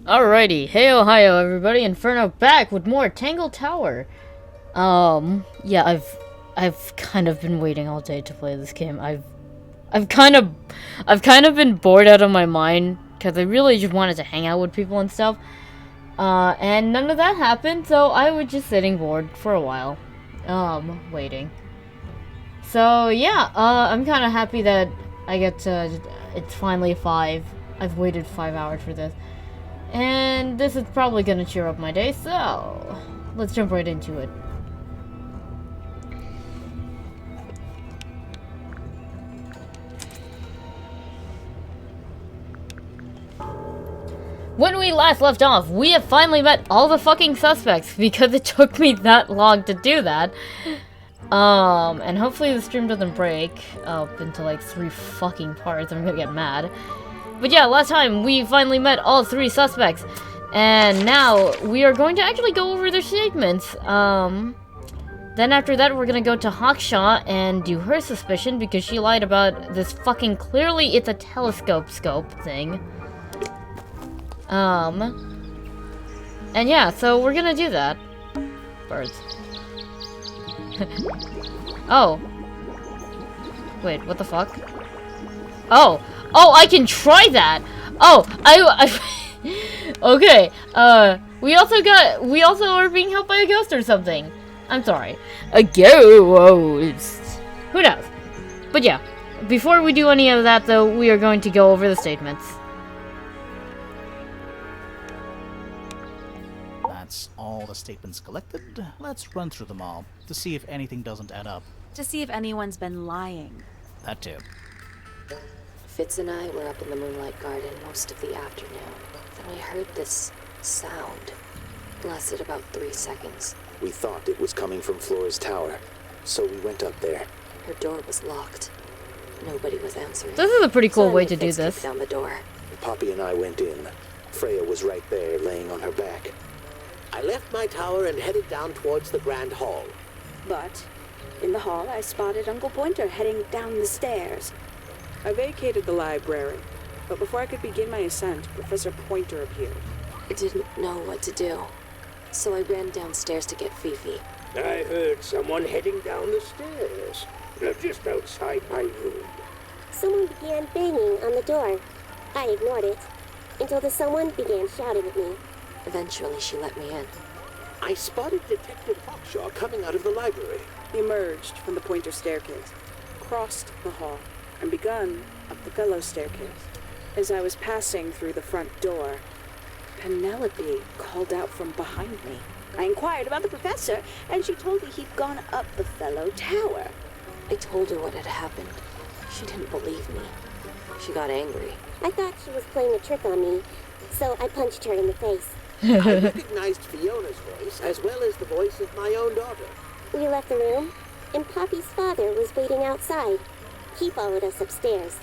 Alrighty, hey Ohio everybody, Inferno back with more Tangle Tower. Yeah, I've kind of been waiting all day to play this game. I've kind of been bored out of my mind because I really just wanted to hang out with people and stuff. And none of that happened, so I was just sitting bored for a while, waiting. So yeah, I'm kind of happy that I get to. It's finally 5. I've waited 5 hours for this. And this is probably gonna cheer up my day, so let's jump right into it. When we last left off, we have finally met all the fucking suspects because it took me that long to do that. And hopefully the stream doesn't break up into like 3 fucking parts. I'm gonna get mad. But yeah, last time we finally met all 3 suspects, and now we are going to actually go over their statements. Then after that, we're gonna go to Hawkshaw and do her suspicion because she lied about this fucking clearly it's a telescope scope thing. And yeah, so we're gonna do that. Birds. Oh. Wait, what the fuck? Oh, I can try that. Oh, I okay. We also are being helped by a ghost or something. I'm sorry. A ghost. Who knows? But yeah, before we do any of that though, we are going to go over the statements. That's all the statements collected. Let's run through them all to see if anything doesn't add up. To see if anyone's been lying. That too. Fitz and I were up in the Moonlight Garden most of the afternoon. Then we heard this sound. It lasted about 3 seconds. We thought it was coming from Flora's tower, so we went up there. Her door was locked. Nobody was answering. This is a pretty cool Suddenly, way to do Fitz this. kicked down the door. Poppy and I went in. Freya was right there, laying on her back. I left my tower and headed down towards the Grand Hall. But in the hall, I spotted Uncle Pointer heading down the stairs. I vacated the library, but before I could begin my ascent, Professor Pointer appeared. I didn't know what to do, so I ran downstairs to get Fifi. I heard someone heading down the stairs, just outside my room. Someone began banging on the door. I ignored it, until the someone began shouting at me. Eventually, she let me in. I spotted Detective Hawkshaw coming out of the library. He emerged from the Pointer staircase, crossed the hall, and begun up the fellow staircase. As I was passing through the front door, Penelope called out from behind me. I inquired about the professor, and she told me he'd gone up the fellow tower. I told her what had happened. She didn't believe me. She got angry. I thought she was playing a trick on me, so I punched her in the face. I recognized Fiona's voice, as well as the voice of my own daughter. We left the room, and Poppy's father was waiting outside. He followed us upstairs.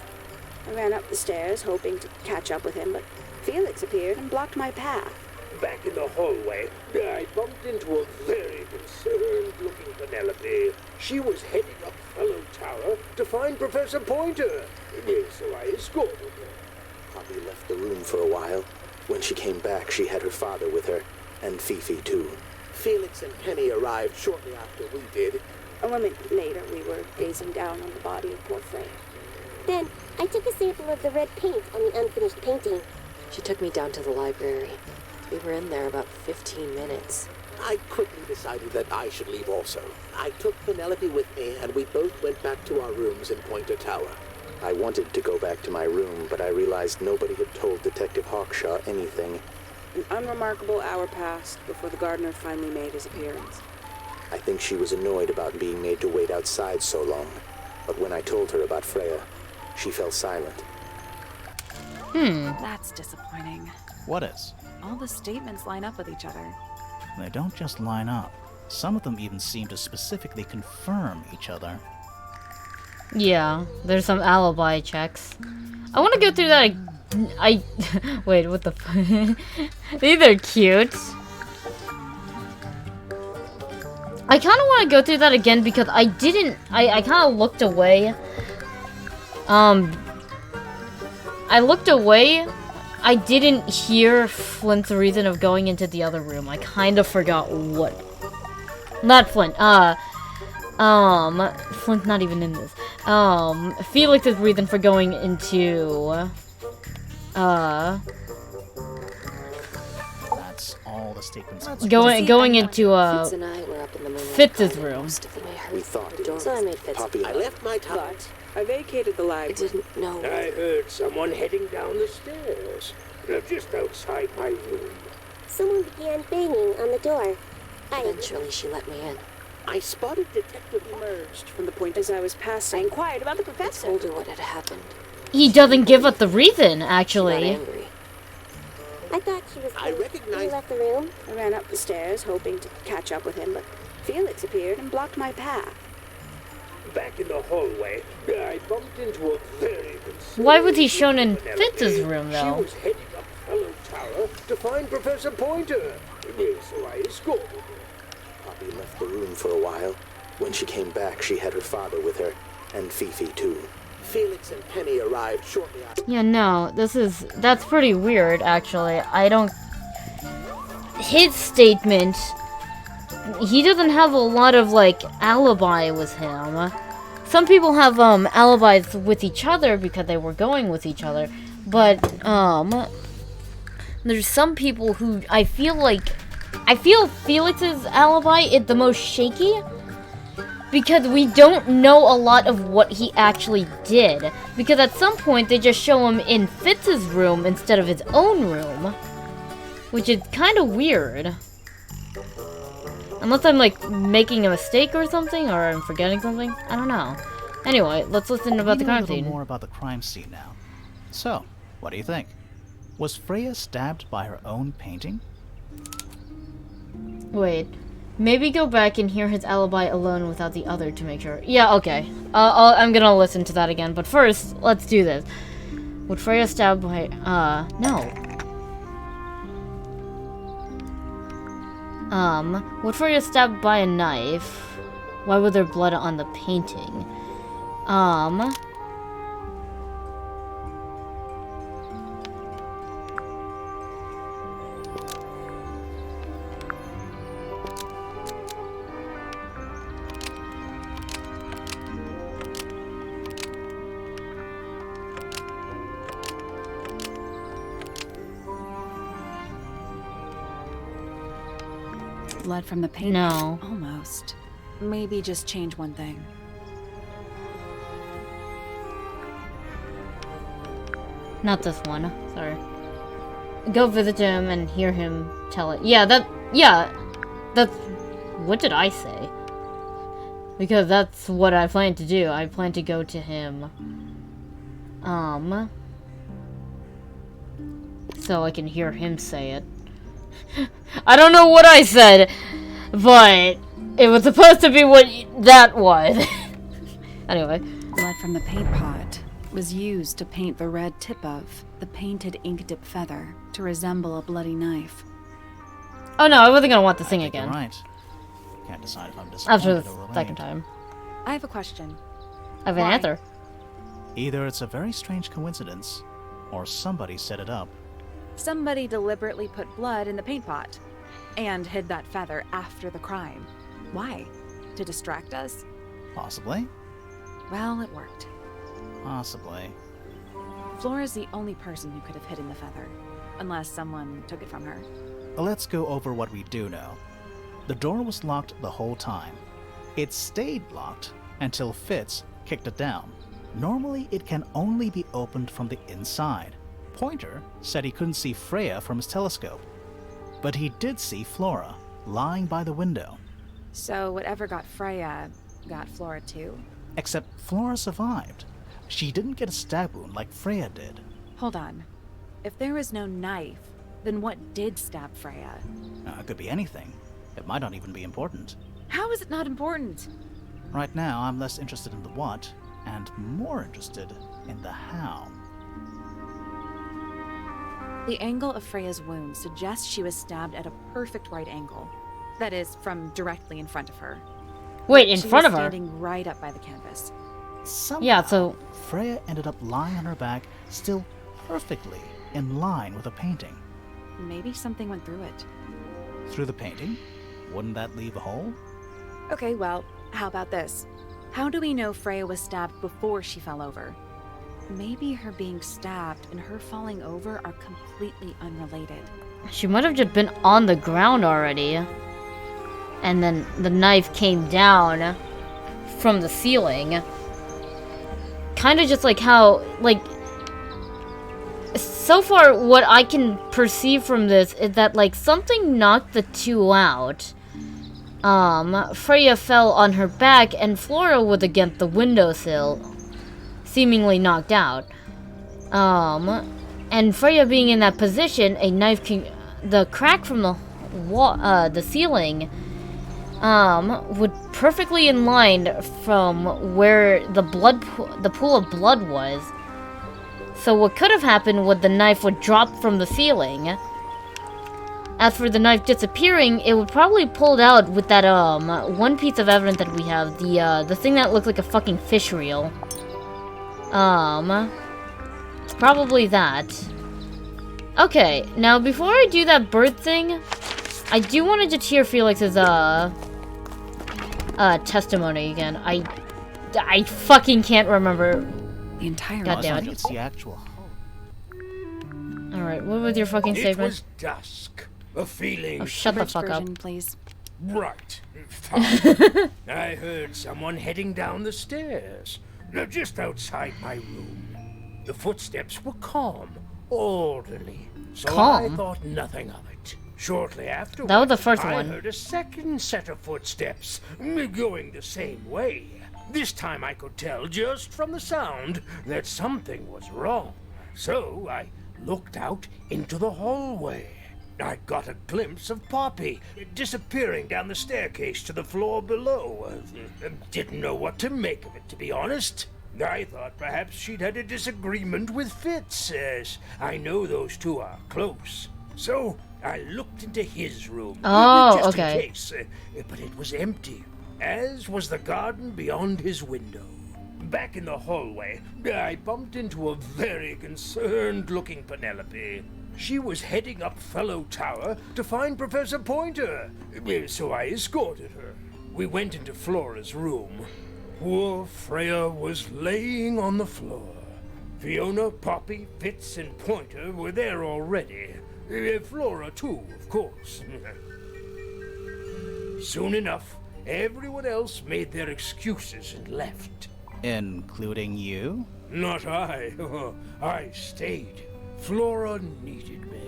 I ran up the stairs, hoping to catch up with him, but Felix appeared and blocked my path. Back in the hallway, I bumped into a very concerned-looking Penelope. She was heading up Fellow Tower to find Professor Pointer, so I escorted her. Poppy left the room for a while. When she came back, she had her father with her, and Fifi too. Felix and Penny arrived shortly after we did. A moment later, we were gazing down on the body of poor Freya. Then, I took a sample of the red paint on the unfinished painting. She took me down to the library. We were in there about 15 minutes. I quickly decided that I should leave also. I took Penelope with me, and we both went back to our rooms in Pointer Tower. I wanted to go back to my room, but I realized nobody had told Detective Hawkshaw anything. An unremarkable hour passed before the gardener finally made his appearance. I think she was annoyed about being made to wait outside so long. But when I told her about Freya, she fell silent. That's disappointing. What is? All the statements line up with each other. They don't just line up. Some of them even seem to specifically confirm each other. Yeah, there's some alibi checks. I want to go through that. Wait, what the fuck? These are cute. I kind of want to go through that again because I kind of looked away. I looked away I didn't hear Flint's reason of going into the other room. I kind of forgot what. Not Flint. Flint's not even in this. Felix's reason for going into. That's all the statements. Going into Fitz and I were up in the moonlight Fitz's garden room. most of the night. I We heard thought the door, so I made Fitz. Poppy I left my top. But I vacated the I library. didn't know. I heard someone heading down the stairs. Just outside my room. Someone began banging on the door. Eventually, she let me in. I spotted Detective Emerged from the point as I was passing. I inquired about the I professor. told her what had happened. He doesn't give us the reason, She got actually. angry. I thought she was I cute when recognized- you left the room. I ran up the stairs, hoping to catch up with him, but Felix appeared and blocked my path. back in the hallway. I bumped into a very concerned Why was he shown in Penelope. Fitz's room, though? She was heading up Fellow Tower to find Professor Pointer. So I escorted her. Poppy left the room for a while. When she came back, she had her father with her, and Fifi too. Felix and Penny arrived shortly after. Yeah, no, that's pretty weird, actually. I don't... His statement, he doesn't have a lot of, like, alibi with him. Some people have, alibis with each other because they were going with each other, but, there's some people who I feel Felix's alibi is the most shaky, because we don't know a lot of what he actually did. Because at some point, they just show him in Fitz's room instead of his own room. Which is kind of weird. Unless I'm, like, making a mistake or something, or I'm forgetting something. I don't know. Anyway, let's listen about the We know crime a little scene. more about the crime scene now. So, what do you think? Was Freya stabbed by her own painting? Wait. Maybe go back and hear his alibi alone without the other to make sure. Yeah, okay. I'm gonna listen to that again. But first, let's do this. Would Freya stab by... no. Would Freya stabbed by a knife? Why was there blood on the painting? Blood from the paint? No. Almost. Maybe just change one thing. Not this one. Sorry. Go visit him and hear him tell it. Yeah, that's... What did I say? Because that's what I plan to do. I plan to go to him. So I can hear him say it. I don't know what I said, but it was supposed to be what that was. Anyway. Blood from the paint pot was used to paint the red tip of the painted ink dip feather to resemble a bloody knife. Oh no, I wasn't gonna want to sing I think you're again. right. Can't decide if I'm disappointed After or the relieved. second time. I have a question. I have an Why? answer. Either it's a very strange coincidence, or somebody set it up. Somebody deliberately put blood in the paint pot and hid that feather after the crime. Why? To distract us? Possibly. Well, it worked. Possibly. Flora's the only person who could have hidden the feather, unless someone took it from her. Let's go over what we do know. The door was locked the whole time. It stayed locked until Fitz kicked it down. Normally, it can only be opened from the inside. Pointer said he couldn't see Freya from his telescope, but he did see Flora lying by the window. So whatever got Freya got Flora too. Except Flora survived. She didn't get a stab wound like Freya did. Hold on. If there was no knife, then what did stab Freya? It could be anything. It might not even be important. How is it not important? Right now, I'm less interested in the what, and more interested in the how. The angle of Freya's wound suggests she was stabbed at a perfect right angle. That is, from directly in front of her. Wait, in She front was of her? standing right up by the canvas. Somehow, Yeah, so- Freya ended up lying on her back, still perfectly in line with a painting. Maybe something went through it. Through the painting? Wouldn't that leave a hole? Okay, well, how about this? How do we know Freya was stabbed before she fell over? Maybe her being stabbed and her falling over are completely unrelated. She might have just been on the ground already. And then the knife came down from the ceiling. Kind of just like how, like, so far what I can perceive from this is that, like, something knocked the two out. Freya fell on her back and Flora was against the windowsill, seemingly knocked out. And Freya being in that position, a knife can, the crack from the wall, the ceiling, would perfectly in line from where the pool of blood was. So what could have happened was the knife would drop from the ceiling. As for the knife disappearing, it would probably pulled out with that one piece of evidence that we have, the thing that looks like a fucking fish reel. It's probably that. Okay, now before I do that bird thing, I do want to just hear Felix's testimony again. I fucking can't remember. The entire God damn it. It's the actual. Alright, what was your fucking It statement? was dusk. A feeling. Oh, shut the Abridged fuck up. version, please. Right. Fine. I heard someone heading down the stairs. Now, just outside my room. The footsteps were calm, orderly. So Calm? I thought nothing of it. Shortly afterwards, That was the first I one. heard a second set of footsteps, going the same way. This time I could tell just from the sound that something was wrong. So I looked out into the hallway. I got a glimpse of Poppy disappearing down the staircase to the floor below. Didn't know what to make of it, to be honest. I thought perhaps she'd had a disagreement with Fitz, as I know those two are close. So I looked into his room, Oh, just okay. in case, but it was empty, as was the garden beyond his window. Back in the hallway, I bumped into a very concerned-looking Penelope. She was heading up Fellow Tower to find Professor Pointer, so I escorted her. We went into Flora's room. Poor Freya was laying on the floor. Fiona, Poppy, Fitz, and Pointer were there already. Flora, too, of course. Soon enough, everyone else made their excuses and left. Including you? Not I. I stayed. Flora needed me.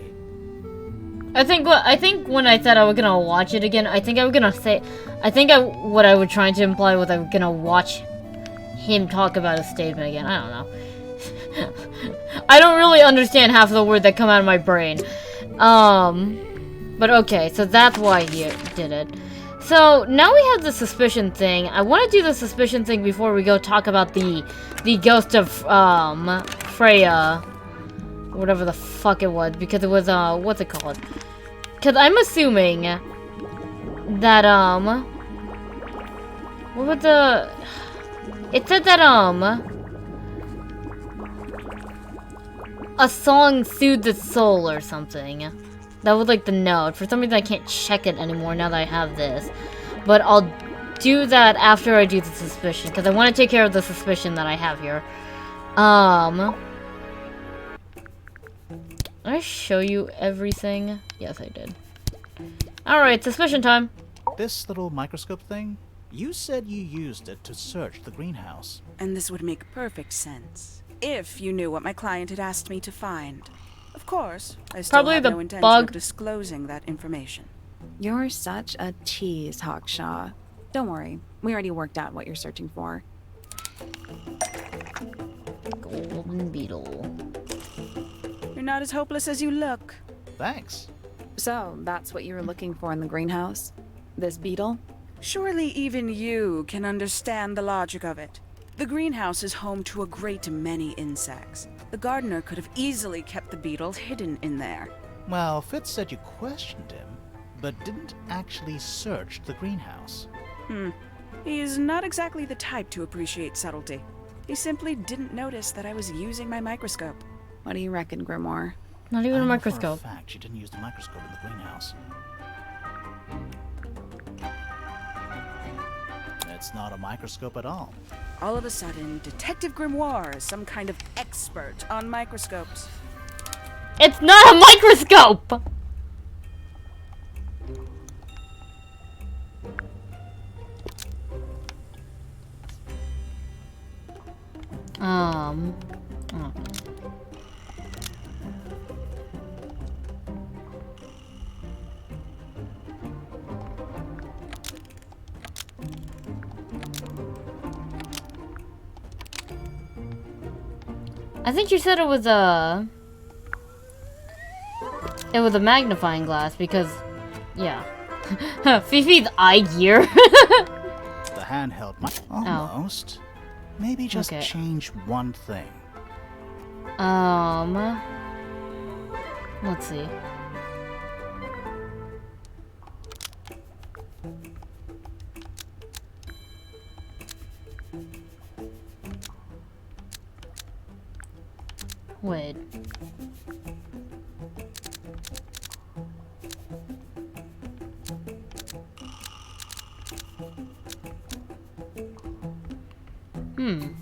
I think when I said I was gonna watch it again, what I was trying to imply was I was gonna watch him talk about his statement again. I don't know. I don't really understand half of the words that come out of my brain. But okay, so that's why he did it. So now we have the suspicion thing. I want to do the suspicion thing before we go talk about the ghost of Freya, whatever the fuck it was, because it was what's it called? Because I'm assuming that what was the? It said that a song soothed its soul or something. That was like the note. For some reason I can't check it anymore now that I have this. But I'll do that after I do the suspicion, because I want to take care of the suspicion that I have here. Did I show you everything? Yes, I did. Alright, suspicion time. This little microscope thing? You said you used it to search the greenhouse. And this would make perfect sense if you knew what my client had asked me to find. Of course, I still Probably have the no intention bug. of disclosing that information. You're such a tease, Hawkshaw. Don't worry, we already worked out what you're searching for. Golden beetle. You're not as hopeless as you look. Thanks. So, that's what you were looking for in the greenhouse? This beetle? Surely even you can understand the logic of it. The greenhouse is home to a great many insects. The gardener could have easily kept the beetle hidden in there. Well, Fitz said you questioned him, but didn't actually search the greenhouse. He is not exactly the type to appreciate subtlety. He simply didn't notice that I was using my microscope. What do you reckon, Grimoire? Not even a I know microscope. For a fact, she didn't use the microscope in the greenhouse. It's not a microscope at all. All of a sudden, Detective Grimoire is some kind of expert on microscopes. It's not a microscope! Oh. I think you said it was a magnifying glass because, yeah. Fifi's eye gear. The handheld mic. Almost. Maybe just Okay. change one thing. Let's see. Wait.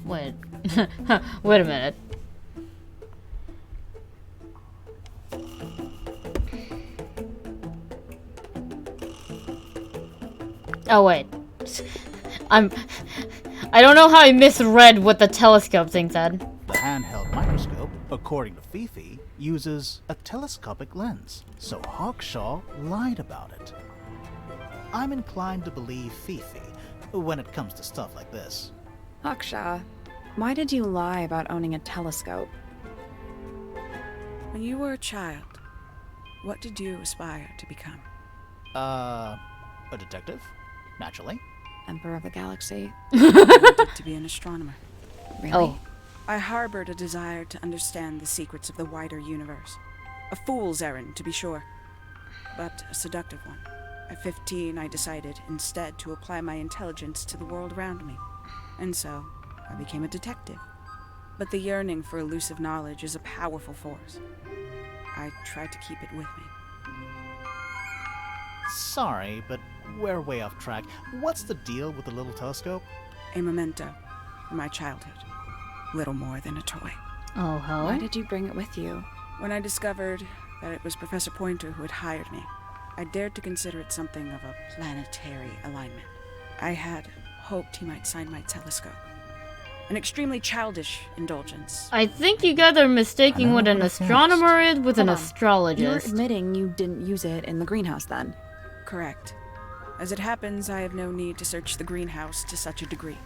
Wait. Wait a minute. Oh, wait. I don't know how I misread what the telescope thing said. The handheld microscope, according to Fifi, uses a telescopic lens, so Hawkshaw lied about it. I'm inclined to believe Fifi when it comes to stuff like this. Aksha, why did you lie about owning a telescope? When you were a child, what did you aspire to become? A detective? Naturally. Emperor of the Galaxy? I wanted to be an astronomer. Really? Oh. I harbored a desire to understand the secrets of the wider universe. A fool's errand, to be sure, but a seductive one. At 15, I decided instead to apply my intelligence to the world around me. And so, I became a detective. But the yearning for elusive knowledge is a powerful force. I tried to keep it with me. Sorry, but we're way off track. What's the deal with the little telescope? A memento from my childhood. Little more than a toy. Oh, how? Why did you bring it with you? When I discovered that it was Professor Pointer who had hired me, I dared to consider it something of a planetary alignment. I had hoped he might sign my telescope. An extremely childish indulgence. I think you guys are mistaking I know what an what it astronomer is with an Hold on. You're astrologist. admitting you didn't use it in the greenhouse then. Correct. As it happens, I have no need to search the greenhouse to such a degree.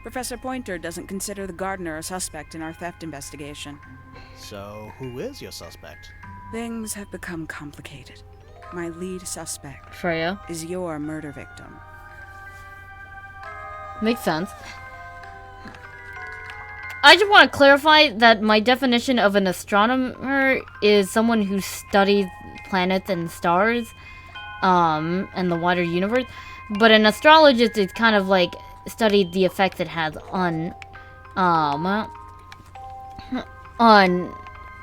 Professor Pointer doesn't consider the gardener a suspect in our theft investigation. So, who is your suspect? Things have become complicated. My lead suspect Freya. is your murder victim. Makes sense. I just want to clarify that my definition of an astronomer is someone who studies planets and stars, and the wider universe. But an astrologist is kind of like studied the effects it has on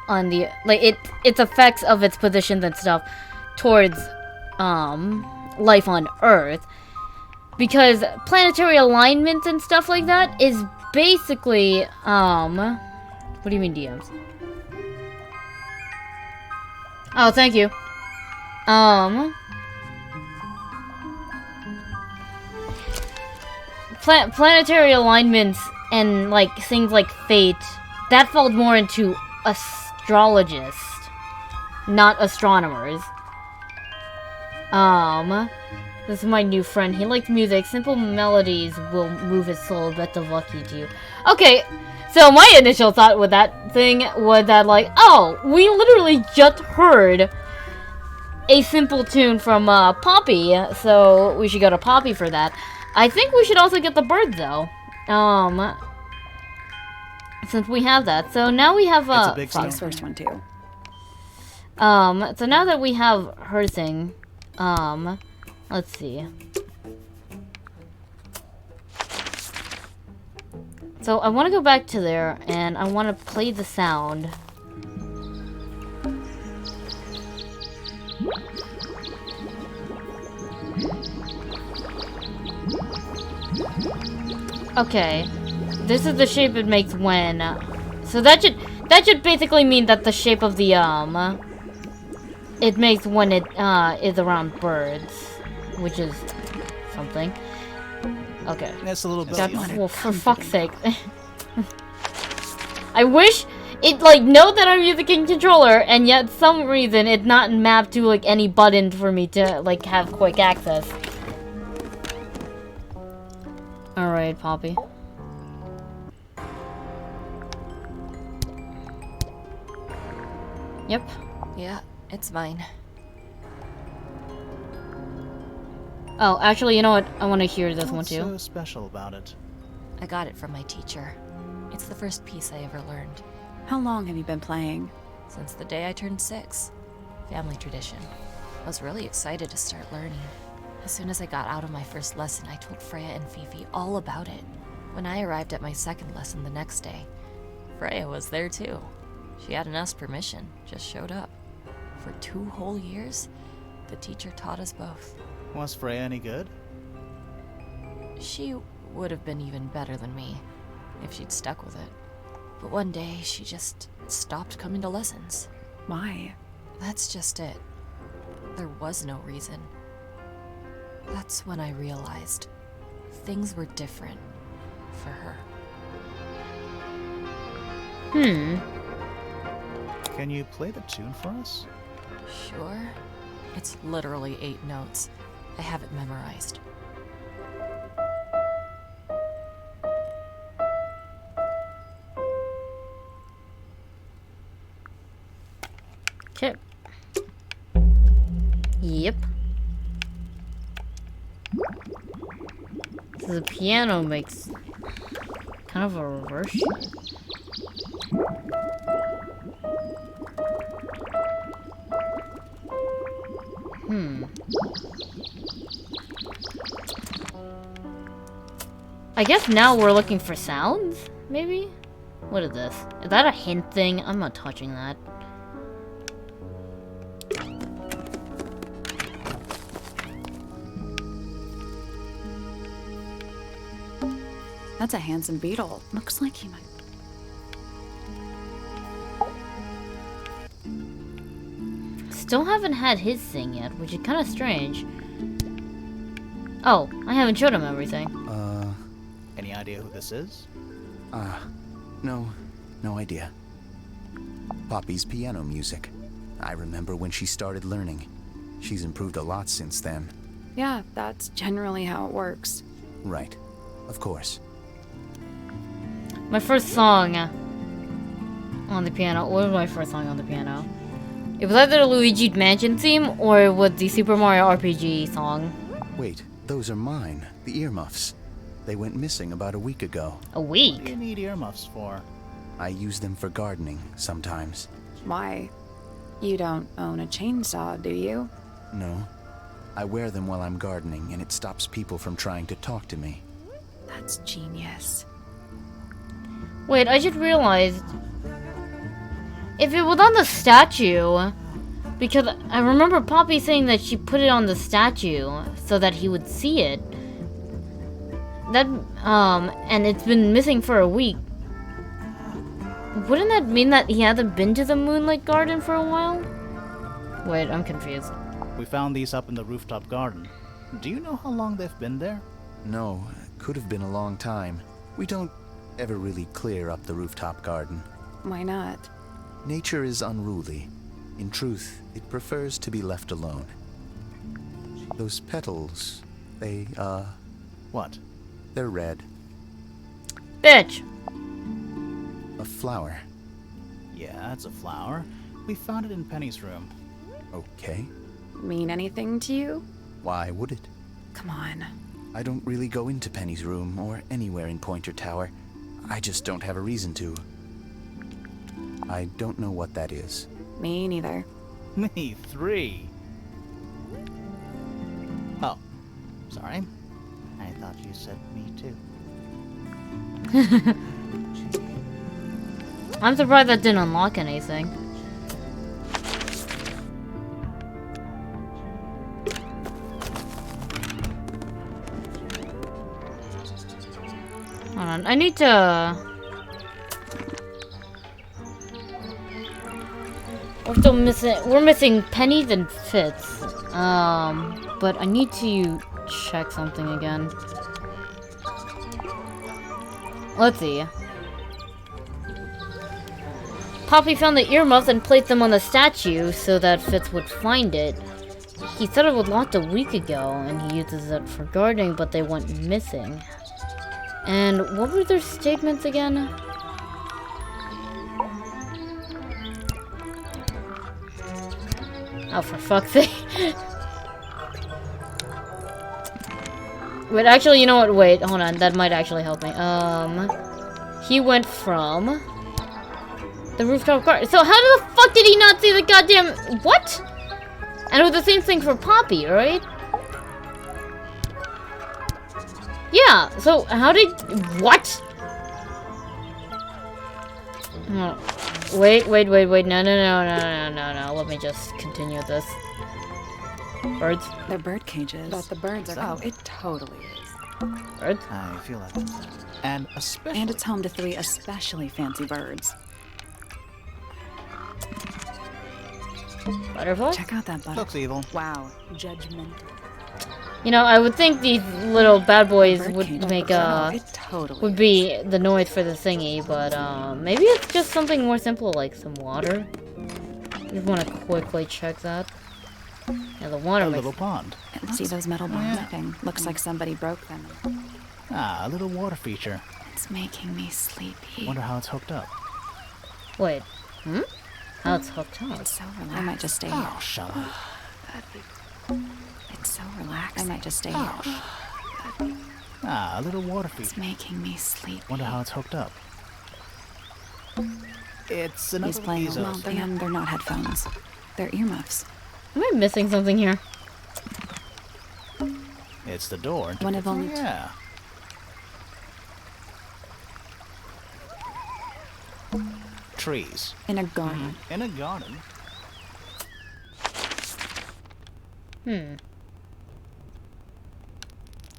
the, like, its effects of its positions and stuff towards, life on Earth. Because planetary alignments and stuff like that is basically, what do you mean DMs? Oh, thank you. Planetary alignments and, like, things like fate, that falls more into astrologists, not astronomers. This is my new friend. He likes music. Simple melodies will move his soul. Bet the lucky to you. Okay, so my initial thought with that thing was that, like, oh, we literally just heard a simple tune from Poppy, so we should go to Poppy for that. I think we should also get the bird, though. Since we have that. So now we have It's a big Fox stone. first one too. so now that we have her thing, let's see. So I want to go back to there, and I want to play the sound. Okay, this is the shape it makes when. So that should basically mean that the shape of the it makes when it is around birds, which is something. Okay. That's a little bit. Well, for fuck's sake. I wish it like know that I'm using a controller, and yet some reason it's not mapped to like any button for me to like have quick access. All right, Poppy. Yep. Yeah, it's mine. Oh, actually, you know what? I want to hear this one What's too. so special about it? I got it from my teacher. It's the first piece I ever learned. How long have you been playing? Since the day I turned 6. Family tradition. I was really excited to start learning. As soon as I got out of my first lesson, I told Freya and Fifi all about it. When I arrived at my second lesson the next day, Freya was there too. She hadn't asked permission, just showed up. For 2 whole years, the teacher taught us both. Was Freya any good? She would have been even better than me, if she'd stuck with it. But one day, she just stopped coming to lessons. Why? That's just it. There was no reason. That's when I realized things were different for her. Can you play the tune for us? Sure. It's literally 8 notes. I have it memorized. Okay. Yep. So the piano makes kind of a reverse shape. I guess now we're looking for sounds, maybe? What is this? Is that a hint thing? I'm not touching that. That's a handsome beetle. Looks like he might. Still haven't had his thing yet, which is kind of strange. Oh, I haven't showed him everything. Any idea who this is? No idea. Poppy's piano music. I remember when she started learning. She's improved a lot since then. Yeah, that's generally how it works. Right. Of course. My first song on the piano. What was my first song on the piano? It was either the Luigi's Mansion theme or it was the Super Mario RPG song. Wait, those are mine. The earmuffs. They went missing about a week ago. A What do you week? need earmuffs for? I use them for gardening sometimes. Why? You don't own a chainsaw, do you? No. I wear them while I'm gardening, and it stops people from trying to talk to me. That's genius. Wait, I just realized. If it was on the statue, because I remember Poppy saying that she put it on the statue so that he would see it. That, and it's been missing for a week. Wouldn't that mean that he hasn't been to the Moonlight Garden for a while? Wait, I'm confused. We found these up in the rooftop garden. Do you know how long they've been there? No, could have been a long time. We don't ever really clear up the rooftop garden. Why not? Nature is unruly. In truth, it prefers to be left alone. Those petals, What? they're red. Bitch! A flower. Yeah, it's a flower. We found it in Penny's room. Okay. Mean anything to you? Why would it? Come on. I don't really go into Penny's room or anywhere in Pointer Tower. I just don't have a reason to. I don't know what that is. Me neither. Me 3. Oh, sorry. I thought you said me too. I'm surprised that didn't unlock anything. Hold on, I need to... We're missing pennies and Fitz. But I need to check something again. Let's see. Poppy found the earmuffs and placed them on the statue so that Fitz would find it. He said it was locked a week ago, and he uses it for guarding, but they went missing. And what were their statements again? Oh, for fuck's sake. Wait, actually, you know what? Wait, hold on. That might actually help me. He went from the rooftop garden. So how the fuck did he not see the goddamn... What? And it was the same thing for Poppy, right? Yeah, so how did... What? Oh. Wait. No. Let me just continue this. Birds? They're bird cages. But the birds are... Oh, it totally is. Birds? I feel like it. And especially... And it's home to 3 especially fancy birds. Butterfly? Check out that butterfly. Looks evil. Wow, judgmental. You know, I would think these little bad boys Bird would cage. make Oh, it totally would be the noise for the thingy, but maybe it's just something more simple like some water. Just want to quickly check that. Yeah, the water A makes... little pond. See those metal bars? Looks like somebody broke them. Ah, a little water feature. It's making me sleepy. Wonder how it's hooked up. Wait. How it's hooked up? It's so relaxed. I might just stay here. Oh, shut up. It's so relaxed. I might just stay here. Ah, a little water It's feature. making me sleepy. Wonder how it's hooked up. It's another He's playing Bezos. along. They're not headphones. They're earmuffs. Am I missing something here? It's the door. One of only two. Yeah. Trees. In a garden. In a garden.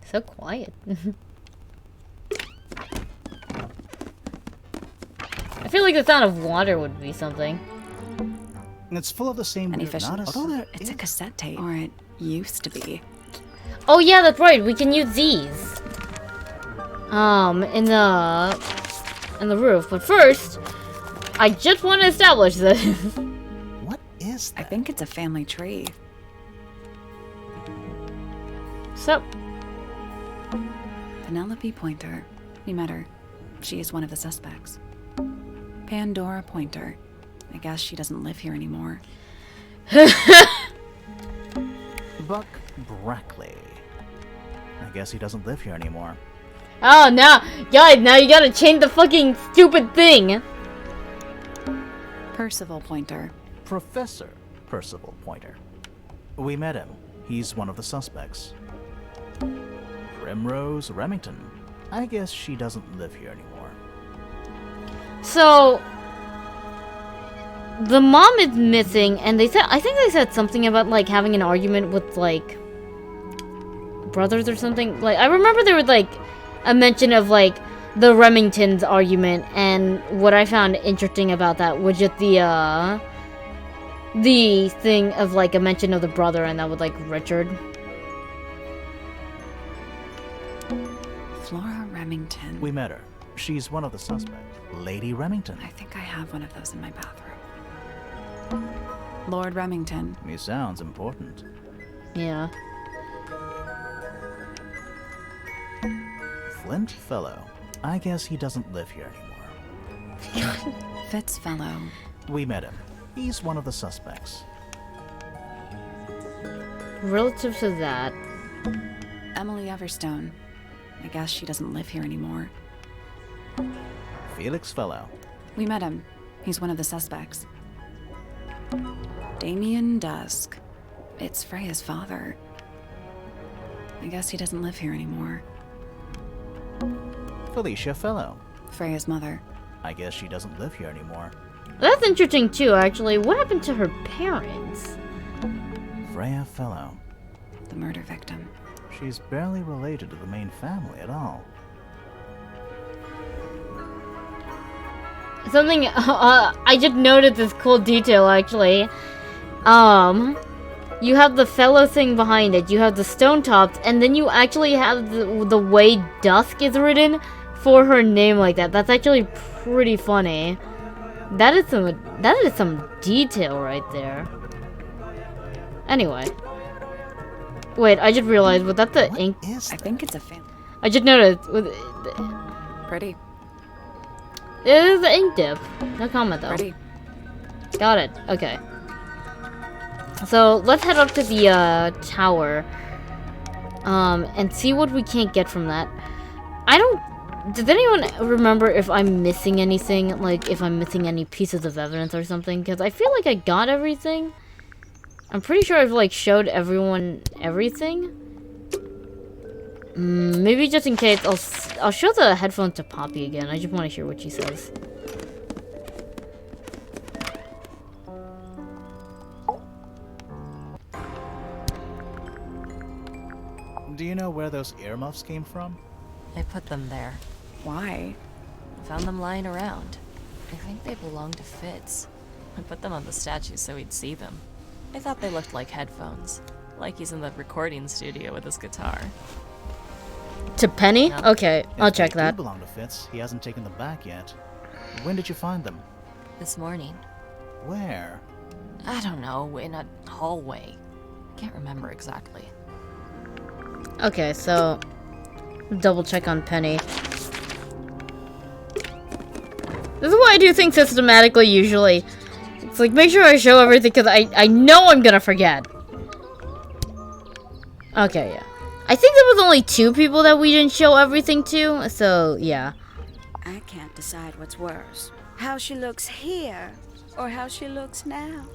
So quiet. I feel like the sound of water would be something. And it's full of the same Any weird fish? notice. It's a cassette tape. Or it used to be. Oh yeah, that's right. We can use these. In the roof. But first, I just want to establish this. What is I that? think it's a family tree. So, Penelope Pointer. We met her. She is one of the suspects. Pandora Pointer. I guess she doesn't live here anymore. Buck Brackley. I guess he doesn't live here anymore. oh now, guys, now you gotta change the fucking stupid thing. Percival Pointer. Professor Percival Pointer. We met him. He's one of the suspects. Primrose Remington. I guess she doesn't live here anymore. So, the mom is missing, and I think they said something about like having an argument with like brothers or something. Like I remember there was like a mention of like the Remingtons argument, and what I found interesting about that was just the thing of like a mention of the brother, and that was like Richard. Flora Remington. We met her. She's one of the suspects. Lady Remington. I think I have one of those in my bathroom. Lord Remington. He sounds important. Yeah. Flint Fellow. I guess he doesn't live here anymore. Fitzfellow. We met him. He's one of the suspects. Relative to that, Emily Everstone. I guess she doesn't live here anymore. Felix Fellow. We met him. He's one of the suspects. Damien Dusk. It's Freya's father. I guess he doesn't live here anymore. Felicia Fellow. Freya's mother. I guess she doesn't live here anymore. that's interesting too. Actually, what happened to her parents? Freya Fellow. The murder victim. She's barely related to the main family at all. something, I just noted this cool detail, actually. You have the fellow thing behind it, you have the stone topped, and then you actually have the way dusk is written for her name like that. That's actually pretty funny. That is some detail right there. Anyway. Wait, I just realized, was that the ink? I think it's a family. I just noticed. Pretty. It is the ink dip. No comment though. Pretty. Got it. Okay. So let's head up to the tower, and see what we can't get from that. Does anyone remember if I'm missing anything? Like if I'm missing any pieces of evidence or something? Because I feel like I got everything. I'm pretty sure I've like showed everyone everything. Maybe just in case, I'll show the headphones to Poppy again. I just want to hear what she says. Do you know where those earmuffs came from? I put them there. Why? I found them lying around. I think they belong to Fitz. I put them on the statue so he'd see them. I thought they looked like headphones. Like he's in the recording studio with his guitar. To Penny? No. Okay, I'll check If they that. do belong to Fitz, he hasn't taken them back yet. When did you find them? This morning. Where? I don't know, in a hallway. Can't remember exactly. Okay, so double check on Penny. This is what I do things systematically usually. It's like, make sure I show everything because I know I'm gonna forget. Okay, yeah. I think there was only 2 people that we didn't show everything to, so yeah. I can't decide what's worse. How she looks here, or how she looks now.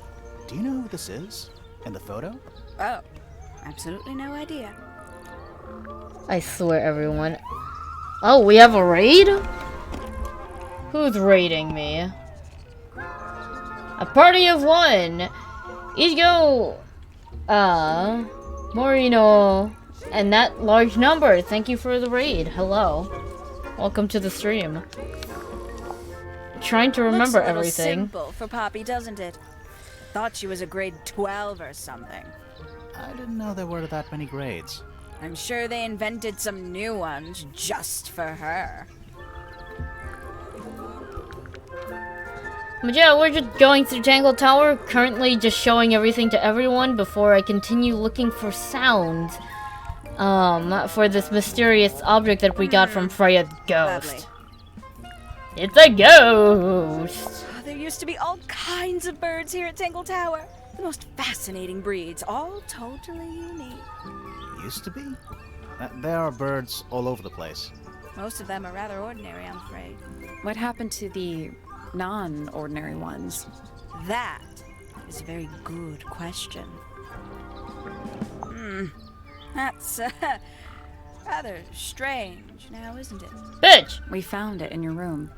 Do you know who this is? In the photo? Oh, absolutely no idea. I swear, everyone. Oh, we have a raid? Who's raiding me? A party of 1! Ichigo, Morino, and that large number. Thank you for the raid. Hello. Welcome to the stream. Trying to remember Looks a little everything. simple for Poppy, doesn't it? Thought she was a grade 12 or something. I didn't know there were that many grades. I'm sure they invented some new ones just for her. But yeah, we're just going through Tangle Tower, currently just showing everything to everyone before I continue looking for sounds. For this mysterious object that we got from Freya's ghost. Lovely. It's a ghost! Oh, there used to be all kinds of birds here at Tangle Tower. The most fascinating breeds, all totally unique. Used to be? There are birds all over the place. Most of them are rather ordinary, I'm afraid. What happened to the non-ordinary ones? That is a very good question. That's rather strange now, isn't it? Bitch! We found it in your room.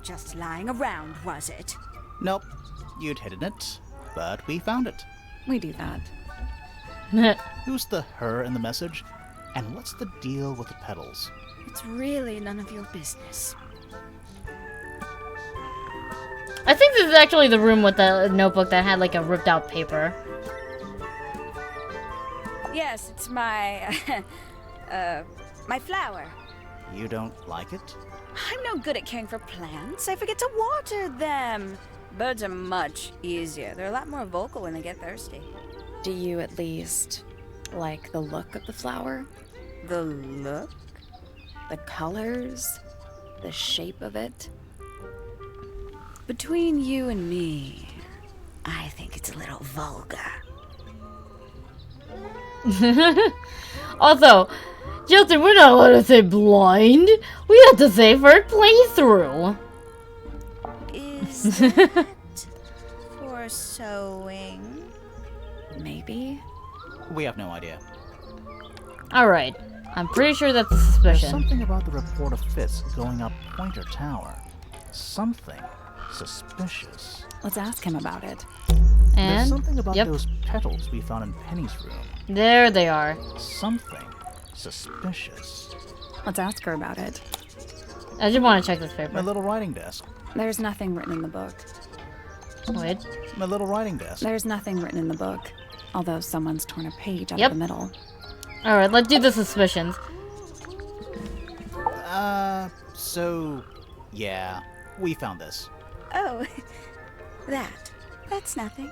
Just lying around, was it? Nope. You'd hidden it, but we found it. We do that. Who's the her in the message? And what's the deal with the petals? It's really none of your business. I think this is actually the room with the notebook that had like a ripped out paper. Yes, it's my, my flower. You don't like it? I'm no good at caring for plants. I forget to water them. Birds are much easier. They're a lot more vocal when they get thirsty. Do you at least like the look of the flower? The look? The colors? The shape of it? Between you and me, I think it's a little vulgar. Also, Justin, we're not allowed to say blind. We have to say for playthrough. Is that for sewing? maybe? We have no idea. Alright. I'm pretty sure that's a There's suspicion. something about the report of Fitz going up Pointer Tower. Something suspicious. Let's ask him about it. There's And something about yep, those petals we found in Penny's room. there they are. Something suspicious. Let's ask her about it. I just want to check this My paper. little writing desk. There's nothing written in the book. Wait. My little writing desk. There's nothing written in the book, although someone's torn a page out Yep. of the middle. Alright, let's do the suspicions. So, yeah, we found this. Oh, that's nothing.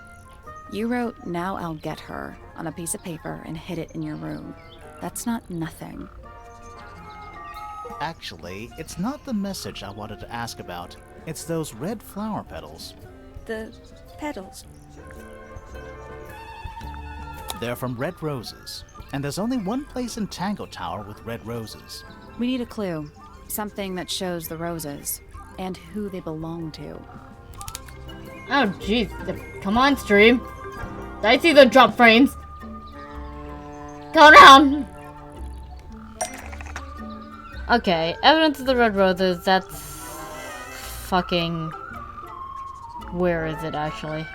You wrote, "Now I'll get her," on a piece of paper and hid it in your room. That's not nothing. Actually, it's not the message I wanted to ask about. It's those red flower petals. The petals. They're from red roses, and there's only one place in Tangle Tower with red roses. We need a clue. Something that shows the roses, and who they belong to. Oh, jeez. Come on, stream. I see the drop frames. Go down. Okay, evidence of the red roses. That's fucking. Where is it actually?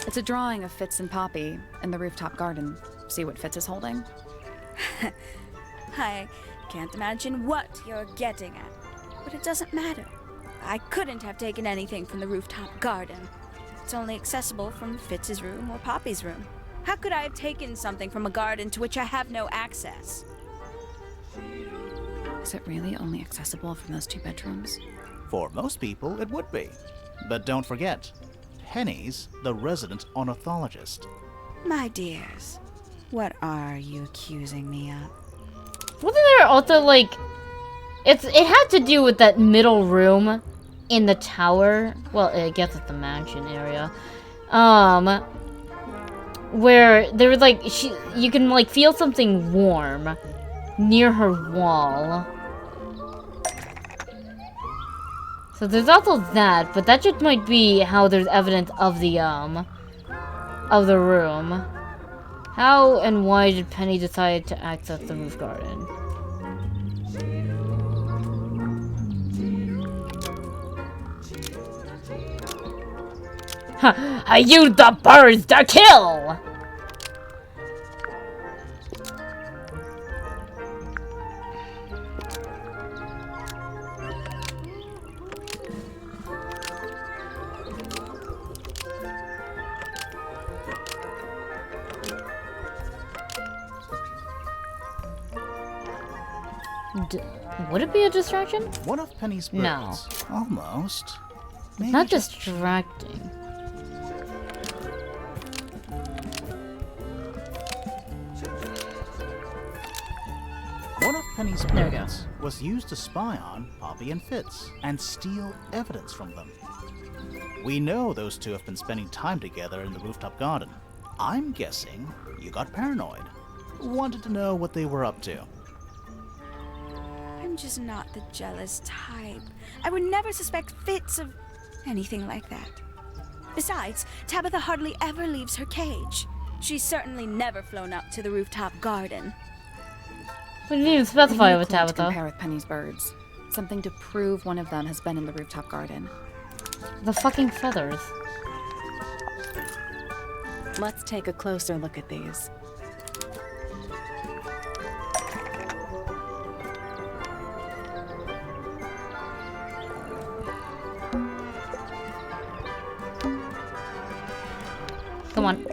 It's a drawing of Fitz and Poppy in the rooftop garden. See what Fitz is holding? I can't imagine what you're getting at, but it doesn't matter. I couldn't have taken anything from the rooftop garden. It's only accessible from Fitz's room or Poppy's room. How could I have taken something from a garden to which I have no access? Is it really only accessible from those two bedrooms? For most people, it would be. But don't forget, Penny's the resident ornithologist. My dears, what are you accusing me of? Wasn't there also like it had to do with that middle room in the tower? Well, I guess it's the mansion area. Where there was like you can like feel something warm near her wall. So there's also that, but that just might be how there's evidence of the room. How and why did Penny decide to access the roof garden? I used the birds to kill! Would it be a distraction? One of Penny's birds. No. Almost. Maybe Not just distracting. one of Penny's There we go. birds was used to spy on Poppy and Fitz and steal evidence from them. We know those two have been spending time together in the rooftop garden. I'm guessing you got paranoid. Wanted to know what they were up to. I'm just not the jealous type. I would never suspect Fitz of anything like that. Besides, Tabitha hardly ever leaves her cage. She's certainly never flown up to the rooftop garden. We didn't even specify We need with a clue to Tabitha. compare with Penny's birds. Something to prove one of them has been in the rooftop garden. The fucking feathers. Let's take a closer look at these. Come on.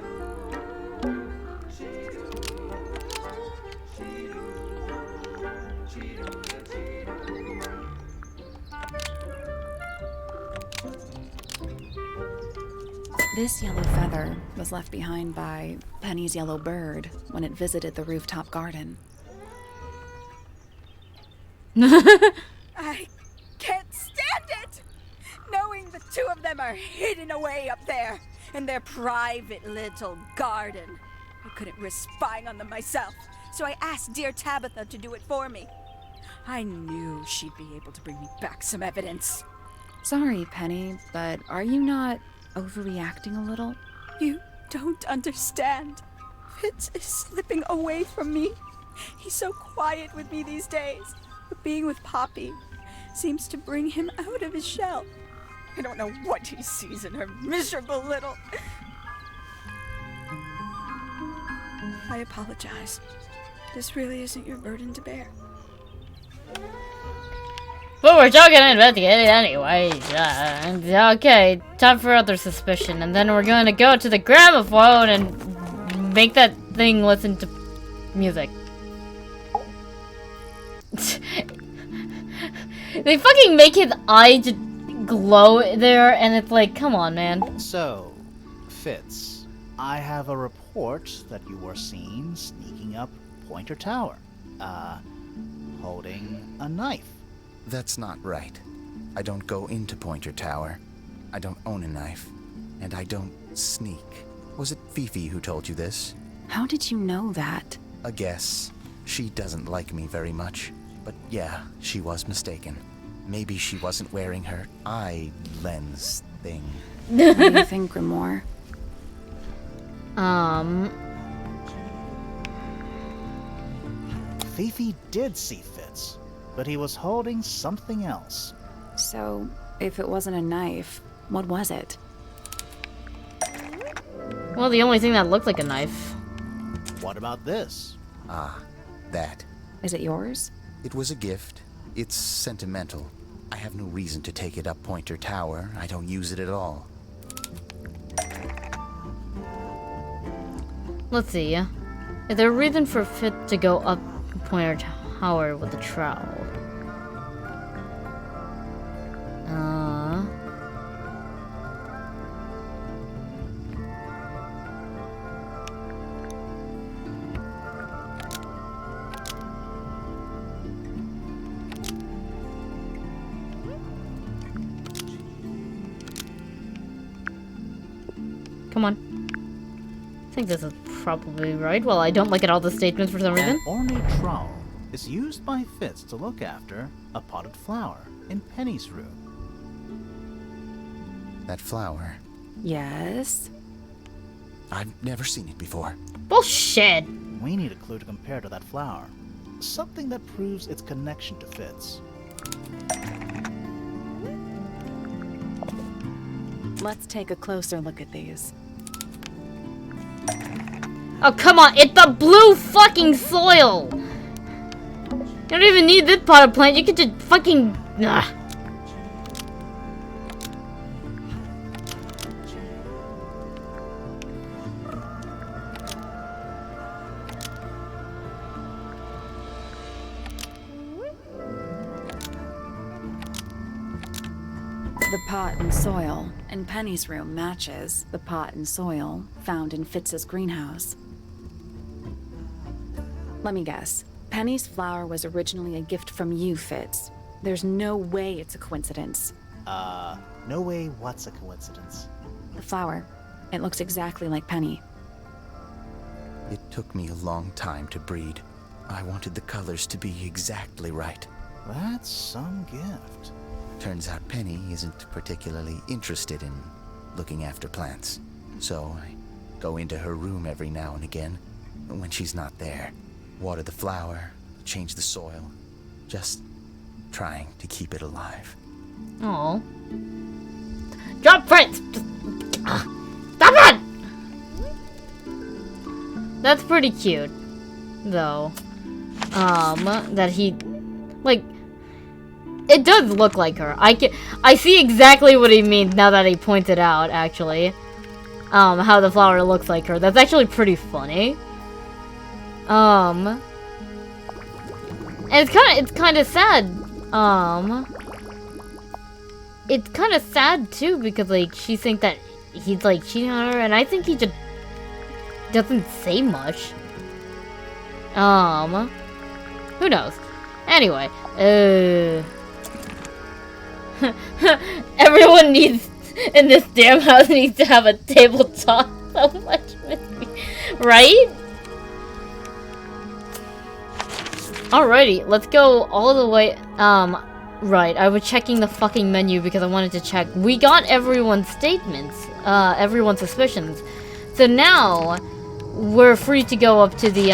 This yellow feather was left behind by Penny's yellow bird when it visited the rooftop garden. I can't stand it! Knowing the two of them are hidden away up there in their private little garden. I couldn't risk spying on them myself, so I asked dear Tabitha to do it for me. I knew she'd be able to bring me back some evidence. Sorry, Penny, but are you not overreacting a little? You don't understand. Fitz is slipping away from me. He's so quiet with me these days, but being with Poppy seems to bring him out of his shell. I don't know what he sees in her miserable little... I apologize. This really isn't your burden to bear. But we're talking to investigate it anyway. Okay, time for other suspicion. And then we're going to go to the gramophone and make that thing listen to music. They fucking make his eye just glow there, and it's like, come on, man. So, Fitz, I have a report that you were seen sneaking up Pointer Tower. Holding a knife. That's not right. I don't go into Pointer Tower. I don't own a knife. And I don't sneak. Was it Fifi who told you this? How did you know that? A guess. She doesn't like me very much. But yeah, she was mistaken. Maybe she wasn't wearing her eye lens thing. What do you think, Grimoire? Fifi did see Fitz, but he was holding something else. So, if it wasn't a knife, what was it? Well, the only thing that looked like a knife. What about this? Ah, that. Is it yours? It was a gift. It's sentimental. I have no reason to take it up Pointer Tower. I don't use it at all. Let's see. Is there a reason for Fit to go up Pointer Tower with a trowel? Come on. I think this is probably right. Well, I don't look at all the statements for some reason. An ornate trowel is used by Fitz to look after a potted flower in Penny's room. That flower. Yes. I've never seen it before. Bullshit! We need a clue to compare to that flower. Something that proves its connection to Fitz. Let's take a closer look at these. Oh, come on! It's the blue fucking soil! You don't even need this potted plant, you could just fucking... The pot and soil in Penny's room matches the pot and soil found in Fitz's greenhouse. Let me guess. Penny's flower was originally a gift from you, Fitz. There's no way it's a coincidence. No way what's a coincidence? The flower. It looks exactly like Penny. It took me a long time to breed. I wanted the colors to be exactly right. That's some gift. Turns out Penny isn't particularly interested in looking after plants. So I go into her room every now and again, when she's not there. Water the flower, change the soil. Just trying to keep it alive. Oh. Drop Fritz! Stop it! That's pretty cute, though. That he, like, it does look like her. I see exactly what he means now that he pointed out, actually. How the flower looks like her. That's actually pretty funny. And it's kind of sad. It's kind of sad too because like she thinks that he's like cheating on her, and I think he just doesn't say much. Who knows? Anyway, everyone needs in this damn house needs to have a tabletop. So much, right? Alrighty, let's go all the way. Right, I was checking the fucking menu because I wanted to check. We got everyone's statements, everyone's suspicions. So now, we're free to go up to the,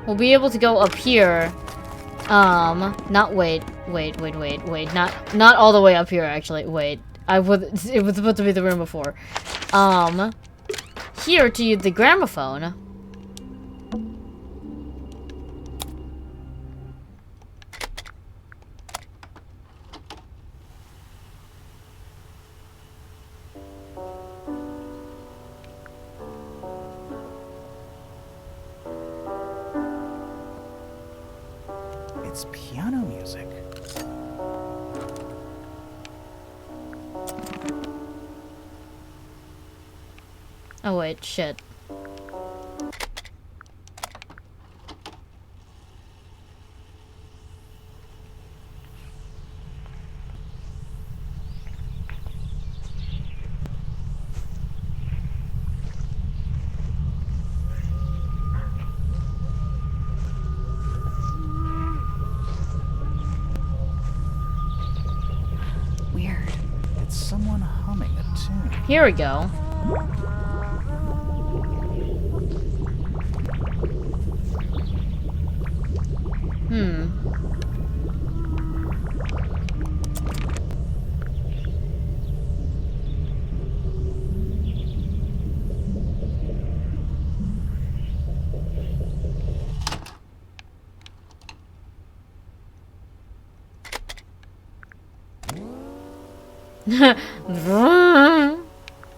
we'll be able to go up here. Wait, not all the way up here, actually. Wait, it was supposed to be the room before. here to use the gramophone. It's piano music. Oh wait, shit. Weird. It's someone humming a tune. Here we go.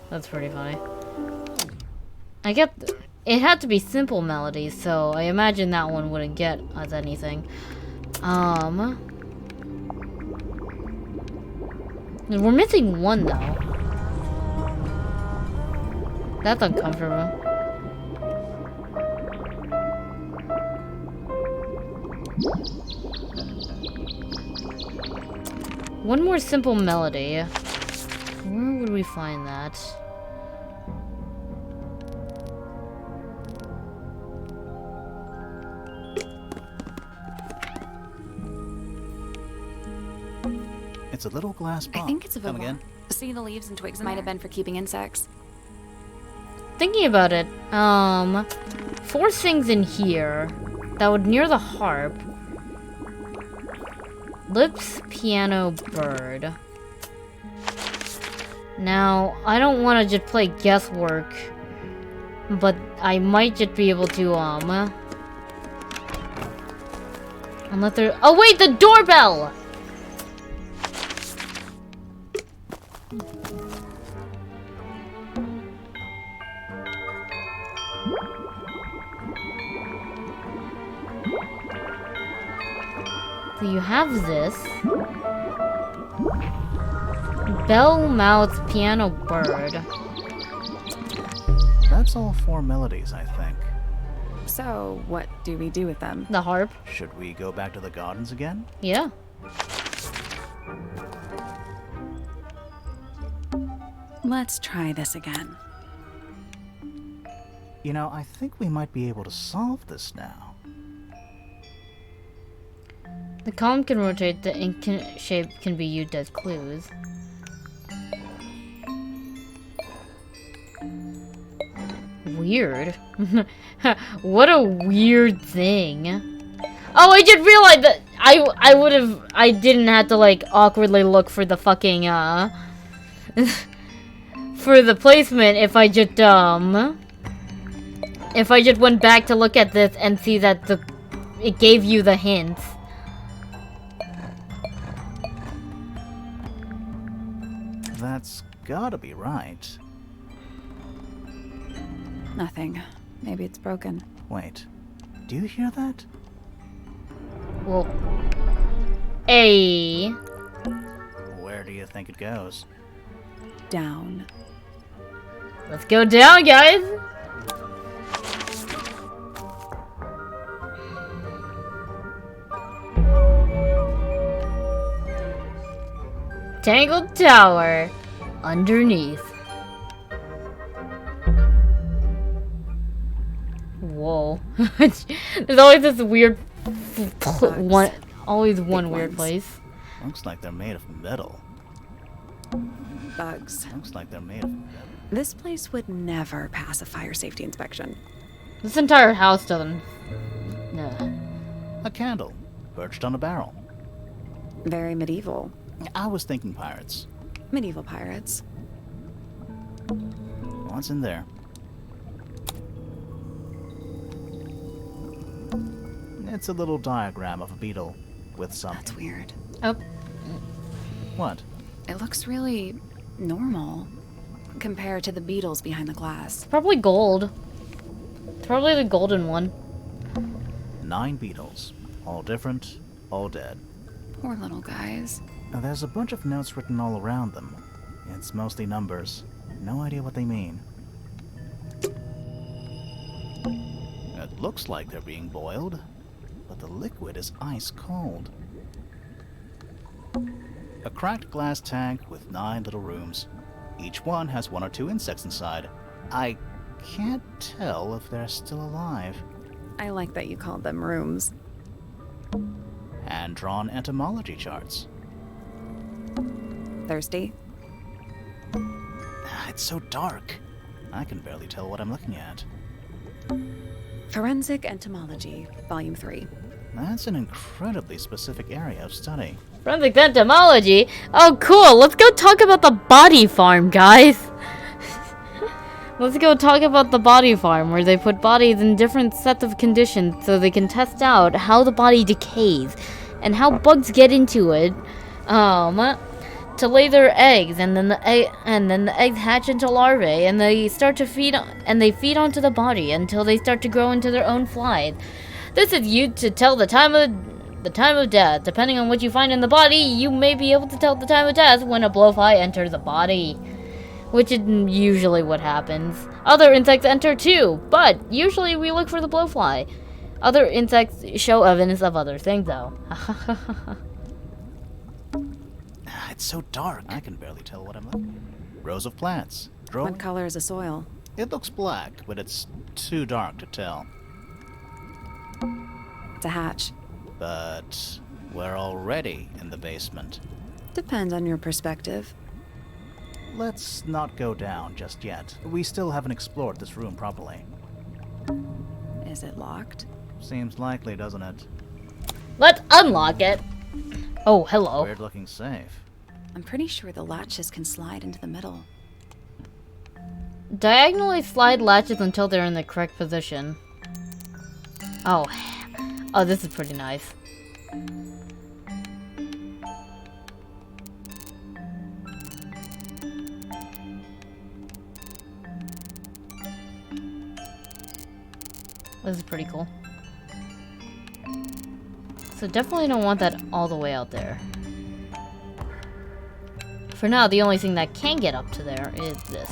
That's pretty funny. I get it had to be simple melodies, so I imagine that one wouldn't get us anything. We're missing one though. That's uncomfortable. One more simple melody. Where would we find that? It's a little glass bomb. I think it's a Come villa. again? See, the leaves and twigs might have been for keeping insects. Thinking about it, 4 things in here that would near the harp. Lips, piano, bird. Now, I don't want to just play guesswork, but I might just be able to, unless there— oh wait, the doorbell! So you have this. Bell, mouth, piano, bird. That's all 4 melodies, I think. So, what do we do with them? The harp. Should we go back to the gardens again? Yeah. Let's try this again. You know, I think we might be able to solve this now. The column can rotate, the ink shape can be used as clues. Weird. What a weird thing. Oh, I just realized that I didn't have to like awkwardly look for the fucking for the placement if I just went back to look at this and see that it gave you the hints. That's gotta be right. Nothing. Maybe it's broken. Wait, do you hear that? Well, A. Where do you think it goes? Down. Let's go down, guys. Tangled Tower. Underneath. Whoa. There's always this weird always one weird place. Looks like they're made of metal. Bugs. Looks like they're made of metal. This place would never pass a fire safety inspection. This entire house doesn't. Nah. A candle, perched on a barrel. Very medieval. I was thinking pirates. Medieval pirates. What's in there? It's a little diagram of a beetle with some... That's weird. Oh, What? It looks really normal compared to the beetles behind the glass. probably gold. It's probably the golden one. 9 beetles. All different, all dead. Poor little guys. Now, there's a bunch of notes written all around them. It's mostly numbers. No idea what they mean. It looks like they're being boiled, but the liquid is ice cold. A cracked glass tank with 9 little rooms. Each one has 1 or 2 insects inside. I can't tell if they're still alive. I like that you called them rooms. Hand-drawn entomology charts. Thirsty? It's so dark. I can barely tell what I'm looking at. Forensic Entomology, Volume 3. That's an incredibly specific area of study. Forensic entomology? Oh, cool. Let's go talk about the body farm, guys. Let's go talk about the body farm, where they put bodies in different sets of conditions so they can test out how the body decays and how bugs get into it. To lay their eggs, and then the eggs hatch into larvae, and they start to feed onto the body until they start to grow into their own flies. This is used to tell the time of death. Depending on what you find in the body, you may be able to tell the time of death when a blowfly enters the body, which is usually what happens. Other insects enter too, but usually we look for the blowfly. Other insects show evidence of other things, though. It's so dark. I can barely tell what I'm looking at. Rows of plants. Growing. What color is the soil? It looks black, but it's too dark to tell. It's a hatch. But we're already in the basement. Depends on your perspective. Let's not go down just yet. We still haven't explored this room properly. Is it locked? Seems likely, doesn't it? Let's unlock it. Oh, hello. Weird looking safe. I'm pretty sure the latches can slide into the middle. Diagonally slide latches until they're in the correct position. Oh, this is pretty nice. This is pretty cool. So definitely don't want that all the way out there. For now, the only thing that can get up to there is this.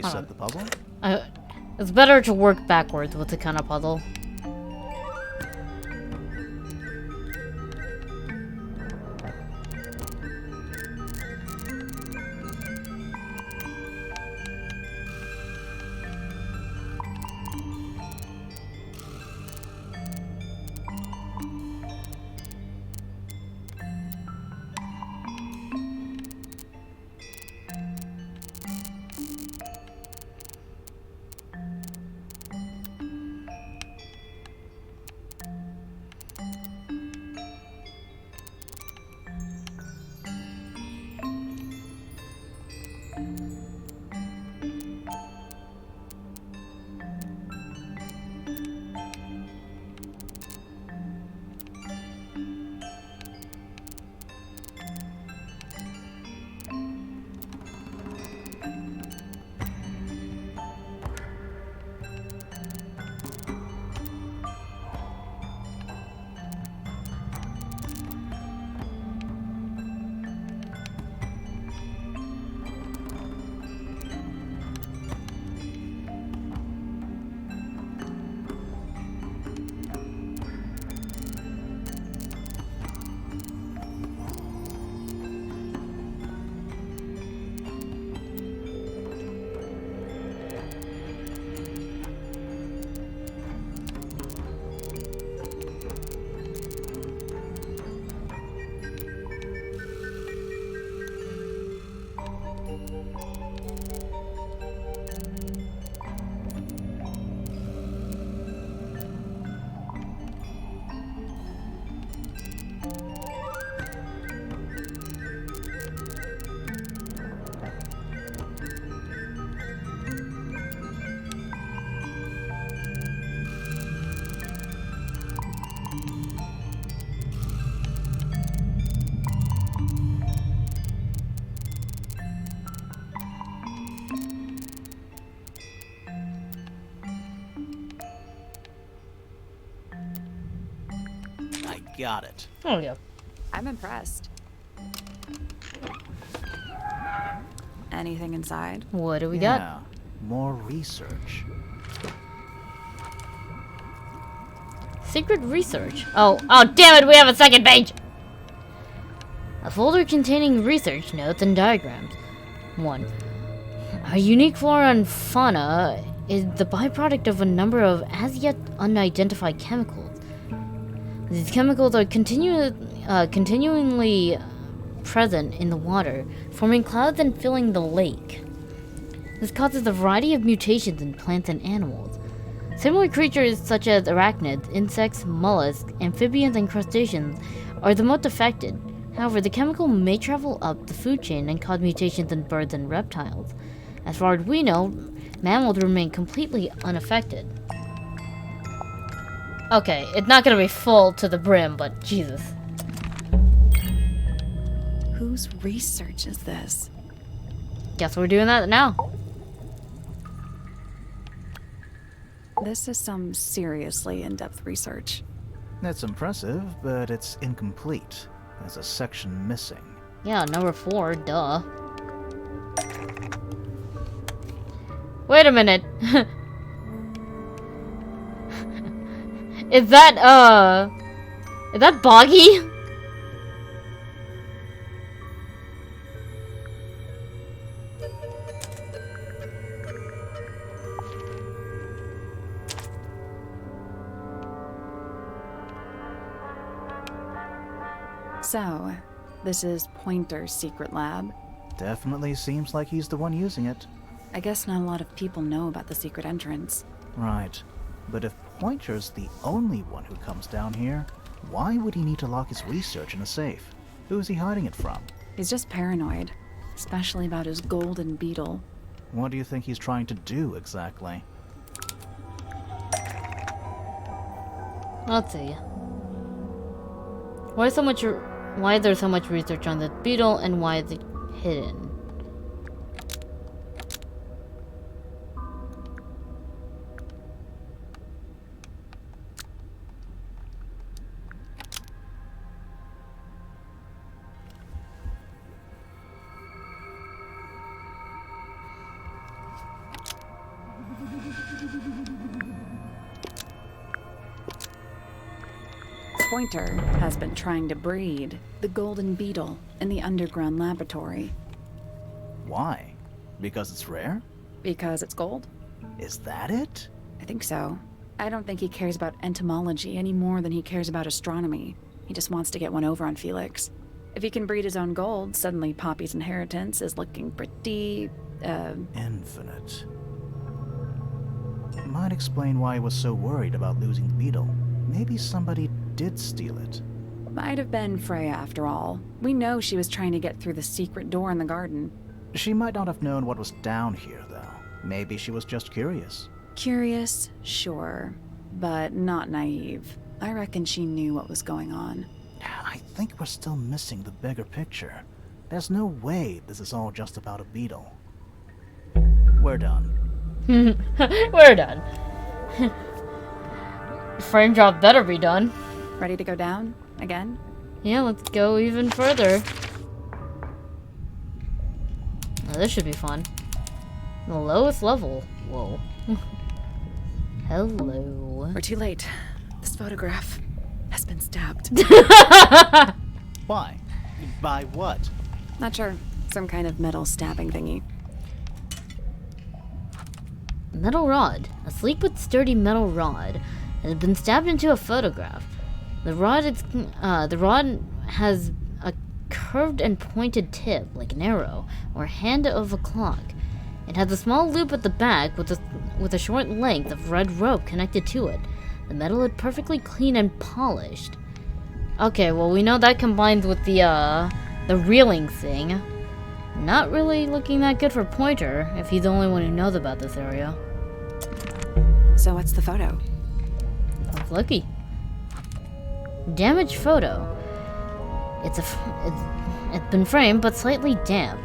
Reset the puzzle. It's better to work backwards with the kind of puzzle. I got it. Oh yeah. I'm impressed. Anything inside? What do we Yeah, got? more research. Secret research. Oh damn it, we have a second page! A folder containing research notes and diagrams. 1. Our unique flora and fauna is the byproduct of a number of as yet unidentified chemicals. These chemicals are continually present in the water, forming clouds and filling the lake. This causes a variety of mutations in plants and animals. Similar creatures such as arachnids, insects, mollusks, amphibians, and crustaceans are the most affected. However, the chemical may travel up the food chain and cause mutations in birds and reptiles. As far as we know, mammals remain completely unaffected. Okay, it's not gonna be full to the brim, but Jesus. Whose research is this? Guess we're doing that now. This is some seriously in-depth research. That's impressive, but it's incomplete. There's a section missing. Yeah, number 4, duh. Wait a minute. Is that Boggy? So, this is Pointer's secret lab. Definitely seems like he's the one using it. I guess not a lot of people know about the secret entrance. Right. But if Pointer's the only one who comes down here, why would he need to lock his research in a safe? Who is he hiding it from? He's just paranoid, especially about his golden beetle. What do you think he's trying to do exactly? Let's see. Why is there so much research on this beetle, and why is it hidden? Pointer has been trying to breed the golden beetle in the underground laboratory. Why? Because it's rare? Because it's gold? Is that it? I think so. I don't think he cares about entomology any more than he cares about astronomy. He just wants to get one over on Felix. If he can breed his own gold, suddenly Poppy's inheritance is looking pretty, Infinite. Might explain why he was so worried about losing the beetle. Maybe somebody did steal it. Might have been Freya after all. We know she was trying to get through the secret door in the garden. She might not have known what was down here, though. Maybe she was just curious. Curious, sure, but not naive. I reckon she knew what was going on. I think we're still missing the bigger picture. There's no way this is all just about a beetle. We're done. We're done. Frame drop better be done. Ready to go down? Again? Yeah, let's go even further. Now, this should be fun. The lowest level. Whoa. Hello. We're too late. This photograph has been stabbed. Why? By what? Not sure. Some kind of metal stabbing thingy. Metal rod. A sleek but sturdy metal rod has been stabbed into a photograph. The rod has a curved and pointed tip, like an arrow or hand of a clock. It has a small loop at the back with a short length of red rope connected to it. The metal is perfectly clean and polished. Okay, well we know that combines with the reeling thing. Not really looking that good for Pointer, if he's the only one who knows about this area. So what's the photo? Looks lucky. Damaged photo. It's been framed but slightly damp.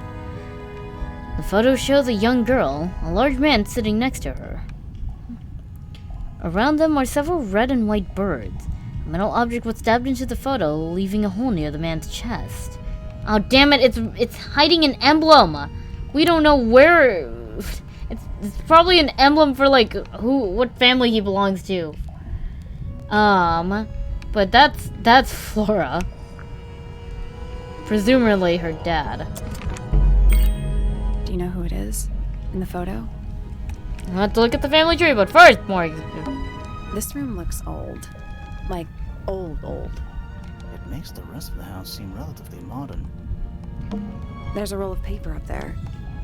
The photo shows a young girl, a large man sitting next to her. Around them are several red and white birds. A metal object was stabbed into the photo, leaving a hole near the man's chest. Oh damn it! It's hiding an emblem. We don't know where. It's probably an emblem for like what family he belongs to. But that's Flora. Presumably her dad. Do you know who it is in the photo? I'll have to look at the family tree, but first, more. This room looks old. Like, old. It makes the rest of the house seem relatively modern. There's a roll of paper up there.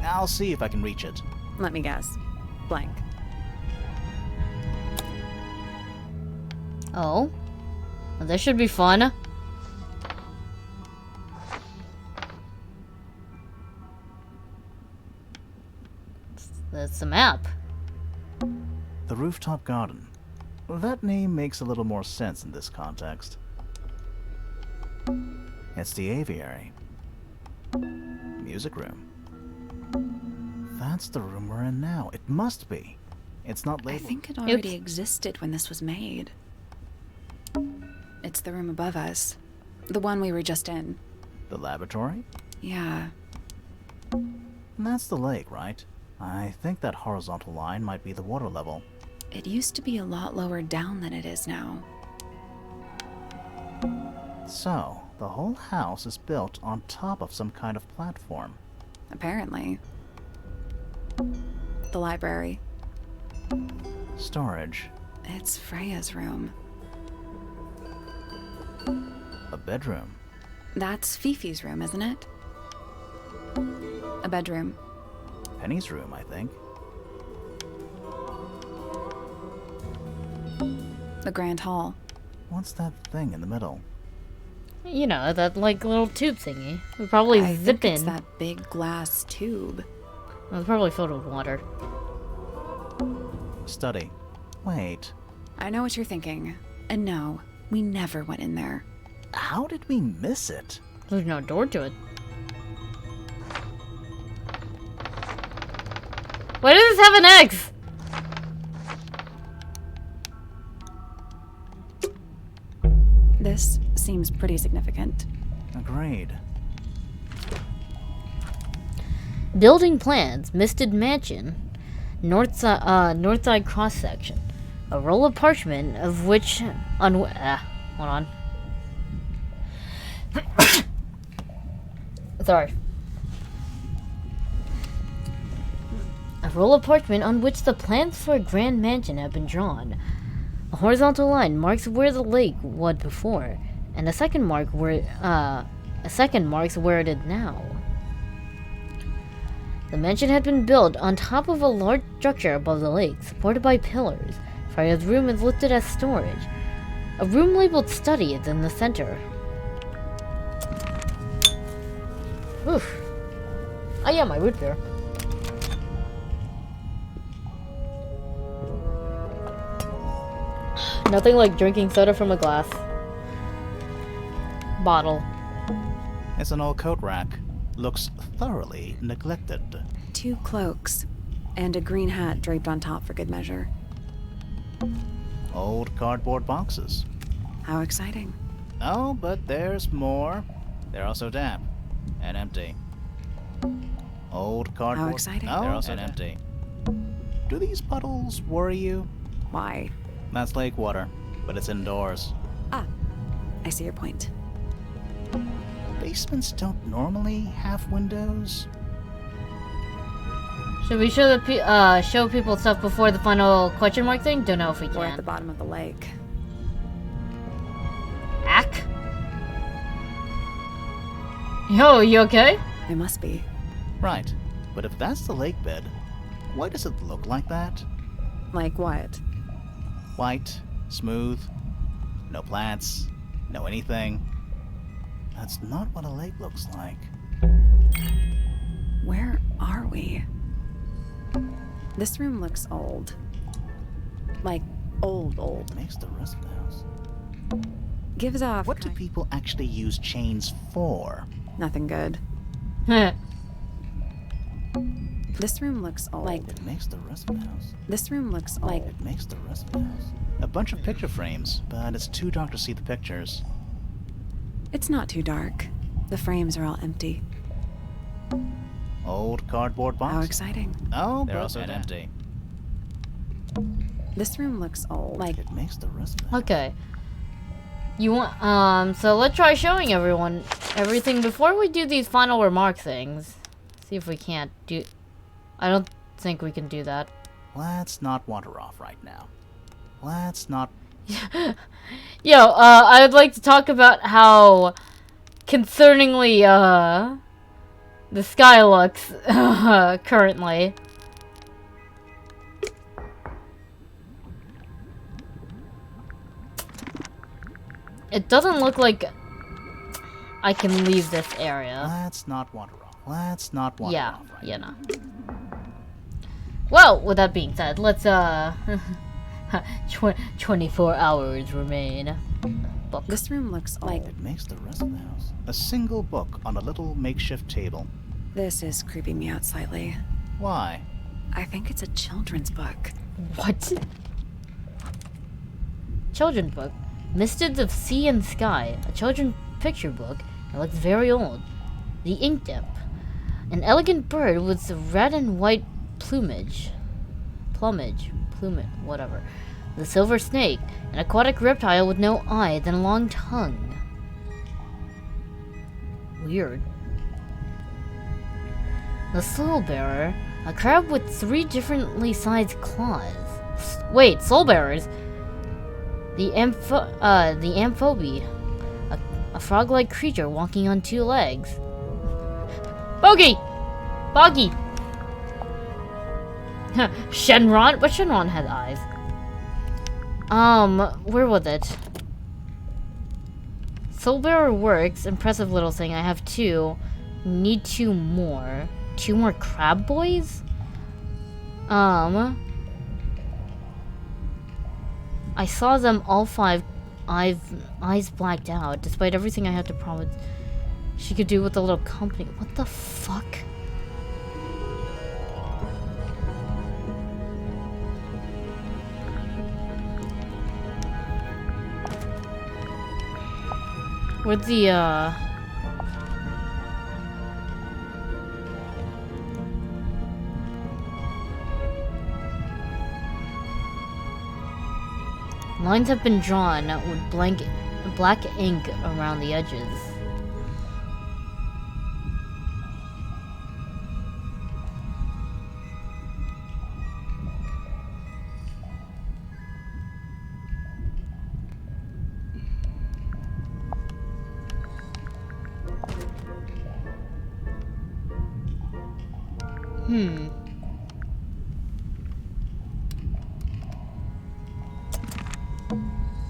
I'll see if I can reach it. Let me guess. Blank. Oh. Well, this should be fun. That's the map. The rooftop garden. That name makes a little more sense in this context. It's the aviary. Music room. That's the room we're in now. It must be. It's not labeled. I think it already existed when this was made. It's the room above us. The one we were just in. The laboratory? Yeah. That's the lake, right? I think that horizontal line might be the water level. It used to be a lot lower down than it is now. So, the whole house is built on top of some kind of platform. Apparently. The library. Storage. It's Freya's room. A bedroom. That's Fifi's room, isn't it? A bedroom. Penny's room, I think. The grand hall. What's that thing in the middle? You know, that like little tube thingy. We probably I zip think it's in. that big glass tube. Well, it's probably filled with water. Study. Wait. I know what you're thinking. And no, we never went in there. How did we miss it? There's no door to it. Why does this have an X? This seems pretty significant. Agreed. Building plans, Misted Mansion, north side cross section. A roll of parchment of which hold on. Sorry. A roll of parchment on which the plans for a grand mansion have been drawn. A horizontal line marks where the lake was before, and a second marks where it is now. The mansion had been built on top of a large structure above the lake, supported by pillars. Freya's room is listed as storage. A room labeled study is in the center. Oof. Oh yeah, my root beer. Nothing like drinking soda from a glass bottle. It's an old coat rack. Looks thoroughly neglected. 2 cloaks, and a green hat draped on top for good measure. Old cardboard boxes. How exciting. Oh, but there's more. They're also damp and empty. Old cardboard. How exciting. Oh, they're also empty. Do these puddles worry you? Why? That's lake water, but it's indoors. Ah, I see your point. Basements don't normally have windows. Should we show show people stuff before the final question mark thing? Don't know if we We're at can. the bottom of the lake. Ack? Yo, you okay? It must be. Right, but if that's the lake bed, why does it look like that? Like what? White, smooth, no plants, no anything. That's not what a lake looks like. Where are we? This room looks old. Like, old. It makes the rest of the house. Gives off What do people actually use chains for? nothing good. This room looks old. Like, It makes the rest of the house. this room looks like It makes the rest of the house. A bunch of picture frames, but it's too dark to see the pictures. it's not too dark. The frames are all empty. Old cardboard How boxes. exciting. Oh, they're also empty. This room looks old. Like, It makes the rest of the house. Okay. You want so let's try showing everyone everything before we do these final remark things. See if we can't do I don't think we can do that. Let's not wander off right now. Let's not. Yo, I would like to talk about how concerningly the sky looks currently. It doesn't look like I can leave this area. Let's not wander off. Let's not wander Yeah, off right yeah, no. Well, with that being said, let's 24 hours remain. Book. this room looks like It makes the rest of the house. A single book on a little makeshift table. this is creeping me out slightly. Why? I think it's a children's book. What? Children's book. Mists of Sea and Sky. A children's picture book. It looks very old. The Ink Dip. An elegant bird with red and white plumage, whatever. The silver snake, an aquatic reptile with no eyes and a long tongue. Weird. The Soul Bearer, a crab with 3 differently sized claws. Wait, Soul Bearers? The Amphobe, a frog-like creature walking on 2 legs. Bogey! Boggy! Shenron? But Shenron had eyes. Where was it? Soulbearer works. Impressive little thing. I have 2. Need 2 more. 2 more crab boys? I saw them all 5. Eyes blacked out. Despite everything I had to promise she could do with the little company. What the fuck? With the lines have been drawn with black ink around the edges. Hmm.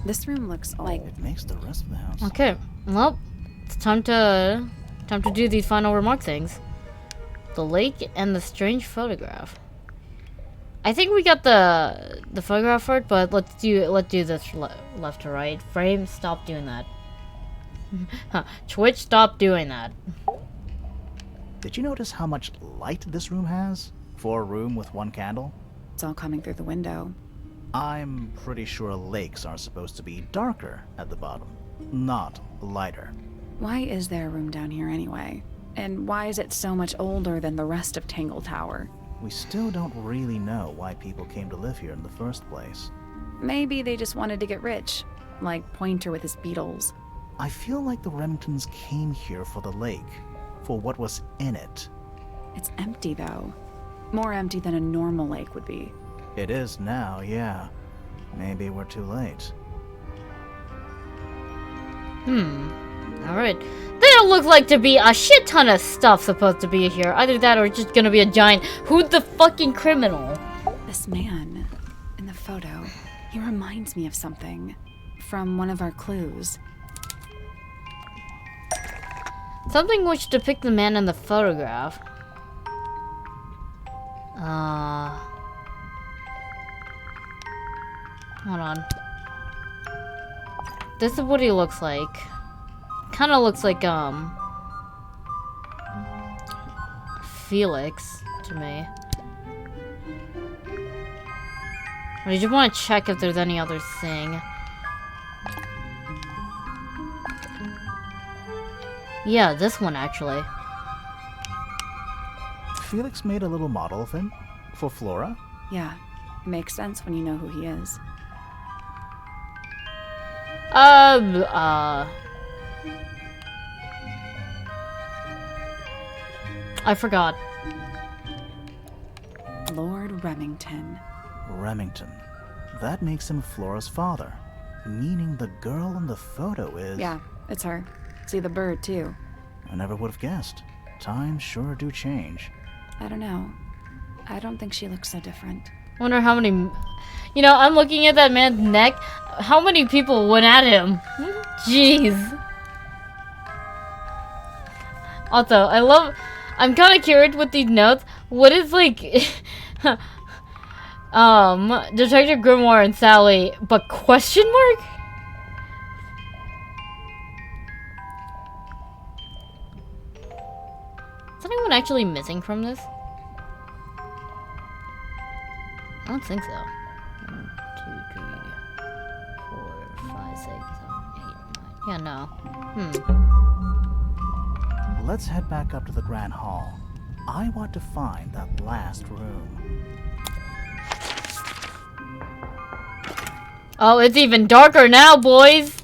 This room looks like It makes the rest of the house. Okay. Well, it's time to do these final remark things. The lake and the strange photograph. I think we got the photograph for it, but let's do this left to right. Frame, stop doing that. Twitch, stop doing that. Did you notice how much light this room has? For a room with one candle? it's all coming through the window. I'm pretty sure lakes are supposed to be darker at the bottom, not lighter. Why is there a room down here anyway? And why is it so much older than the rest of Tangle Tower? We still don't really know why people came to live here in the first place. Maybe they just wanted to get rich, like Pointer with his beetles. I feel like the Remingtons came here for the lake, for what was in it. It's empty though. More empty than a normal lake would be. It is now, yeah. Maybe we're too late. Alright. There looks like to be a shit ton of stuff supposed to be here. Either that or it's just gonna be a giant who's the fucking criminal? This man in the photo, he reminds me of something from one of our clues. Something which depict the man in the photograph. Hold on. This is what he looks like. Kind of looks like, Felix to me. I just want to check if there's any other thing. Yeah, this one actually. Felix made a little model of him for Flora. Yeah, makes sense when you know who he is. I forgot. Lord Remington. Remington. That makes him Flora's father, meaning the girl in the photo is... Yeah, it's her. See the bird too. I never would have guessed. Times sure do change. I don't know. I don't think she looks so different. Wonder how many... You know, I'm looking at that man's neck. How many people went at him? Jeez. Also, I'm kind of curious with these notes. What is, like... Detective Grimoire and Sally, but question mark? Is anyone actually missing from this? I don't think so. 1, 2, 3, 4, 5, 6, 7, 8, 9. Yeah, no. Let's head back up to the Grand Hall. I want to find that last room. Oh, it's even darker now, boys!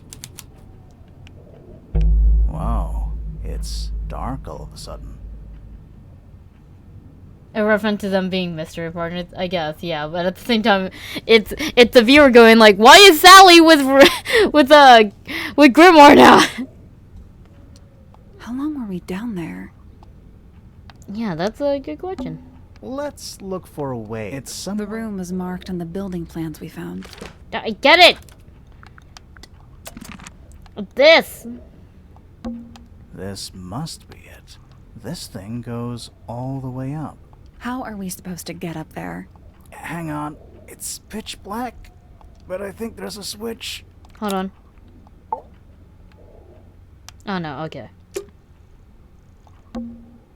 Wow, it's dark all of a sudden. A reference to them being mystery partners, I guess, yeah. But at the same time, it's the viewer going like, "Why is Sally with Grimoire now?" How long were we down there? Yeah, that's a good question. Let's look for a way. It's some... The room was marked on the building plans we found. I get it. This. This must be it. This thing goes all the way up. How are we supposed to get up there? Hang on. It's pitch black, but I think there's a switch. Hold on. Oh no, okay.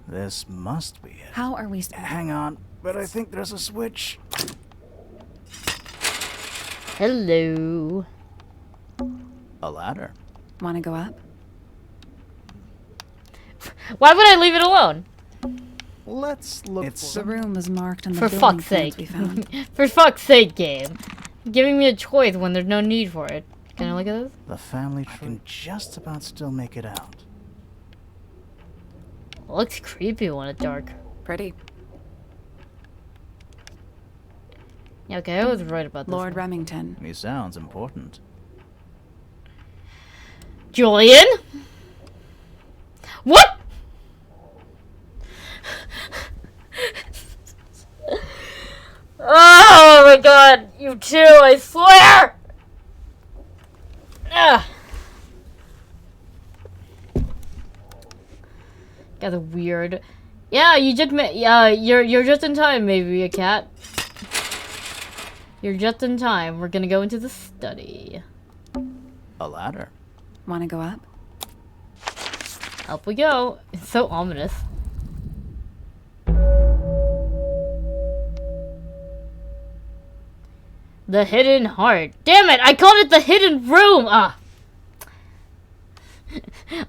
This must be it. How are we Hang on, but I think there's a switch. Hello. A ladder. Want to go up? Why would I leave it alone? Let's look The room was marked on the For building fuck's plans sake. we found. For fuck's sake, game. Giving me a choice when there's no need for it. Can I look at this? The family tree. I can just about still make it out. It looks creepy when it's dark. Pretty. Yeah, okay, I was right about this. Lord Remington. He sounds important. Julian? What? you too, I swear! Ugh. Got a weird. Yeah, you just you're just in time, maybe a cat. You're just in time. We're gonna go into the study. A ladder. Want to go up? Up we go. It's so ominous. The hidden heart. Damn it! I called it the hidden room. Ah.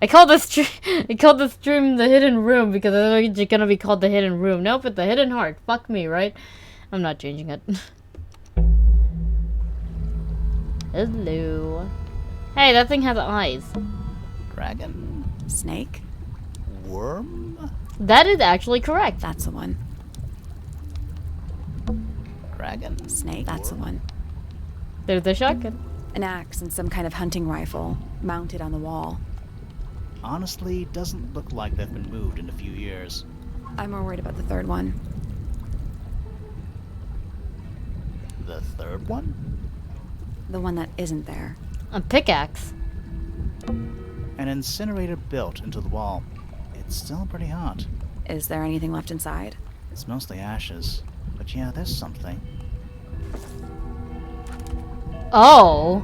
I called this stream the hidden room because I thought it's gonna be called the hidden room. Nope, it's the hidden heart. Fuck me, right? I'm not changing it. Hello. Hey, that thing has eyes. Dragon. Snake? Worm. That is actually correct. That's the one. Dragon. Snake? That's the one. There's the shotgun. An axe and some kind of hunting rifle mounted on the wall. Honestly, doesn't look like they've been moved in a few years. I'm more worried about the third one. The third one? The one that isn't there. A pickaxe. An incinerator built into the wall. It's still pretty hot. Is there anything left inside? It's mostly ashes. But yeah, there's something. Oh.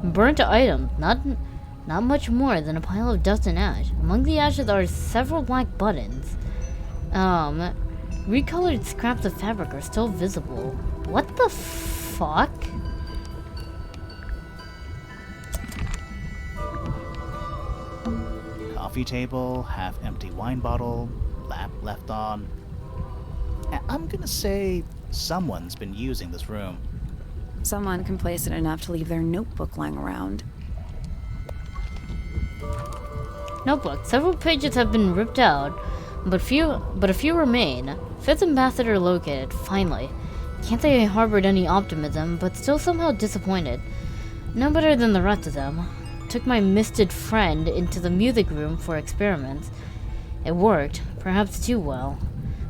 Burnt item. Not much more than a pile of dust and ash. Among the ashes are several black buttons. Recolored scraps of fabric are still visible. What the fuck? Coffee table, half-empty wine bottle, lamp left on. I'm gonna say someone's been using this room. Someone complacent enough to leave their notebook lying around. Notebook. Several pages have been ripped out, but a few remain. Fifth ambassador located. Finally. Can't say I harbored any optimism, but still somehow disappointed. No better than the rest of them. Took my misted friend into the music room for experiments. It worked, perhaps too well.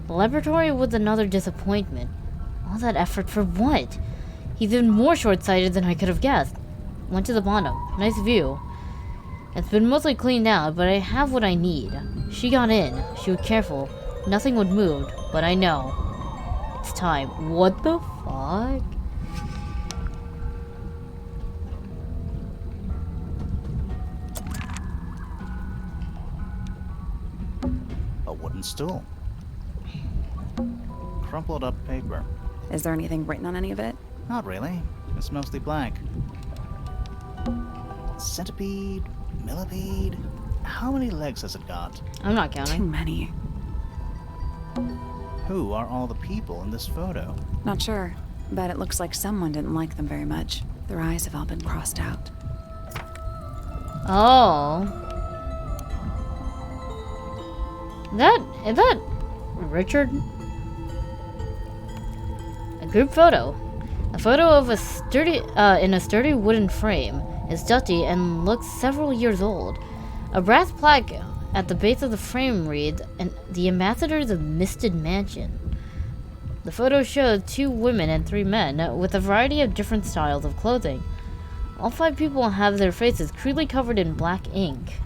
The laboratory was another disappointment. All that effort for what? He's even more short-sighted than I could have guessed. Went to the bottom. Nice view. It's been mostly cleaned out, but I have what I need. She got in. She was careful. Nothing would move, but I know. It's time. What the fuck? A wooden stool. Crumpled up paper. Is there anything written on any of it? Not really. It's mostly blank. Centipede, millipede. How many legs has it got? I'm not Too counting. many. Who are all the people in this photo? Not sure, but it looks like someone didn't like them very much. Their eyes have all been crossed out. Oh. Is that Richard? A group photo. A photo of a sturdy in a sturdy wooden frame. It's dusty and looks several years old. A brass plaque at the base of the frame reads, "The Ambassadors of Misted Mansion." The photo shows 2 women and 3 men with a variety of different styles of clothing. All 5 people have their faces crudely covered in black ink.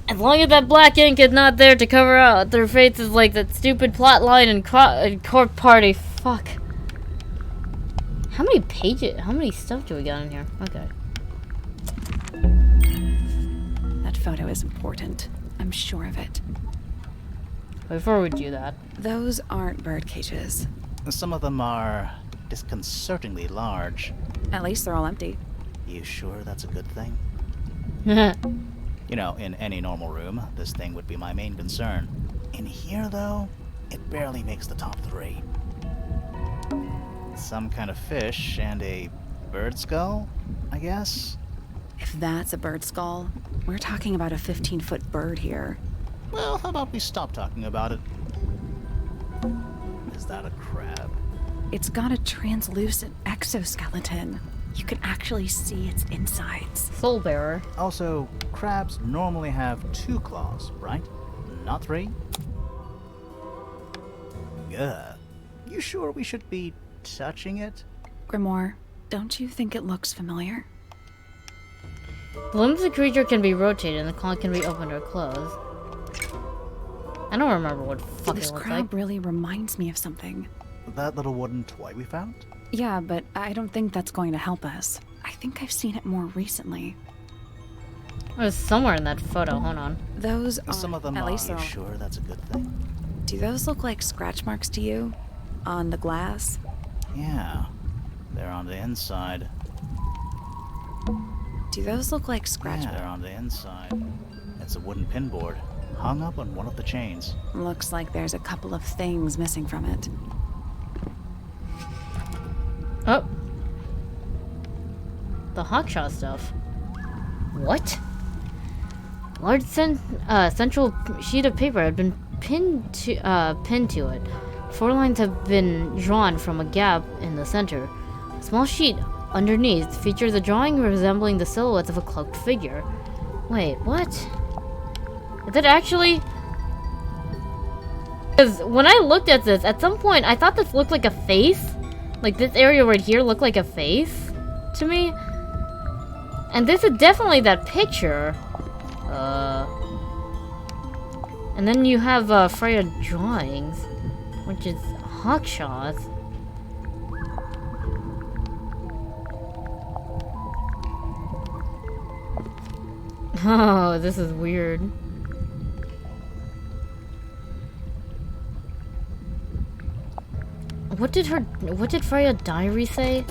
As long as that black ink is not there to cover out their faces like that stupid plot line in Court Party. Fuck. How many pages? How many stuff do we got in here? Okay. That photo is important. I'm sure of it. Before we do that. Those aren't bird cages. Some of them are disconcertingly large. At least they're all empty. You sure that's a good thing? You know, in any normal room, this thing would be my main concern. In here, though, it barely makes the top 3. Some kind of fish and a bird skull, I guess? If that's a bird skull, we're talking about a 15-foot bird here. Well, how about we stop talking about it? Is that a crab? It's got a translucent exoskeleton. You can actually see its insides. Soul Bearer. Also, crabs normally have 2 claws, right? Not 3? Ugh. You sure we should be touching it? Grimoire, don't you think it looks familiar? The limbs of the creature can be rotated and the claw can be opened or closed. I don't remember what fuck This it looks crab like. really reminds me of something. That little wooden toy we found? Yeah, but I don't think that's going to help us. I think I've seen it more recently. It was somewhere in that photo, hold on. Those Some of them at are. least You sure that's a good thing? Do those look like scratch marks to you? On the glass? Yeah. They're on the inside. Do those look like scratch Yeah, they're on the inside. It's a wooden pinboard, hung up on one of the chains. Looks like there's a couple of things missing from it. Oh. The hawkshaw stuff. What? Large central sheet of paper had been pinned to it. 4 lines have been drawn from a gap in the center. A small sheet underneath features a drawing resembling the silhouette of a cloaked figure. Wait, what? Is it actually? Because when I looked at this, at some point I thought this looked like a face. Like this area right here looked like a face to me. And this is definitely that picture. And then you have Freya drawings, which is Hawkshaw's. Oh, this is weird. What did Freya diary say?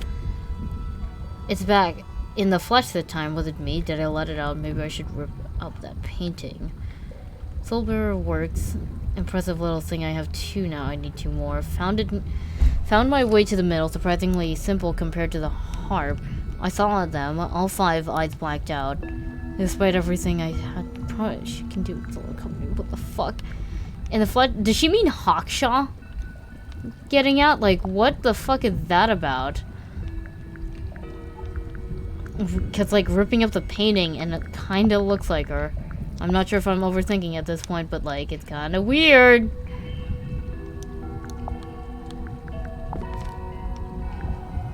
It's back. In the flesh that time. Was it me? Did I let it out? Maybe I should rip up that painting. Soulbearer works. Impressive little thing. I have 2 now. I need 2 more. Found my way to the middle. Surprisingly simple compared to the harp. I saw them. All 5 eyes blacked out. Despite everything I had, probably she can do with the little company. What the fuck? In the flesh. Does she mean Hawkshaw? Getting out? Like, what the fuck is that about? Because, like, ripping up the painting and it kind of looks like her. I'm not sure if I'm overthinking at this point, but, like, it's kind of weird.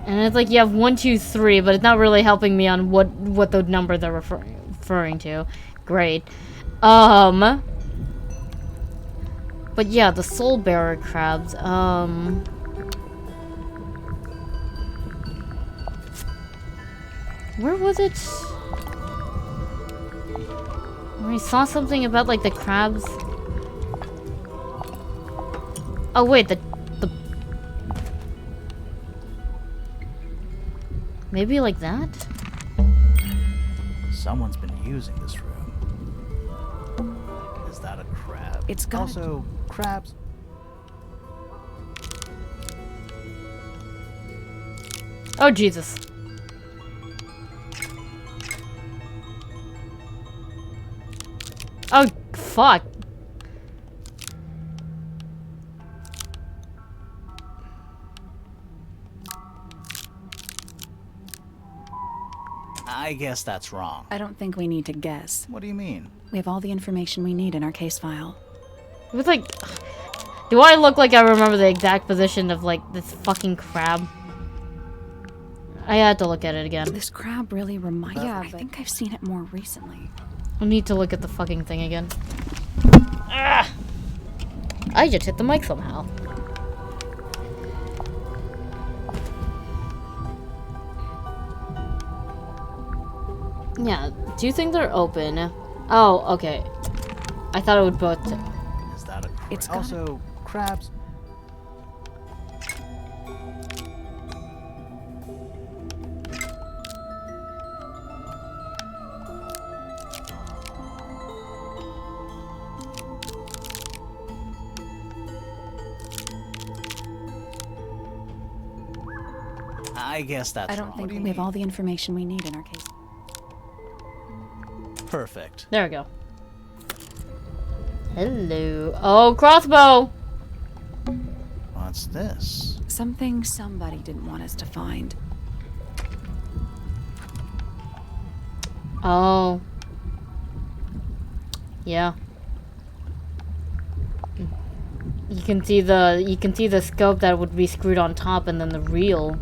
And it's like you have 1, 2, 3, but it's not really helping me on what the number they're referring to. Great. But yeah, the soul bearer crabs. Where was it? We saw something about like the crabs. Oh wait, the maybe like that? Someone's been using this room. Is that a crab? It's got also crabs. Oh Jesus. Oh fuck. I guess that's wrong. I don't think we need to guess. What do you mean? We have all the information we need in our case file. It was like, do I look like I remember the exact position of like this fucking crab? I had to look at it again. This crab really reminds me. Yeah, I think I've seen it more recently. I need to look at the fucking thing again. Ah! I just hit the mic somehow. Yeah, do you think they're open? Oh, okay. I thought it would both. Is that a crab? It's also crabs. I guess that's I don't wrong. think we have all the information we need in our case. Perfect. There we go. Hello. Oh, crossbow! What's this? Something somebody didn't want us to find. Oh. Yeah. You can see the scope that would be screwed on top, and then the reel.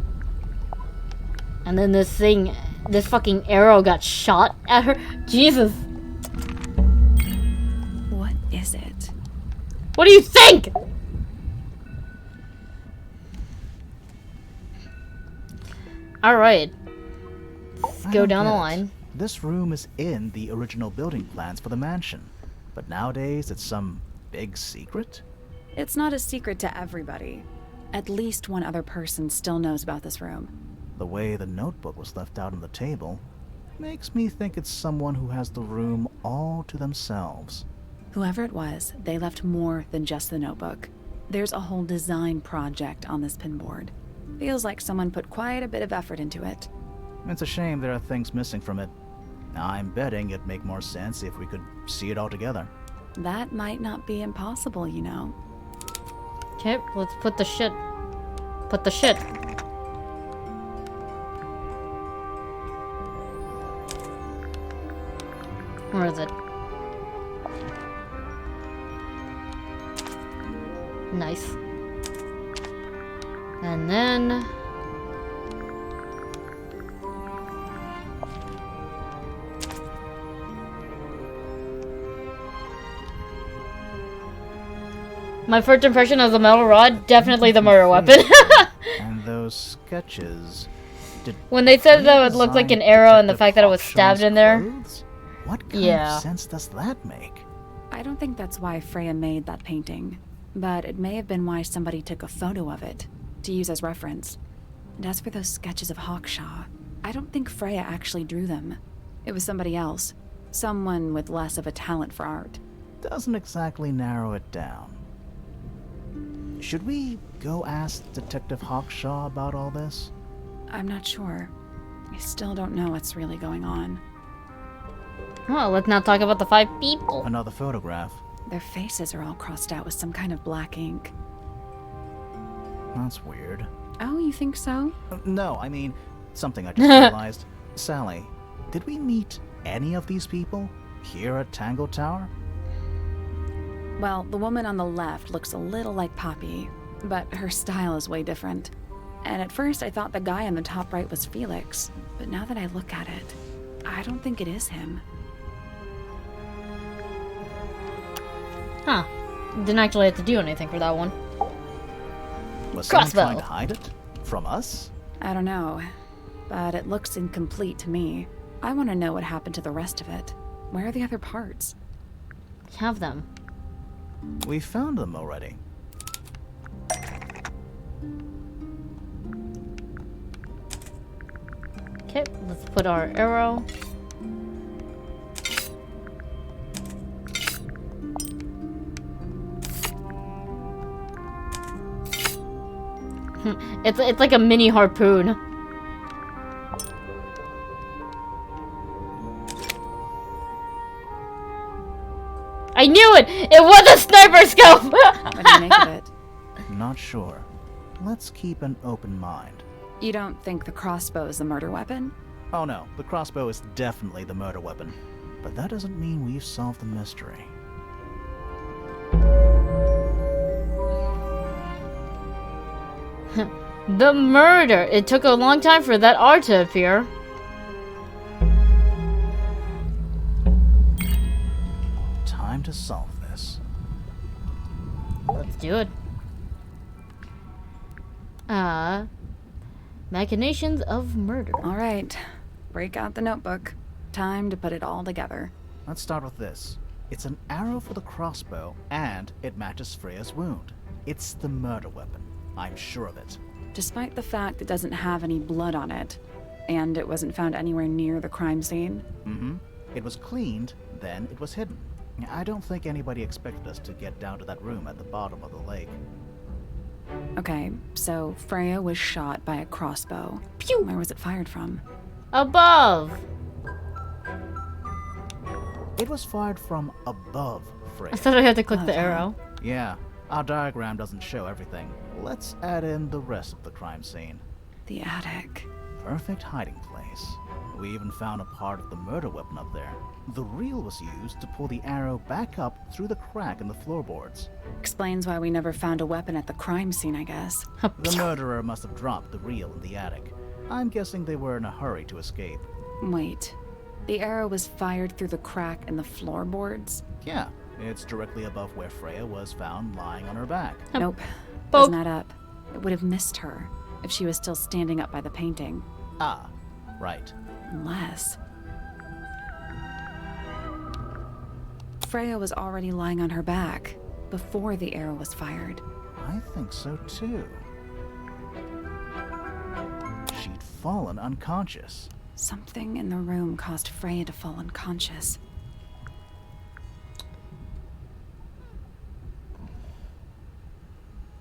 And then this fucking arrow got shot at her. Jesus. What is it? What do you think? Alright. Let's go down the line. This room is in the original building plans for the mansion, but nowadays it's some big secret? It's not a secret to everybody. At least one other person still knows about this room. The way the notebook was left out on the table makes me think it's someone who has the room all to themselves. Whoever it was, they left more than just the notebook. There's a whole design project on this pinboard. Feels like someone put quite a bit of effort into it. It's a shame there are things missing from it. I'm betting it'd make more sense if we could see it all together. That might not be impossible, you know. Okay, let's put the shit. Put the shit. Where is it? Nice. And then... my first impression of the metal rod, definitely the murder weapon. And those sketches... When they said that it looked like an arrow and the fact that it was stabbed in there. Clothes? What kind of sense does that make? I don't think that's why Freya made that painting, but it may have been why somebody took a photo of it to use as reference. And as for those sketches of Hawkshaw, I don't think Freya actually drew them. It was somebody else, someone with less of a talent for art. Doesn't exactly narrow it down. Should we go ask Detective Hawkshaw about all this? I'm not sure. I still don't know what's really going on. Well, let's not talk about the 5 people. Another photograph. Their faces are all crossed out with some kind of black ink. That's weird. Oh, you think so? No, I mean, something I just realized. Sally, did we meet any of these people here at Tangle Tower? Well, the woman on the left looks a little like Poppy, but her style is way different. And at first I thought the guy on the top right was Felix, but now that I look at it, I don't think it is him. Huh. Didn't actually have to do anything for that one. Was someone Crossbow. trying to hide it? From us? I don't know, but it looks incomplete to me. I want to know what happened to the rest of it. Where are the other parts? Have them. We found them already. Okay, let's put our arrow. It's like a mini harpoon. I knew it! It was a sniper scope! What do you make of it? Not sure. Let's keep an open mind. You don't think the crossbow is the murder weapon? Oh no, the crossbow is definitely the murder weapon. But that doesn't mean we've solved the mystery. The murder! It took a long time for that R to appear. Time to solve this. Let's do it. Machinations of murder. All right, break out the notebook. Time to put it all together. Let's start with this. It's an arrow for the crossbow, and it matches Freya's wound. It's the murder weapon. I'm sure of it. Despite the fact it doesn't have any blood on it, and it wasn't found anywhere near the crime scene. Mm-hmm. It was cleaned, then it was hidden. I don't think anybody expected us to get down to that room at the bottom of the lake. Okay, so Freya was shot by a crossbow. Pew! Where was it fired from? Above! It was fired from above Freya. I thought I had to click Oh, the yeah. arrow. Yeah, our diagram doesn't show everything. Let's add in the rest of the crime scene. The attic. perfect hiding place. We even found a part of the murder weapon up there. The reel was used to pull the arrow back up through the crack in the floorboards. Explains why we never found a weapon at the crime scene, I guess. The murderer must have dropped the reel in the attic. I'm guessing they were in a hurry to escape. Wait. The arrow was fired through the crack in the floorboards? Yeah, it's directly above where Freya was found lying on her back. Nope. Boop. Doesn't add up. It would have missed her if she was still standing up by the painting. Ah, right. Unless... Freya was already lying on her back before the arrow was fired. I think so too. She'd fallen unconscious. Something in the room caused Freya to fall unconscious.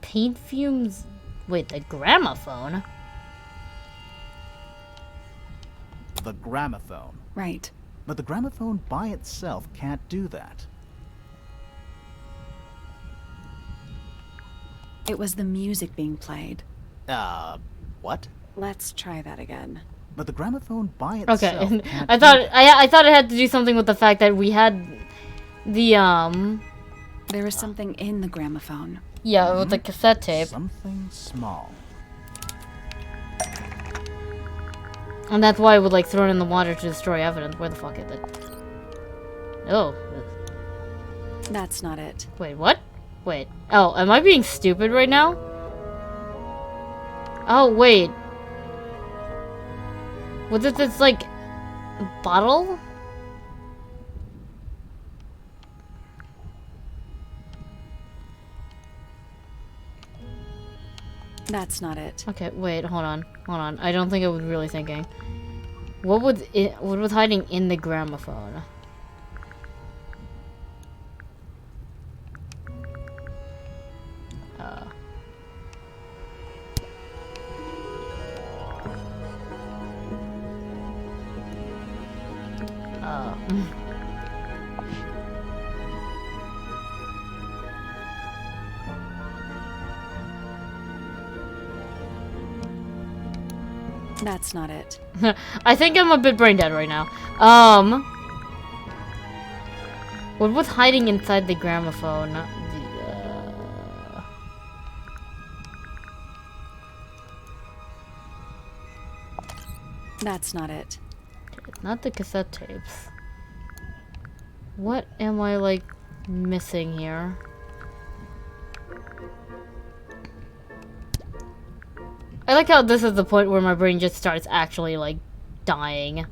Paint fumes. Wait, the gramophone? The gramophone. Right. But the gramophone by itself can't do that. It was the music being played. What? Let's try that again. But the gramophone by itself Okay, can't I do thought that. I thought it had to do something with the fact that we had the There was something in the gramophone. yeah, with the cassette tape, Something small. and that's why I would like throw it in the water to destroy evidence. Where the fuck is it? Oh, That's not it. wait, what? Wait. Oh, am I being stupid right now? Oh, wait. Was it this, like, bottle? That's not it. Okay, wait, hold on. Hold on. I don't think I was really thinking. What was hiding in the gramophone? That's not it. I think I'm a bit brain dead right now. What was hiding inside the gramophone? That's not it. Not the cassette tapes. What am I, like, missing here? I like how this is the point where my brain just starts actually, like, dying.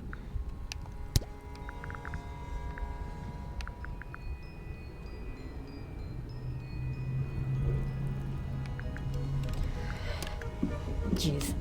Jeez.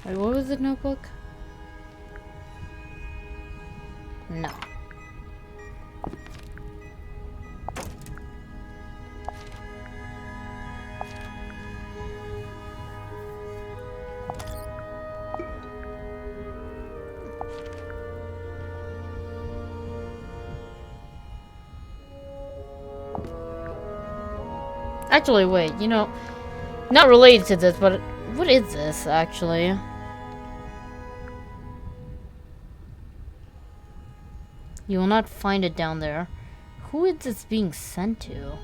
Wait, what was the notebook? No. Actually, wait, you know, not related to this, but what is this, actually? You will not find it down there. Who is this being sent to?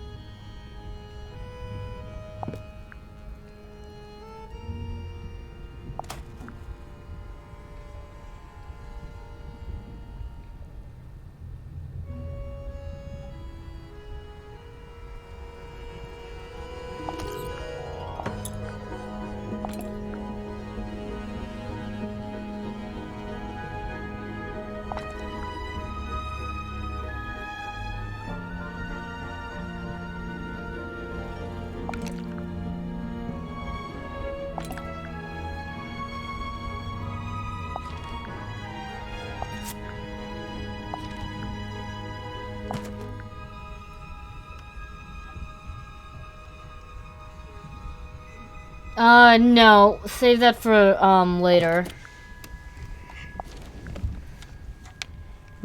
No. Save that for, later.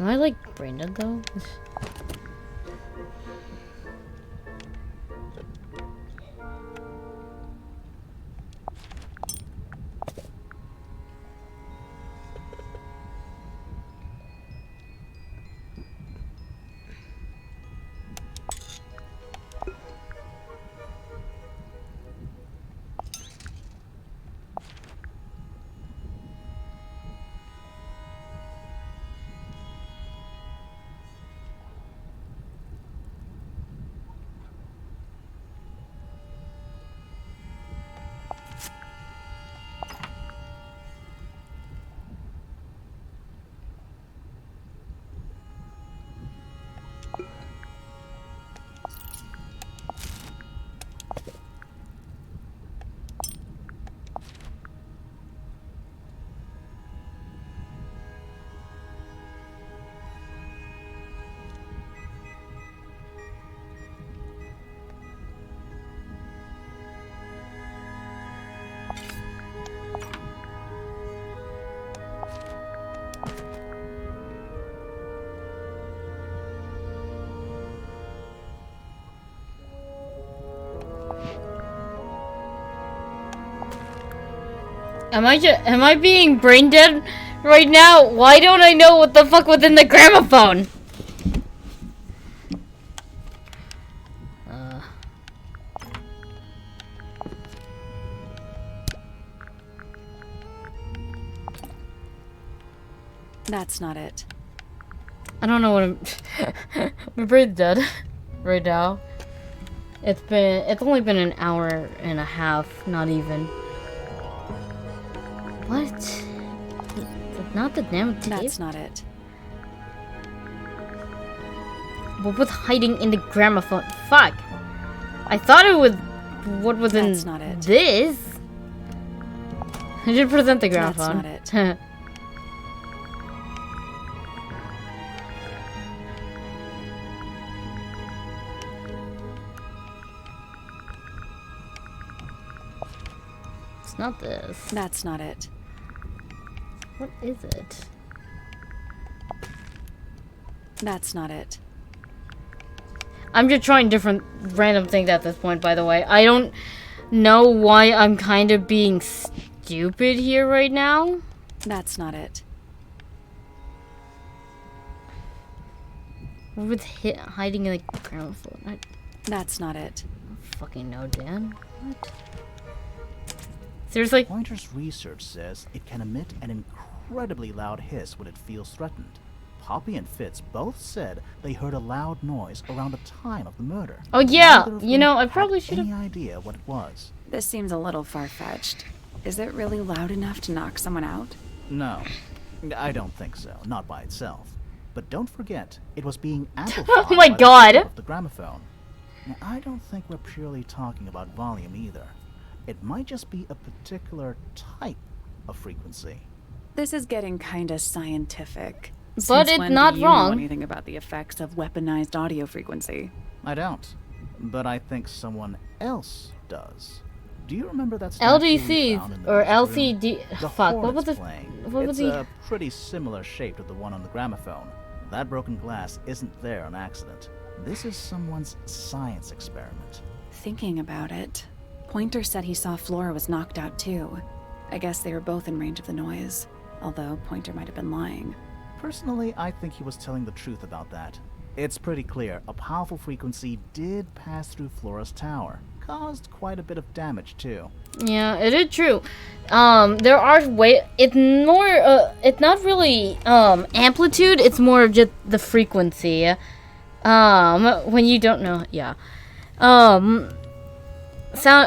Am I, like, brain dead, though? Am I being brain dead right now? Why don't I know what the fuck was in the gramophone? That's not it. I don't know what I'm... My brain's dead right now. It's only been an hour and a half, not even. What? Not the damn tape? That's not it. What was hiding in the gramophone? Fuck! I thought it was what was That's in not it. this. I should present the gramophone. That's not it. It's not this. That's not it. What is it? That's not it. I'm just trying different random things at this point, by the way. I don't know why I'm kind of being stupid here right now. That's not it. What was hiding in the gramophone? That's not it. I don't fucking know, Dan. What? Seriously? Pointer's research says it can emit an incredibly loud hiss when it feels threatened. Poppy and Fitz both said they heard a loud noise around the time of the murder. Oh yeah, Neither of you them know, I had probably should any have... idea what it was. This seems a little far-fetched. Is it really loud enough to knock someone out? No, I don't think so. Not by itself. But don't forget, it was being amplified Oh my by the God. tip of the gramophone. Now, I don't think we're purely talking about volume either. It might just be a particular type of frequency. This is getting kinda scientific. But Since it's when not do you know wrong. anything about the effects of weaponized audio frequency? I don't. But I think someone else does. Do you remember that statue we found in LDCs the or music room? LCD. The Fuck, what horn was it's it? playing. What was It's he? a pretty similar shape to the one on the gramophone. That broken glass isn't there on accident. This is someone's science experiment. Thinking about it, Pointer said he saw Flora was knocked out too. I guess they were both in range of the noise, although Pointer might have been lying. Personally, I think he was telling the truth about that. It's pretty clear a powerful frequency did pass through Flora's tower. Caused quite a bit of damage too. Yeah, it is true. There are it's more, it's not really, amplitude, it's more of just the frequency. When you don't know, yeah. Sound,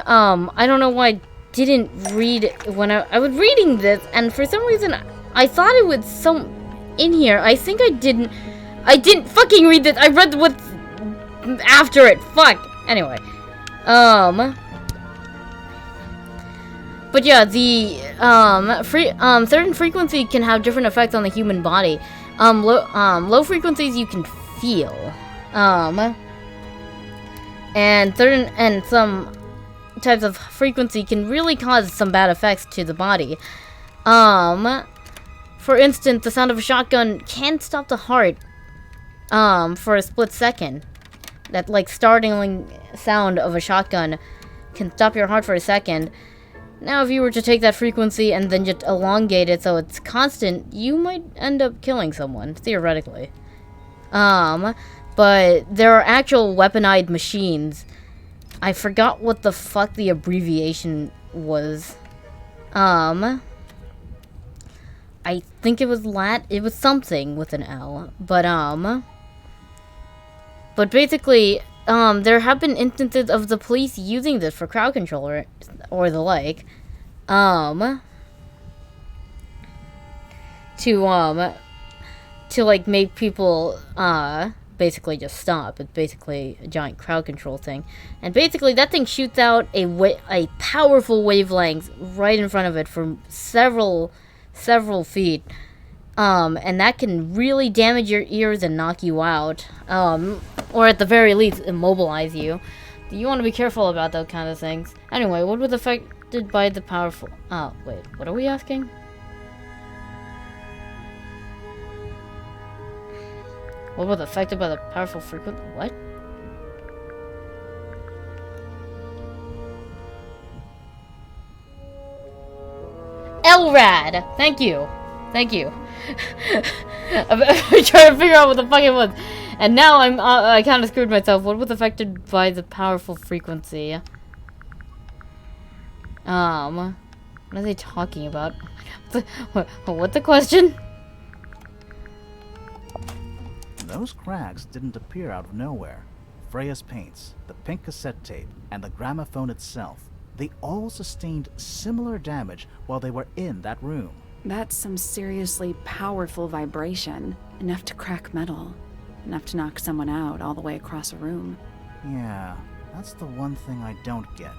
I don't know why I didn't read it when I was reading this, and for some reason, I thought it was in here. I think I didn't fucking read this. I read what's after it. Fuck. Anyway. But yeah, the certain frequency can have different effects on the human body. Low frequencies you can feel. And some types of frequency can really cause some bad effects to the body. For instance, the sound of a shotgun can stop the heart, for a split second. That, like, startling sound of a shotgun can stop your heart for a second. Now, if you were to take that frequency and then just elongate it so it's constant, you might end up killing someone, theoretically. But there are actual weaponized machines. I forgot what the fuck the abbreviation was. I think it was it was something with an L. But basically, there have been instances of the police using this for crowd control or the like. To like make people, basically just stop. It's basically a giant crowd control thing. And basically that thing shoots out a powerful wavelength right in front of it from several feet. And that can really damage your ears and knock you out. Or at the very least, immobilize you. You want to be careful about those kind of things. Anyway, what was affected by the powerful... Oh, wait, what are we asking? What was affected by the powerful frequency? What? LRAD! Thank you. Thank you. I'm trying to figure out what the fuck it was. And now I kind of screwed myself. What was affected by the powerful frequency? What are they talking about? What's the question? Those cracks didn't appear out of nowhere. Freya's paints, the pink cassette tape, and the gramophone itself, they all sustained similar damage while they were in that room. That's some seriously powerful vibration. Enough to crack metal. Enough to knock someone out all the way across a room. Yeah, that's the one thing I don't get.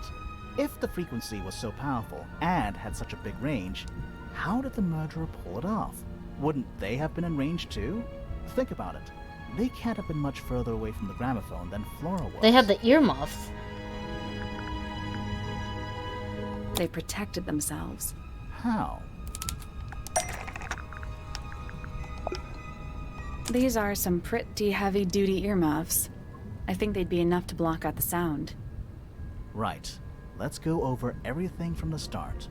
If the frequency was so powerful and had such a big range, how did the murderer pull it off? Wouldn't they have been in range too? Think about it. They can't have been much further away from the gramophone than Flora was. They had the earmuffs. They protected themselves. How? These are some pretty heavy-duty earmuffs. I think they'd be enough to block out the sound. Right. Let's go over everything from the start.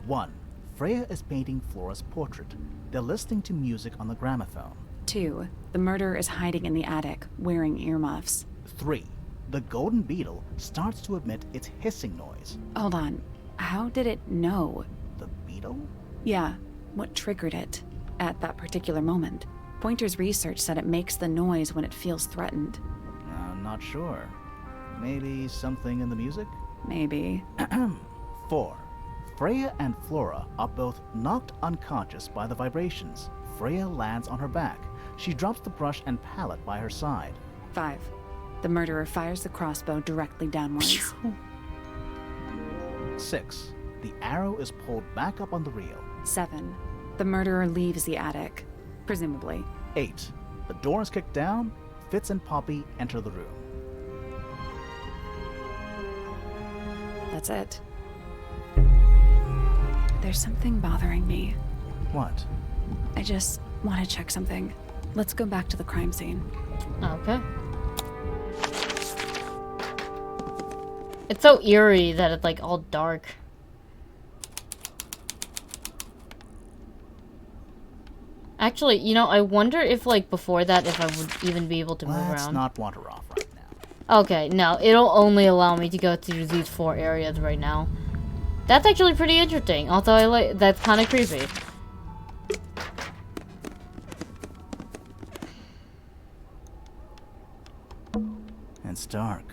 1. Freya is painting Flora's portrait. They're listening to music on the gramophone. 2. The murderer is hiding in the attic, wearing earmuffs. 3. The golden beetle starts to emit its hissing noise. Hold on. How did it know? The beetle? Yeah. What triggered it at that particular moment? Pointer's research said it makes the noise when it feels threatened. I'm not sure. Maybe something in the music? Maybe. 4. Freya and Flora are both knocked unconscious by the vibrations. Freya lands on her back. She drops the brush and palette by her side. 5. The murderer fires the crossbow directly downwards. 6. The arrow is pulled back up on the reel. 7. The murderer leaves the attic, presumably. 8. The door is kicked down. Fitz and Poppy enter the room. That's it. There's something bothering me. What? I just want to check something. Let's go back to the crime scene. Okay. It's so eerie that it's like all dark. Actually, you know, I wonder if like before that if I would even be able to move around. Let's not wander off right now. Okay, no, it'll only allow me to go through these 4 areas right now. That's actually pretty interesting, although that's kind of creepy. It's dark.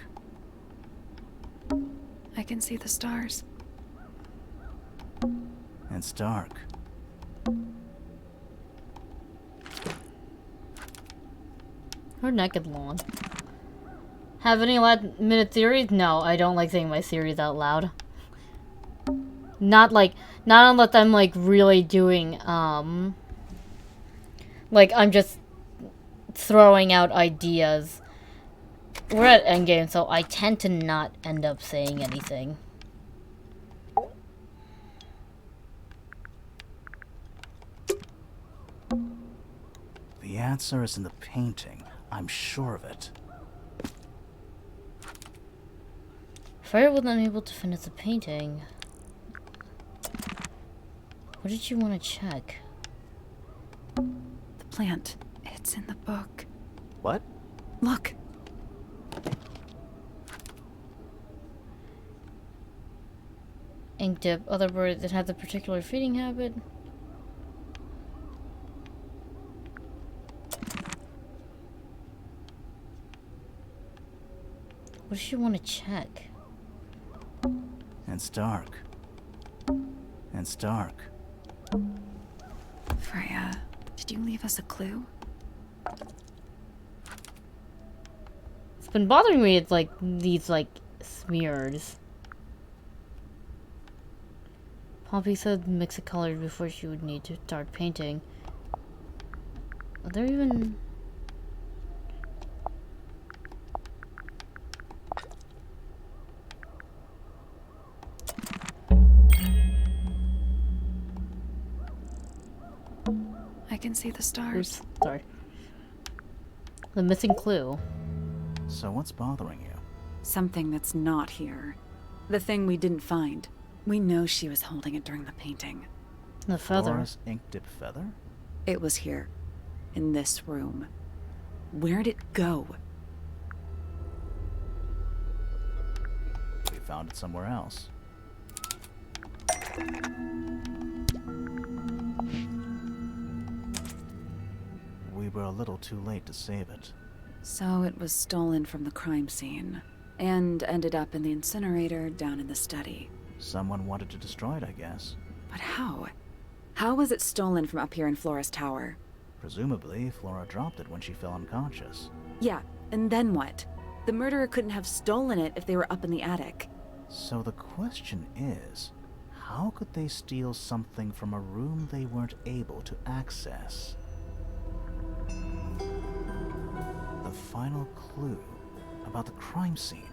I can see the stars. It's dark. Her naked lawn. Have any last minute theories? No, I don't like saying my theories out loud. Not unless I'm like really doing, like I'm just throwing out ideas. We're at endgame, so I tend to not end up saying anything. answer is in the painting. I'm sure of it. Freya was unable to finish the painting. What did you want to check? The plant. It's in the book. What? Look. Ink dip. Other birds that have the particular feeding habit. What does she want to check? It's dark. It's dark. Freya, did you leave us a clue? It's been bothering me. It's like these smears. Poppy said mix of colors before she would need to start painting. Are there even... I can see the stars. Oops, sorry. The missing clue. So what's bothering you? Something that's not here. The thing we didn't find. We know she was holding it during the painting. The feather. Flora's ink dip feather? It was here. In this room. Where'd it go? We found it somewhere else. We were a little too late to save it. So it was stolen from the crime scene. And ended up in the incinerator down in the study. Someone wanted to destroy it, I guess. But how? How was it stolen from up here in Flora's tower? Presumably, Flora dropped it when she fell unconscious. Yeah, and then what? The murderer couldn't have stolen it if they were up in the attic. So the question is, how could they steal something from a room they weren't able to access? The final clue about the crime scene.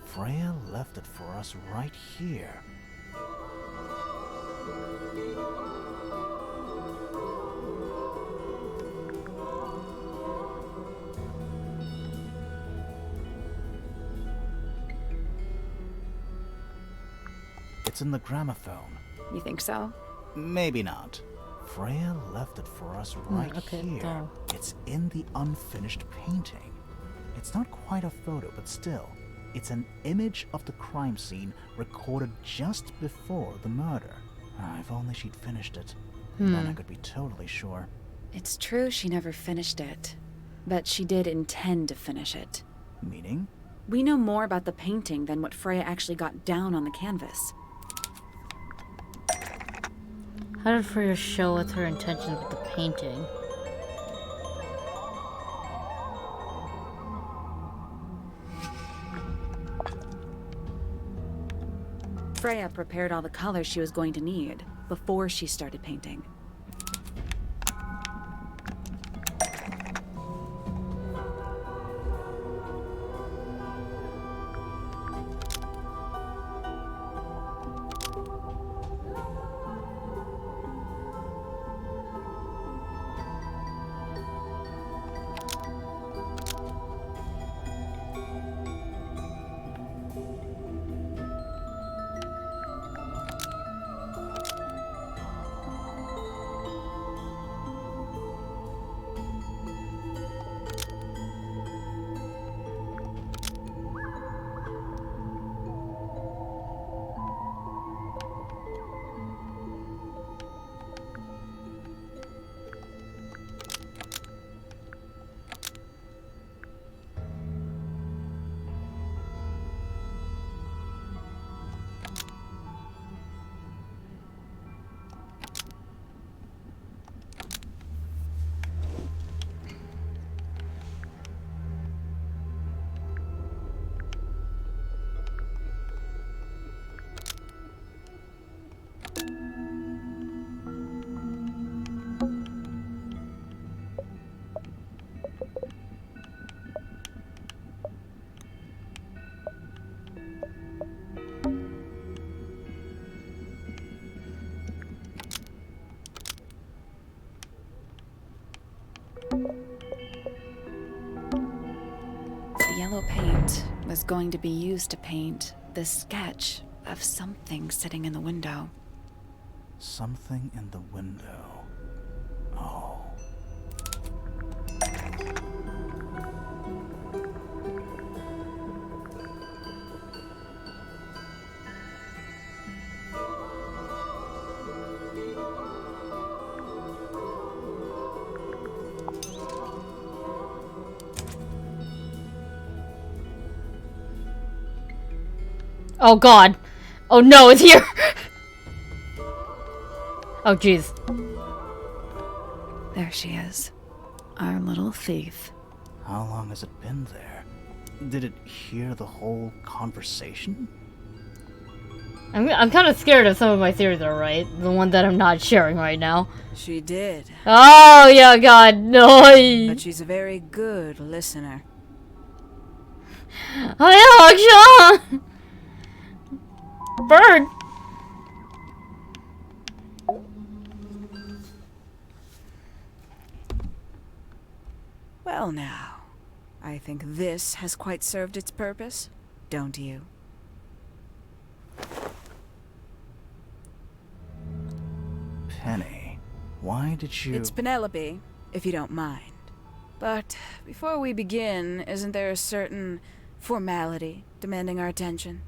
Freya left it for us right here. It's in the gramophone. You think so? Maybe not. Freya left it for us right okay, here. no. It's in the unfinished painting. It's not quite a photo, but still, it's an image of the crime scene recorded just before the murder. If only she'd finished it. Then I could be totally sure. It's true she never finished it. But she did intend to finish it. Meaning? We know more about the painting than what Freya actually got down on the canvas. How did Freya show with her intentions with the painting? Freya prepared all the colors she was going to need before she started painting. was going to be used to paint this sketch of something sitting in the window. Something in the window. Oh. Oh god. Oh no, it's here! Oh jeez. There she is. Our little thief. How long has it been there? Did it hear the whole conversation? I'm kind of scared if some of my theories are right. The one that I'm not sharing right now. She did, Oh yeah, god, no. but she's a very good listener. Oh yeah, Sean! Bird! Well now, I think this has quite served its purpose, don't you? Penny, why did you... It's Penelope, if you don't mind. But before we begin, isn't there a certain formality demanding our attention?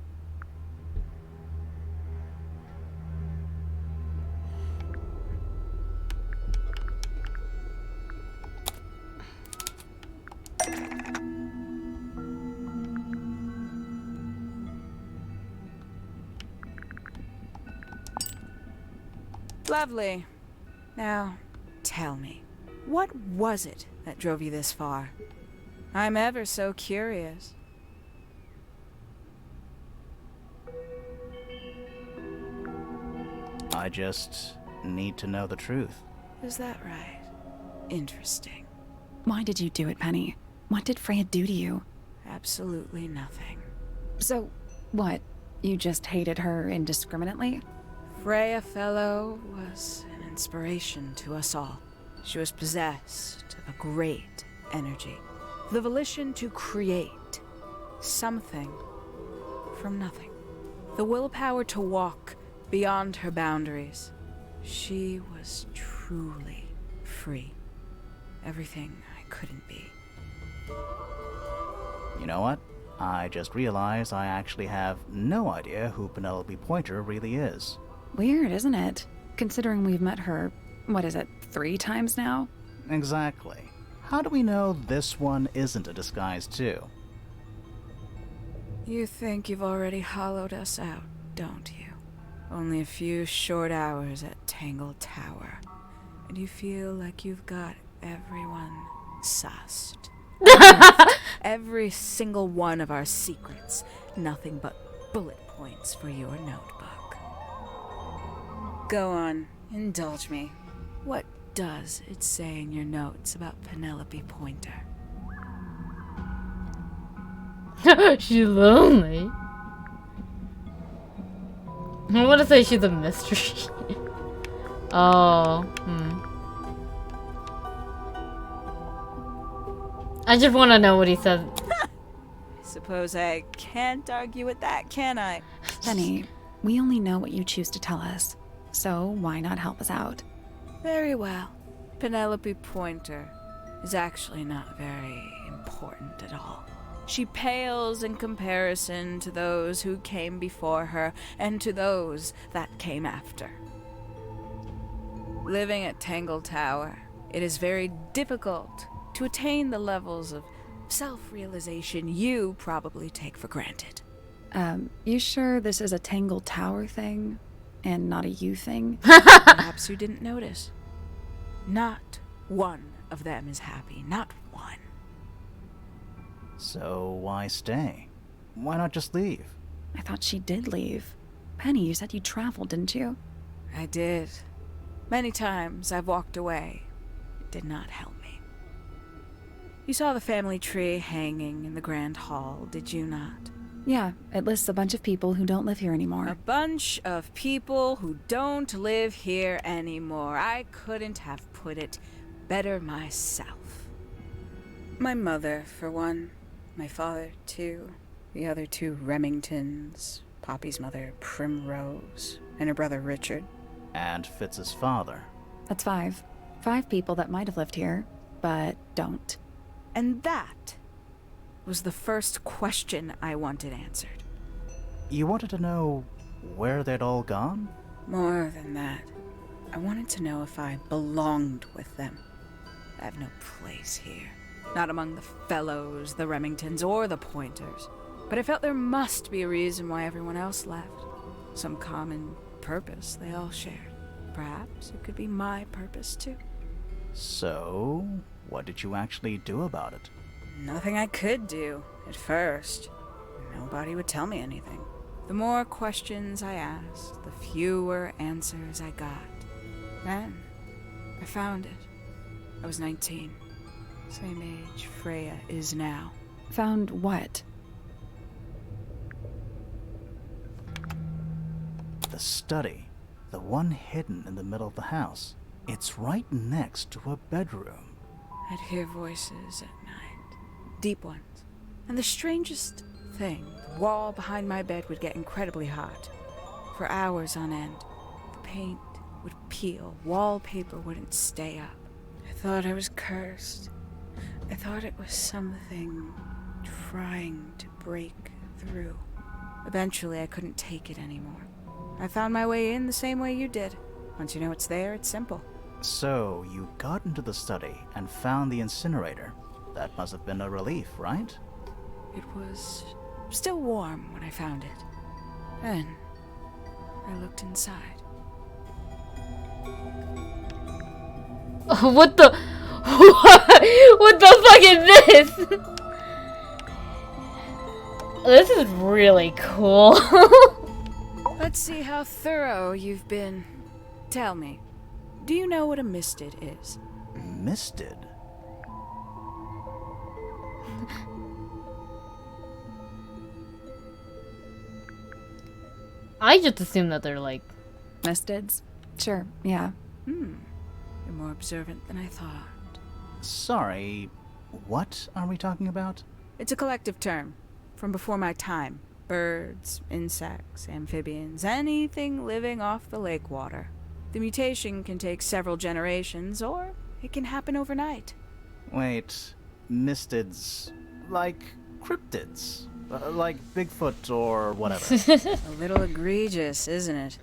Lovely. Now, tell me, what was it that drove you this far? I'm ever so curious. I just need to know the truth. Is that right? Interesting. Why did you do it, Penny? What did Freya do to you? Absolutely nothing. So, what? You just hated her indiscriminately? Freya Fellow was an inspiration to us all. She was possessed of a great energy, the volition to create something from nothing, the willpower to walk beyond her boundaries. She was truly free. Everything I couldn't be. You know what? I just realized I actually have no idea who Penelope Pointer really is. Weird, isn't it? Considering we've met her, what is it, 3 times now? Exactly. How do we know this one isn't a disguise too? You think you've already hollowed us out, don't you? Only a few short hours at Tangle Tower, and you feel like you've got everyone sussed. Every single one of our secrets, nothing but bullet points for your notebook. Go on, indulge me. What does it say in your notes about Penelope Pointer? She's lonely. I want to say she's a mystery. I just want to know what he says. Suppose I can't argue with that, can I? Penny, we only know what you choose to tell us, so why not help us out? Very well. Penelope Pointer is actually not very important at all. She pales in comparison to those who came before her and to those that came after. Living at Tangle Tower, it is very difficult to attain the levels of self-realization you probably take for granted. You sure this is a Tangle Tower thing and not a you thing? Perhaps you didn't notice. Not one of them is happy, not one. So why stay? Why not just leave? I thought she did leave. Penny, you said you traveled, didn't you? I did. Many times I've walked away. It did not help me. You saw the family tree hanging in the grand hall, did you not? Yeah, it lists a bunch of people who don't live here anymore. A bunch of people who don't live here anymore. I couldn't have put it better myself. My mother, for one. My father, too. The other two Remingtons, Poppy's mother, Primrose, and her brother Richard. And Fitz's father. That's 5. 5 people that might have lived here, but don't. And that was the first question I wanted answered. You wanted to know where they'd all gone? More than that, I wanted to know if I belonged with them. I have no place here. Not among the Fellows, the Remingtons, or the Pointers. But I felt there must be a reason why everyone else left. Some common purpose they all shared. Perhaps it could be my purpose too. So, what did you actually do about it? Nothing I could do, at first. Nobody would tell me anything. The more questions I asked, the fewer answers I got. Then, I found it. I was 19. Same age Freya is now. Found what? The study. The one hidden in the middle of the house. It's right next to a bedroom. I'd hear voices at night. Deep ones. And the strangest thing, the wall behind my bed would get incredibly hot. For hours on end. The paint would peel. Wallpaper wouldn't stay up. I thought I was cursed. I thought it was something trying to break through. Eventually, I couldn't take it anymore. I found my way in the same way you did. Once you know it's there, it's simple. So, you got into the study and found the incinerator. That must have been a relief, right? It was still warm when I found it. Then, I looked inside. What the? What the fuck is this? This is really cool. Let's see how thorough you've been. Tell me, do you know what a misted is? Misted? I just assume that they're like... Mistids? Sure, yeah. You're more observant than I thought. Sorry, what are we talking about? It's a collective term, from before my time. Birds, insects, amphibians, anything living off the lake water. The mutation can take several generations, or it can happen overnight. Wait, mistids, like cryptids? Like Bigfoot or whatever. A little egregious, isn't it?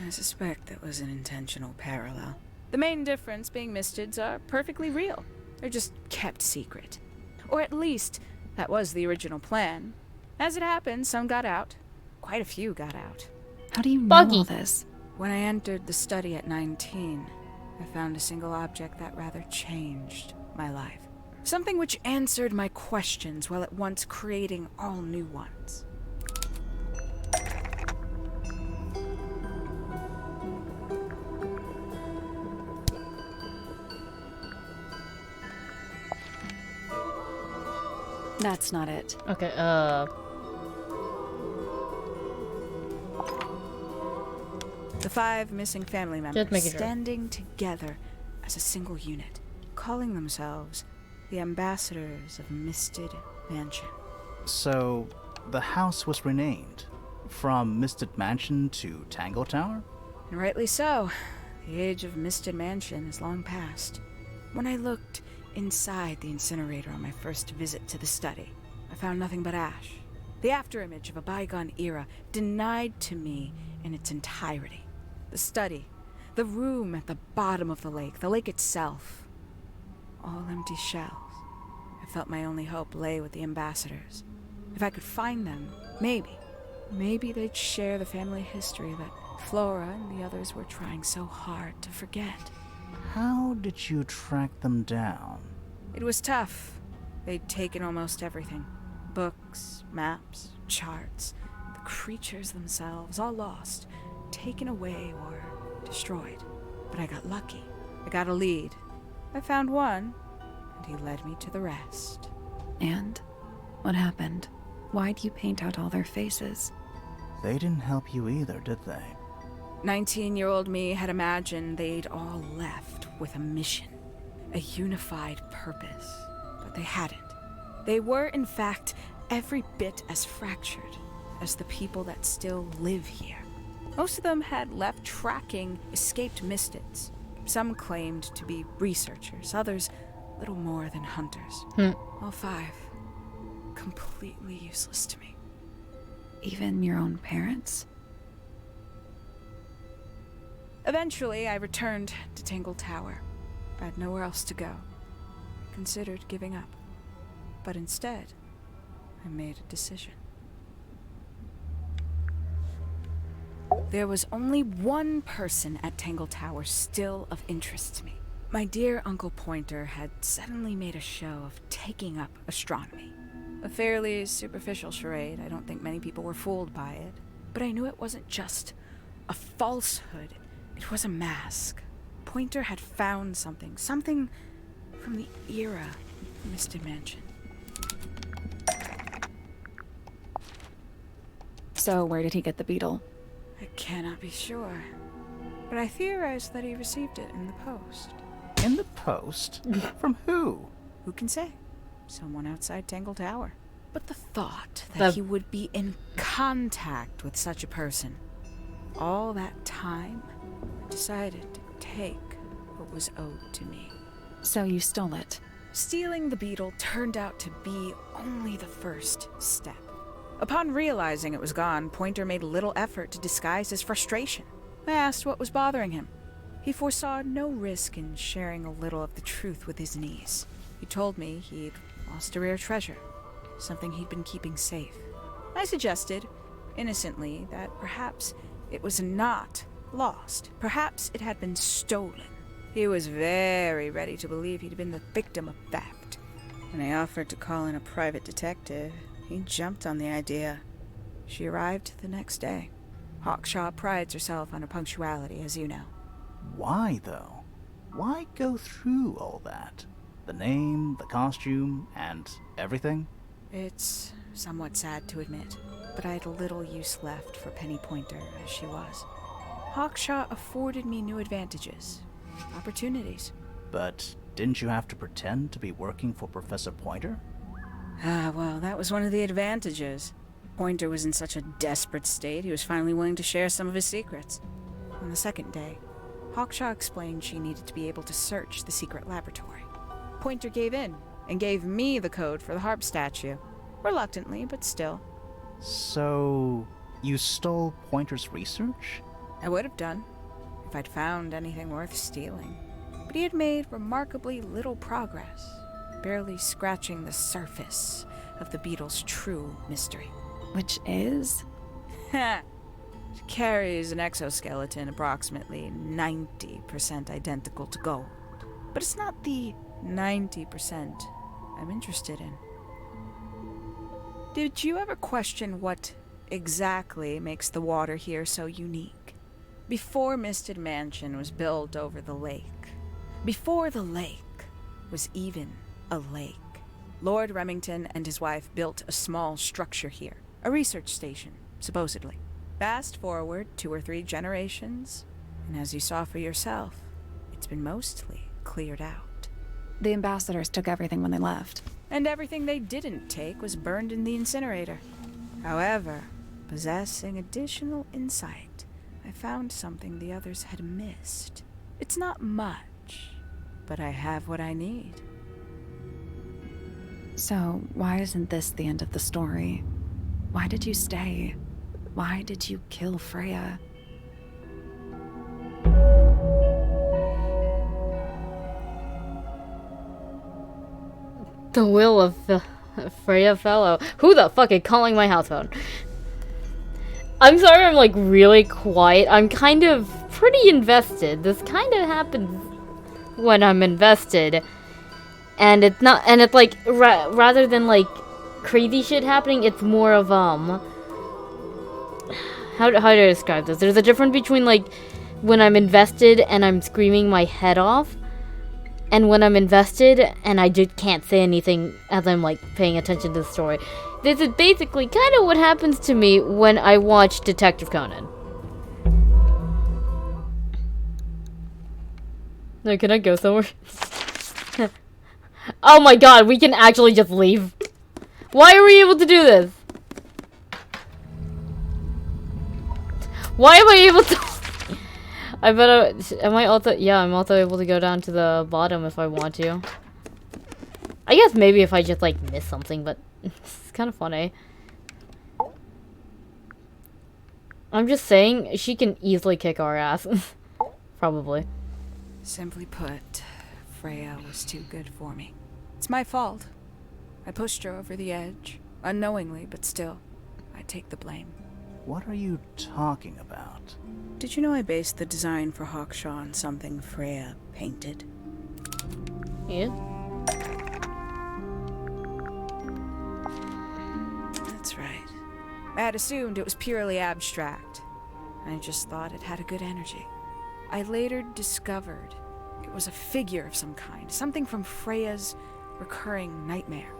I suspect that was an intentional parallel. The main difference being mistids are perfectly real. They're just kept secret. Or at least, that was the original plan. As it happened, some got out. Quite a few got out. How do you know Buggy. all this? When I entered the study at 19, I found a single object that rather changed my life. Something which answered my questions while at once creating all new ones. That's not it. Okay, The 5 missing family Just members making sure. standing together as a single unit, calling themselves the ambassadors of Misted Mansion. So, the house was renamed from Misted Mansion to Tangle Tower? And rightly so. The age of Misted Mansion is long past. When I looked inside the incinerator on my first visit to the study, I found nothing but ash. The afterimage of a bygone era denied to me in its entirety. The study, the room at the bottom of the lake itself, all empty shells. I felt my only hope lay with the ambassadors. If I could find them, maybe they'd share the family history that Flora and the others were trying so hard to forget. How did you track them down? It was tough. They'd taken almost everything. Books, maps, charts, the creatures themselves, all lost, taken away or destroyed. But I got lucky. I got a lead. I found one, and he led me to the rest. And? What happened? Why'd you paint out all their faces? They didn't help you either, did they? 19-year-old me had imagined they'd all left with a mission, a unified purpose, but they hadn't. They were, in fact, every bit as fractured as the people that still live here. Most of them had left tracking escaped mystics. Some claimed to be researchers, others little more than hunters. All 5 completely useless to me. Even your own parents? Eventually, I returned to Tangle Tower. I had nowhere else to go. I considered giving up. But instead, I made a decision. There was only one person at Tangle Tower still of interest to me. My dear Uncle Pointer had suddenly made a show of taking up astronomy. A fairly superficial charade. I don't think many people were fooled by it. But I knew it wasn't just a falsehood. It was a mask. Pointer had found something from the era of Misted Mansion. So where did he get the beetle? I cannot be sure, but I theorize that he received it in the post. In the post? From who? Who can say? Someone outside Tangle Tower. But the thought that he would be in contact with such a person, all that time, I decided to take what was owed to me. So you stole it? Stealing the beetle turned out to be only the first step. Upon realizing it was gone, Pointer made little effort to disguise his frustration. I asked what was bothering him. He foresaw no risk in sharing a little of the truth with his niece. He told me he'd lost a rare treasure, something he'd been keeping safe. I suggested, innocently, that perhaps it was not lost. Perhaps it had been stolen. He was very ready to believe he'd been the victim of theft. When I offered to call in a private detective, he jumped on the idea. She arrived the next day. Hawkshaw prides herself on her punctuality, as you know. Why, though? Why go through all that? The name, the costume, and everything? It's somewhat sad to admit, but I had little use left for Penny Pointer as she was. Hawkshaw afforded me new advantages, opportunities. But didn't you have to pretend to be working for Professor Pointer? Well, that was one of the advantages. Pointer was in such a desperate state, he was finally willing to share some of his secrets. On the second day, Hawkshaw explained she needed to be able to search the secret laboratory. Pointer gave in, and gave me the code for the harp statue. Reluctantly, but still. So, you stole Pointer's research? I would have done, if I'd found anything worth stealing. But he had made remarkably little progress, barely scratching the surface of the beetle's true mystery. Which is? It carries an exoskeleton approximately 90% identical to gold. But it's not the 90% I'm interested in. Did you ever question what exactly makes the water here so unique? Before Misted Mansion was built over the lake, before the lake was even a lake, Lord Remington and his wife built a small structure here, a research station, supposedly. Fast forward 2 or 3 generations, and as you saw for yourself, it's been mostly cleared out. The ambassadors took everything when they left. And everything they didn't take was burned in the incinerator. However, possessing additional insight, I found something the others had missed. It's not much, but I have what I need. So, why isn't this the end of the story? Why did you stay? Why did you kill Freya? The will of Freya Fellow. Who the fuck is calling my house phone? I'm sorry I'm like really quiet. I'm kind of pretty invested. This kind of happens when I'm invested. And it's not, and it's like, rather than like crazy shit happening, it's more of, how do I describe this? There's a difference between like when I'm invested and I'm screaming my head off, and when I'm invested and I just can't say anything as I'm like paying attention to the story. This is basically kind of what happens to me when I watch Detective Conan. No, can I go somewhere? Oh my god, we can actually just leave. Why are we able to do this? Why am I able to? I better. Am I also? Yeah, I'm also able to go down to the bottom if I want to. I guess maybe if I just like miss something, but it's kind of funny. I'm just saying she can easily kick our ass. Probably. Simply put, Freya was too good for me. It's my fault. I pushed her over the edge, unknowingly, but still, I take the blame. What are you talking about? Did you know I based the design for Hawkshaw on something Freya painted? Yeah. That's right. I had assumed it was purely abstract. I just thought it had a good energy. I later discovered it was a figure of some kind, something from Freya's recurring nightmare.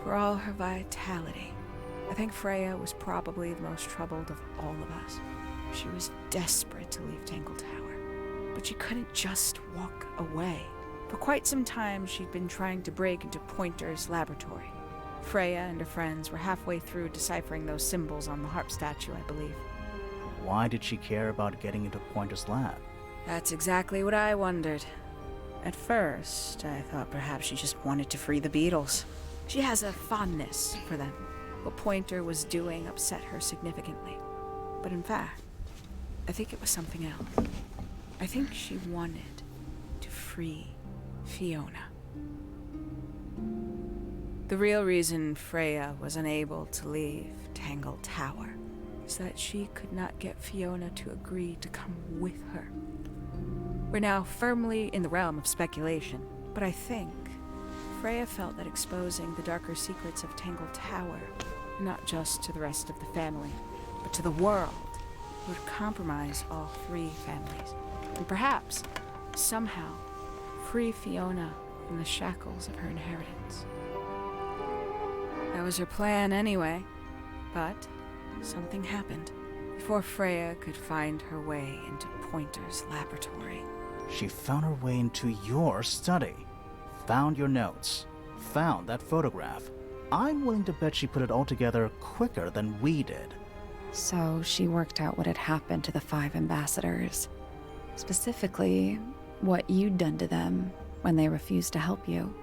For all her vitality, I think Freya was probably the most troubled of all of us. She was desperate to leave Tangle Tower, but she couldn't just walk away. For quite some time, she'd been trying to break into Pointer's laboratory. Freya and her friends were halfway through deciphering those symbols on the harp statue, I believe. Why did she care about getting into Pointer's lab? That's exactly what I wondered. At first, I thought perhaps she just wanted to free the beetles. She has a fondness for them. What Pointer was doing upset her significantly. But in fact, I think it was something else. I think she wanted to free Fiona. The real reason Freya was unable to leave Tangle Tower is that she could not get Fiona to agree to come with her. We're now firmly in the realm of speculation, but I think Freya felt that exposing the darker secrets of Tangle Tower, not just to the rest of the family, but to the world, would compromise all three families, and perhaps, somehow, free Fiona from the shackles of her inheritance. That was her plan anyway, but something happened before Freya could find her way into Pointer's laboratory. She found her way into your study, found your notes, found that photograph. I'm willing to bet she put it all together quicker than we did. So she worked out what had happened to the 5 ambassadors. Specifically, what you'd done to them when they refused to help you.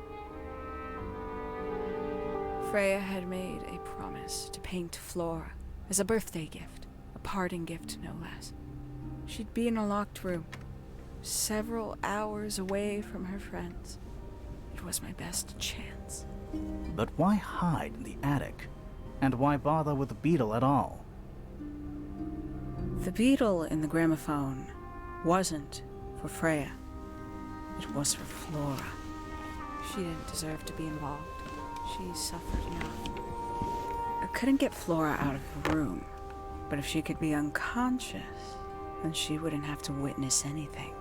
Freya had made a promise to paint Flora as a birthday gift, a parting gift no less. She'd be in a locked room, several hours away from her friends. It was my best chance. But why hide in the attic? And why bother with the beetle at all? The beetle in the gramophone wasn't for Freya. It was for Flora. She didn't deserve to be involved. She suffered enough. I couldn't get Flora out of the room, but if she could be unconscious, then she wouldn't have to witness anything.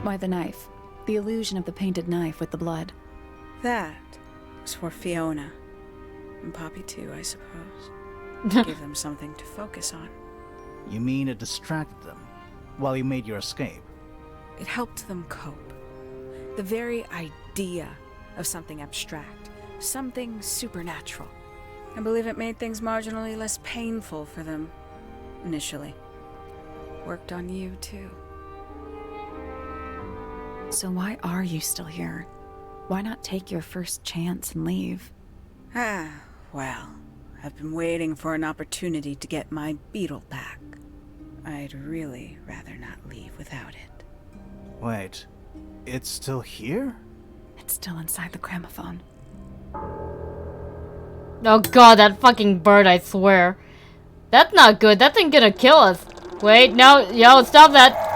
Why the knife? The illusion of the painted knife with the blood. That was for Fiona. And Poppy too, I suppose. To give them something to focus on. You mean it distracted them while you made your escape? It helped them cope. The very idea of something abstract, something supernatural. I believe it made things marginally less painful for them, initially. Worked on you, too. So why are you still here? Why not take your first chance and leave? Well, I've been waiting for an opportunity to get my beetle back. I'd really rather not leave without it. Wait, it's still here? It's still inside the gramophone. Oh god, that fucking bird, I swear. That's not good. That thing gonna kill us. Wait, no, yo, stop that.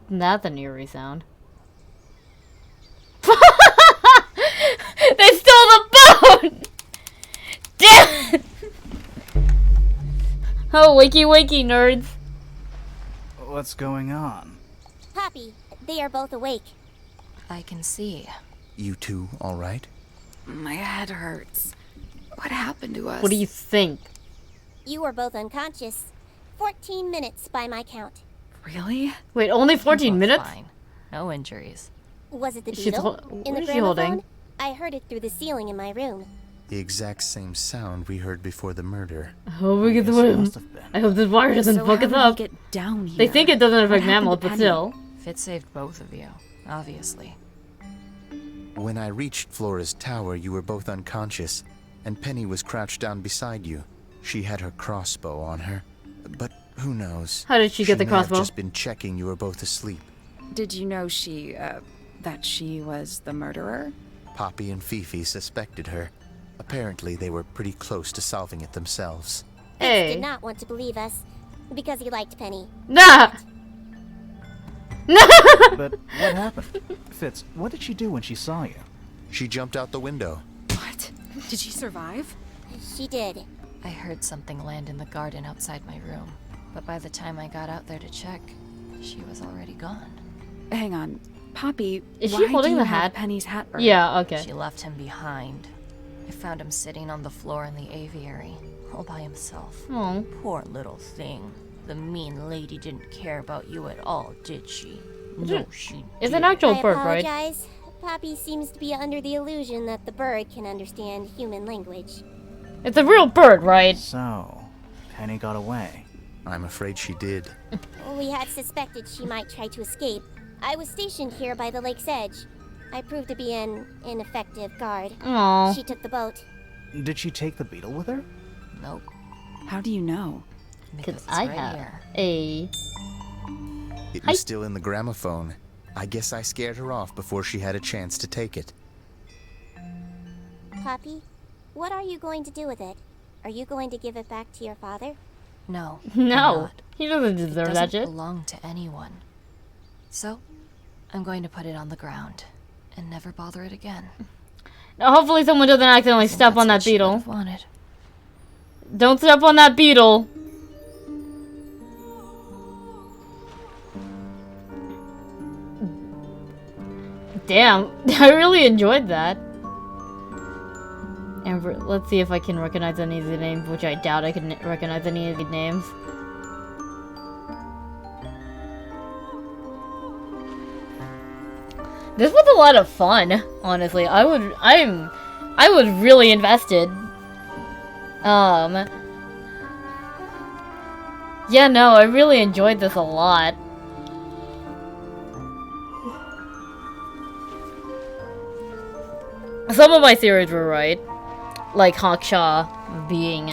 That's an eerie sound. They stole the boat! Damn it! Oh, wakey wakey, nerds. What's going on? Poppy, they are both awake. I can see. You two all right? My head hurts. What happened to us? What do you think? You were both unconscious. 14 minutes by my count. Really? Wait, only Both 14 minutes? Fine. No injuries. Was it the She's beetle hol- in what the is she holding? gramophone? I heard it through the ceiling in my room. The exact same sound we heard before the murder. I hope we get the Yes, it win. must have been. I hope this wire doesn't So fuck how us did up. he get down here? They think it doesn't What affect happened mammals, to but Penny? still. Fit saved both of you, obviously. When I reached Flora's tower, you were both unconscious, and Penny was crouched down beside you. She had her crossbow on her, but who knows? How did she get the may have crossbow? just been checking you were both asleep. Did you know that she was the murderer? Poppy and Fifi suspected her. Apparently, they were pretty close to solving it themselves. Fitz Hey. did not want to believe us because he liked Penny. Nah! But what happened? Fitz, what did she do when she saw you? She jumped out the window. What? Did she survive? She did. I heard something land in the garden outside my room, but by the time I got out there to check, she was already gone. Hang on. Poppy, Is why she holding do you the have hat? Penny's hat burn? Yeah, okay. She left him behind. I found him sitting on the floor in the aviary, all by himself. Oh. Poor little thing. The mean lady didn't care about you at all, did she? No, she It's an didn't. actual I bird, right? apologize. Poppy seems to be under the illusion that the bird can understand human language. It's a real bird, right? So, Penny got away. I'm afraid she did. We had suspected she might try to escape. I was stationed here by the lake's edge. I proved to be an ineffective guard. Aww. She took the boat. Did she take the beetle with her? Nope. How do you know? Because it's I right have here. a... It Hi. was still in the gramophone. I guess I scared her off before she had a chance to take it. Poppy, what are you going to do with it? Are you going to give it back to your father? No. I'm No. not. He doesn't It deserve doesn't that shit. belong to anyone. So, I'm going to put it on the ground and never bother it again. Now, hopefully someone doesn't accidentally I think step that's on what that she beetle. would've wanted. Don't step on that beetle. Damn, I really enjoyed that. And let's see if I can recognize any of the names, which I doubt I can recognize any of the names. This was a lot of fun, honestly. I was really invested. Yeah, no, I really enjoyed this a lot. Some of my theories were right. Like Hawkshaw being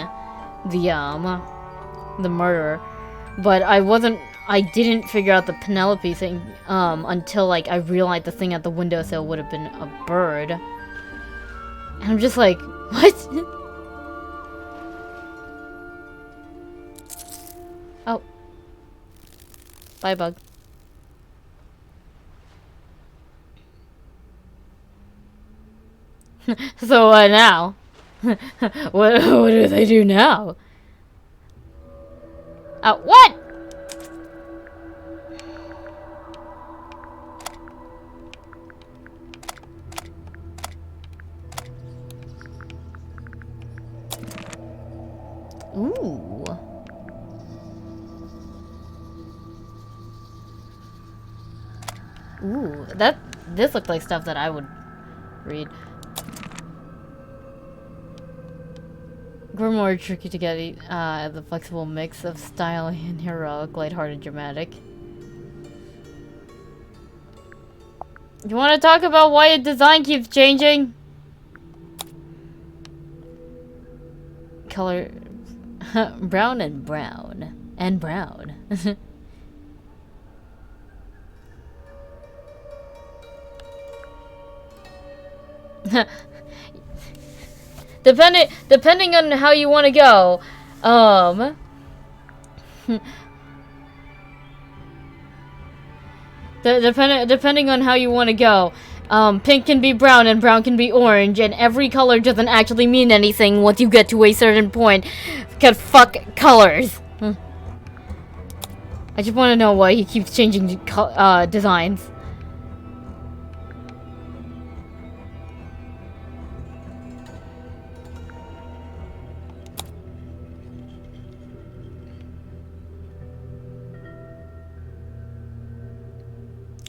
the murderer. But I didn't figure out the Penelope thing until like I realized the thing at the windowsill would have been a bird. And I'm just like, what? Oh. Bye, bug. So what now? what do they do now? What? Ooh. Ooh, this looked like stuff that I would read. Grimoire tricky to get the flexible mix of stylish and heroic, lighthearted, dramatic. You want to talk about why a design keeps changing? Color brown and brown and brown. Depending on how you want to go, depending on how you want to go, pink can be brown and brown can be orange, and every color doesn't actually mean anything once you get to a certain point. Cause fuck colors. I just want to know why he keeps changing designs.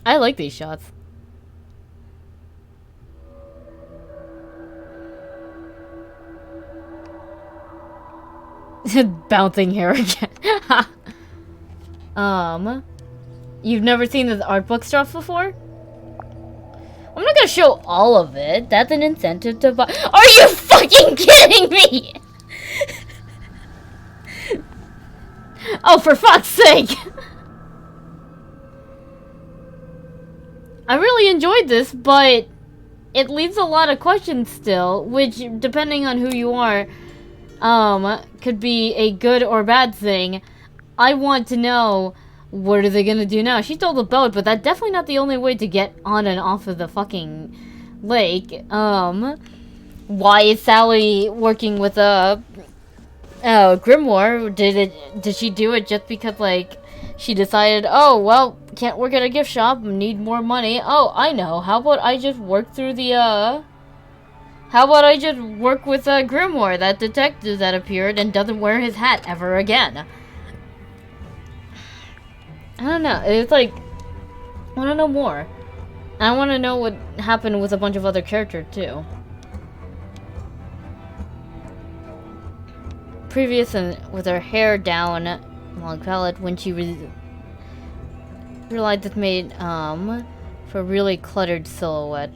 I like these shots. Bouncing hair again. You've never seen the art book stuff before? I'm not gonna show all of it. That's an incentive to buy. Are you fucking kidding me? Oh, for fuck's sake! I really enjoyed this, but it leaves a lot of questions still, which, depending on who you are, could be a good or bad thing. I want to know, what are they gonna do now? She stole the boat, but that's definitely not the only way to get on and off of the fucking lake. Why is Sally working with Grimoire? Did she do it just because, like, she decided, oh, well, can't work at a gift shop, need more money. Oh, I know, how about I just work through the, how about I just work with, Grimoire, that detective that appeared and doesn't wear his hat ever again? I don't know, it's like, I want to know more. I want to know what happened with a bunch of other characters, too. Previous and with her hair down, long palette, when she realized it made, for a really cluttered silhouette.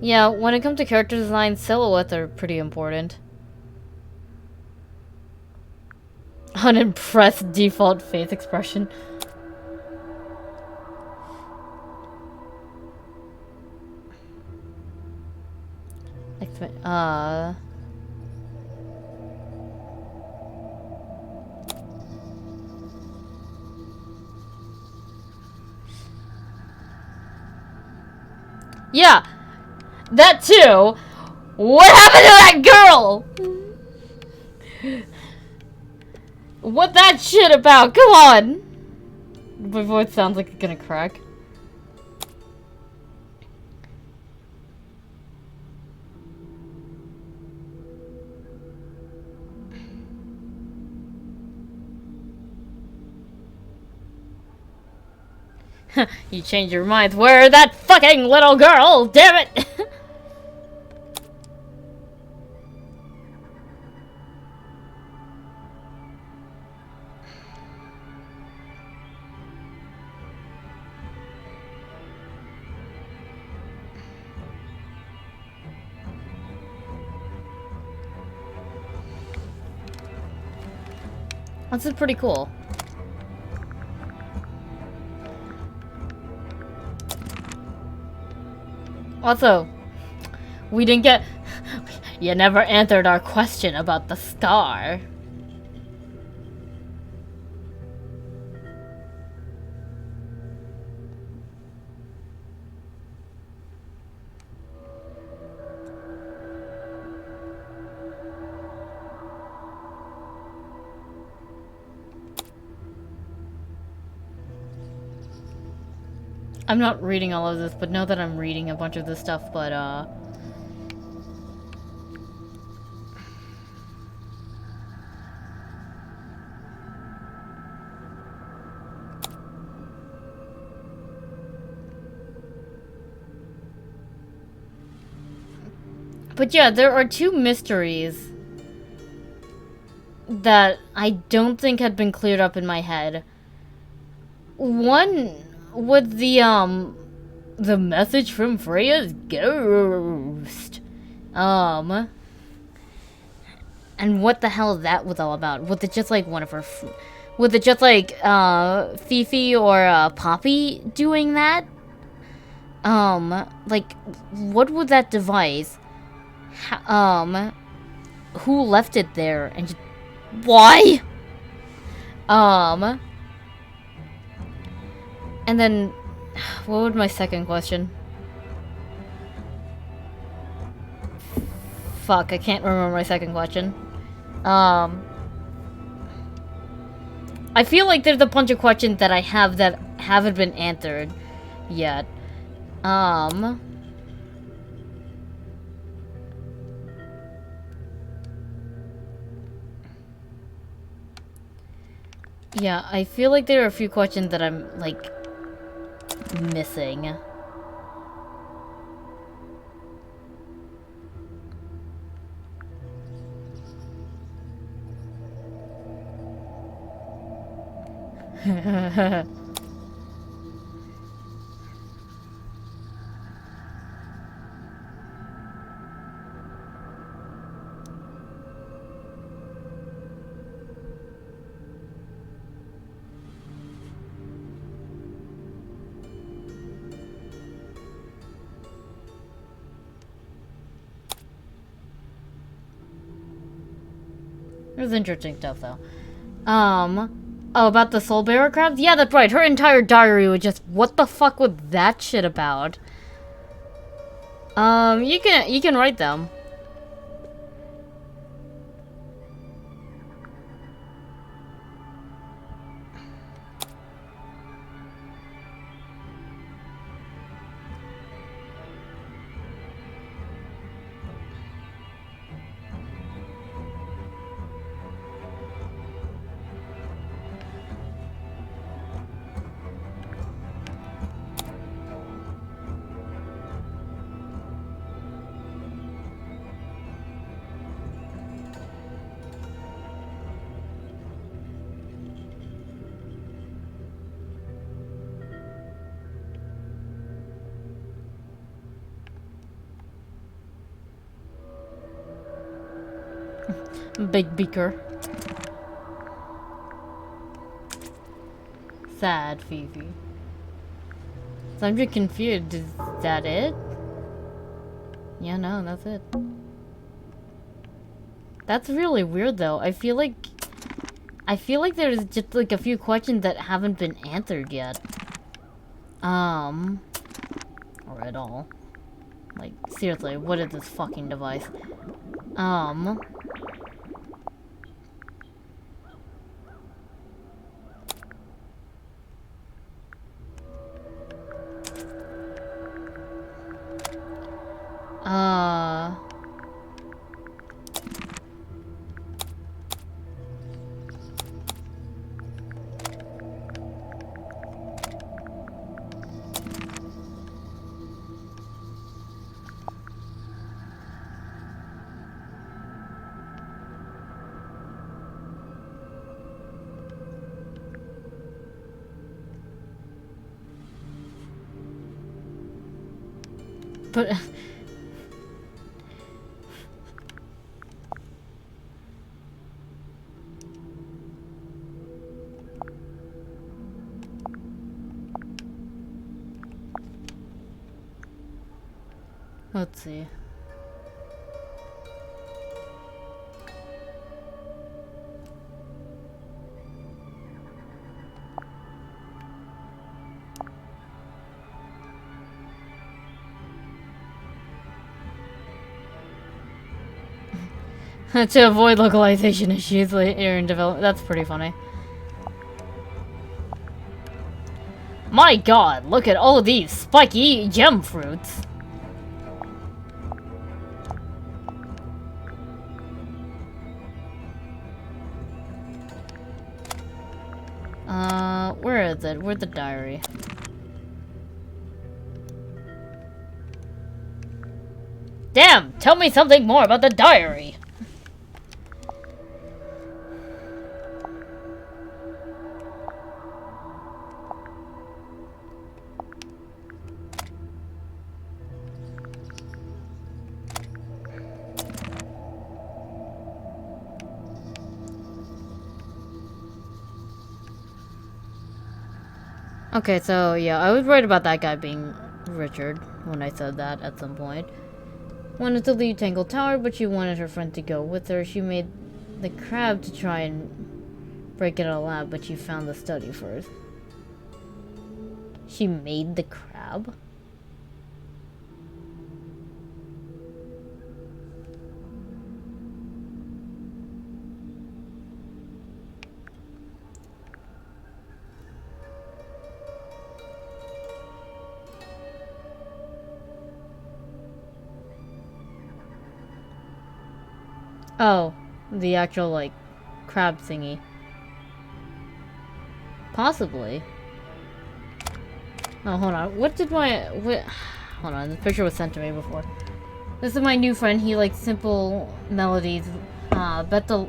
Yeah, when it comes to character design, silhouettes are pretty important. Unimpressed default face expression. Yeah, that too. What happened to that girl? What that shit about? Come on. My voice sounds like it's gonna crack. You changed your mind. Where that fucking little girl? Damn it! This is pretty cool. Also, we didn't get... You never answered our question about the star. I'm not reading all of this, but know that I'm reading a bunch of this stuff, but, But yeah, there are two mysteries that I don't think had been cleared up in my head. One with the message from Freya's ghost. And what the hell that was all about? Was it just like one of her... Was it just like, Fifi or, Poppy doing that? Like, what was that device? Who left it there and just... Why? And then, what was my second question? Fuck, I can't remember my second question. I feel like there's a bunch of questions that I have that haven't been answered yet. Yeah, I feel like there are a few questions that I'm, like, missing. It was interesting stuff, though. Oh, about the soul bearer crabs? Yeah, that's right. Her entire diary was just, what the fuck was that shit about? You can write them. Big beaker. Sad Fifi. So I'm just confused. Is that it? Yeah, no, that's it. That's really weird, though. I feel like there's just like a few questions that haven't been answered yet. Or at all. Like, seriously, what is this fucking device? But let's see. To avoid localization issues later in development. That's pretty funny. My god, look at all these spiky gem fruits. Where is it? Where's the diary? Damn, tell me something more about the diary. Okay, so yeah, I was right about that guy being Richard when I said that at some point. Wanted to leave Tangle Tower, but she wanted her friend to go with her. She made the crab to try and break it all out, but she found the study first. She made the crab? Oh, the actual, like, crab thingy. Possibly. Oh, hold on. What? Hold on, this picture was sent to me before. This is my new friend. He likes simple melodies. Bet the...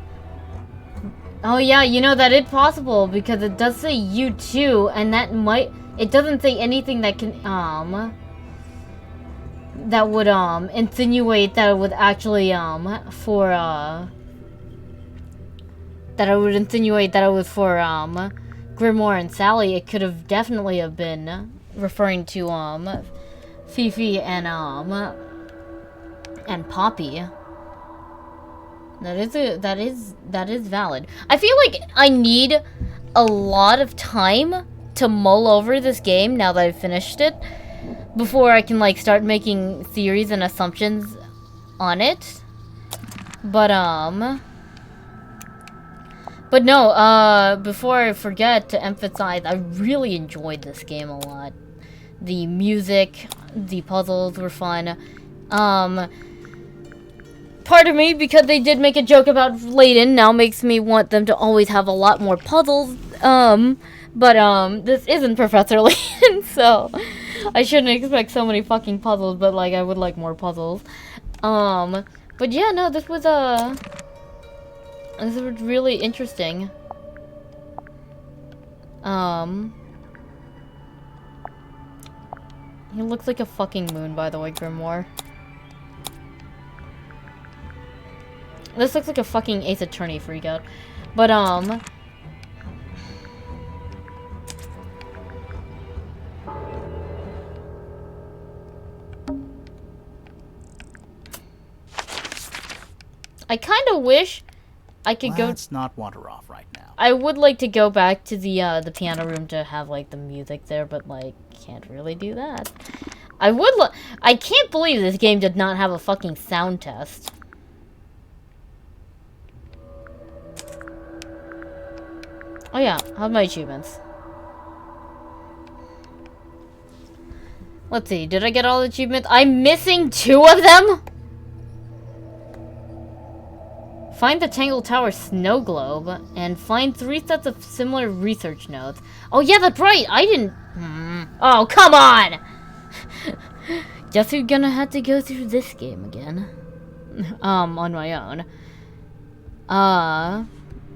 Oh yeah, you know, that is possible, because it does say you too, and that might... It doesn't say anything that can, that would, insinuate that it would actually, that it would insinuate that it was for, Grimoire and Sally. It could have definitely have been referring to, Fifi and Poppy. That is valid. I feel like I need a lot of time to mull over this game now that I've finished it before I can like start making theories and assumptions on it. But no, before I forget to emphasize, I really enjoyed this game a lot. The music, the puzzles were fun. Part of me, because they did make a joke about Layden, now makes me want them to always have a lot more puzzles. But this isn't Professor Layden, so I shouldn't expect so many fucking puzzles, but like I would like more puzzles. But yeah, no, this was really interesting. He looks like a fucking moon, by the way, Grimoire. This looks like a fucking Ace Attorney freakout. But, I kind of wish I could go... Let's not wander off right now. I would like to go back to the piano room to have, like, the music there, but, like, can't really do that. I can't believe this game did not have a fucking sound test. Oh yeah, how's my achievements? Let's see, did I get all the achievements? I'm missing 2 of them? Find the Tangle Tower snow globe, and find 3 sets of similar research notes. Oh yeah, that's right, I didn't... Oh, come on! Guess you're gonna have to go through this game again. On my own.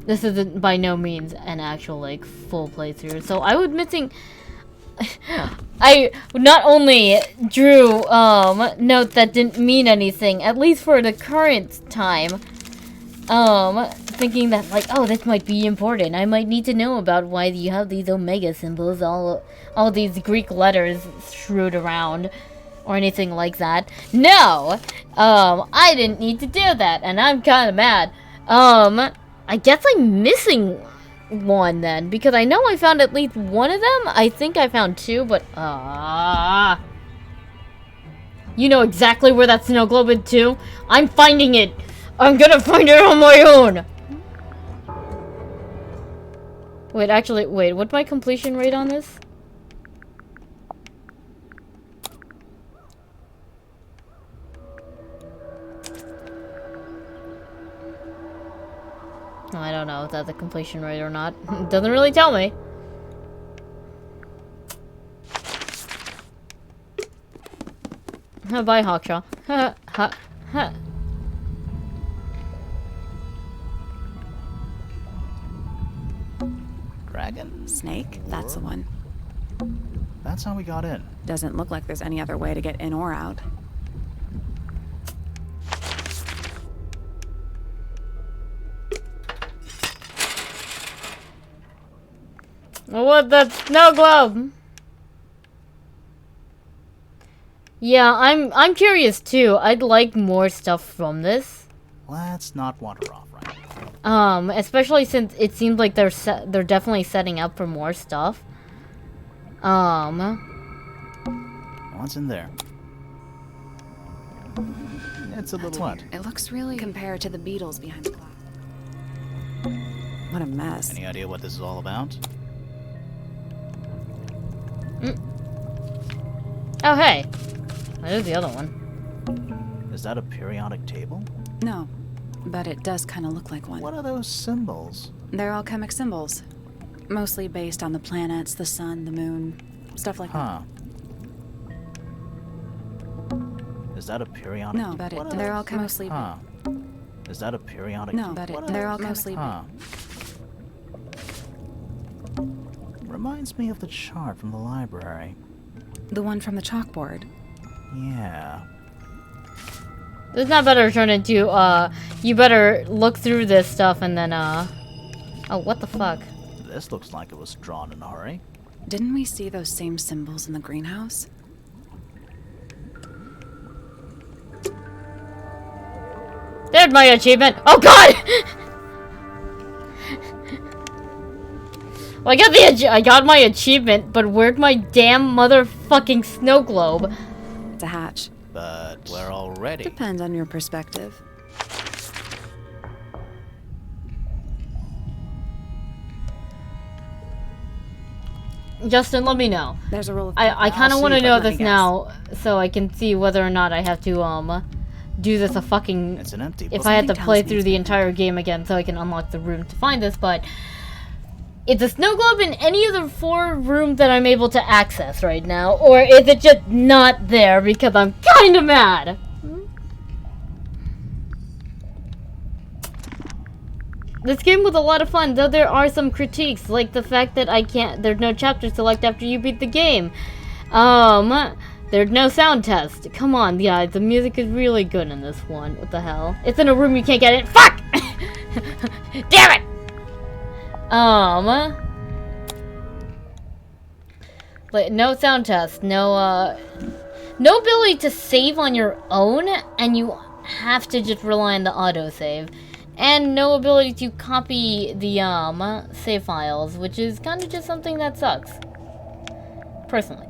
This isn't by no means an actual, like, full playthrough. So I was missing... I not only drew, notes that didn't mean anything, at least for the current time. Thinking that, like, oh, this might be important. I might need to know about why you have these omega symbols, all these Greek letters strewed around, or anything like that. No! I didn't need to do that, and I'm kind of mad. I guess I'm missing one then, because I know I found at least one of them. I think I found 2, but you know exactly where that snow globe is too. I'm finding it. I'm gonna find it on my own. Wait, what's my completion rate on this? I don't know if that's a completion rate or not. It doesn't really tell me. Bye, Hawkshaw. Ha ha ha. Dragon? Snake? That's the one. That's how we got in. Doesn't look like there's any other way to get in or out. What the snow globe? Yeah, I'm curious too. I'd like more stuff from this. Let's not wander off right now. Especially since it seems like they're definitely setting up for more stuff. What's in there? It's a little what? It looks really compared to the beetles behind the glass. What a mess. Any idea what this is all about? Oh, hey. There's the other one. Is that a periodic table? No, but it does kind of look like one. What are those symbols? They're alchemic symbols. Mostly based on the planets, the sun, the moon, stuff like Huh. Is that a that. periodic? No, but they're all mostly. Huh. Is that a periodic? No, but they're all mostly. Huh. Reminds me of the chart from the library. The one from the chalkboard. Yeah. It's not better turn into, you better look through this stuff and then, oh, what the fuck? This looks like it was drawn in a hurry. Didn't we see those same symbols in the greenhouse? There's my achievement! Oh god! Well, I got my achievement, but where'd my damn motherfucking snow globe? It's a hatch. But we're all ready. Depends on your perspective. Justin, let me know. There's a roll of. I kind of I'll want to see, know but let this me guess. now, so I can see whether or not I have to, do this a fucking... It's an empty If book. I had to Something play tells me through it's the been entire game again so I can unlock the room to find this, but... Is the snow globe in any of the 4 rooms that I'm able to access right now? Or is it just not there because I'm kinda mad? This game was a lot of fun, though there are some critiques, like the fact that there's no chapter select after you beat the game. There's no sound test. Come on, yeah, the music is really good in this one. What the hell? It's in a room you can't get in. Fuck! Damn it! But no sound test, no ability to save on your own, and you have to just rely on the autosave. And no ability to copy the, save files, which is kind of just something that sucks. Personally.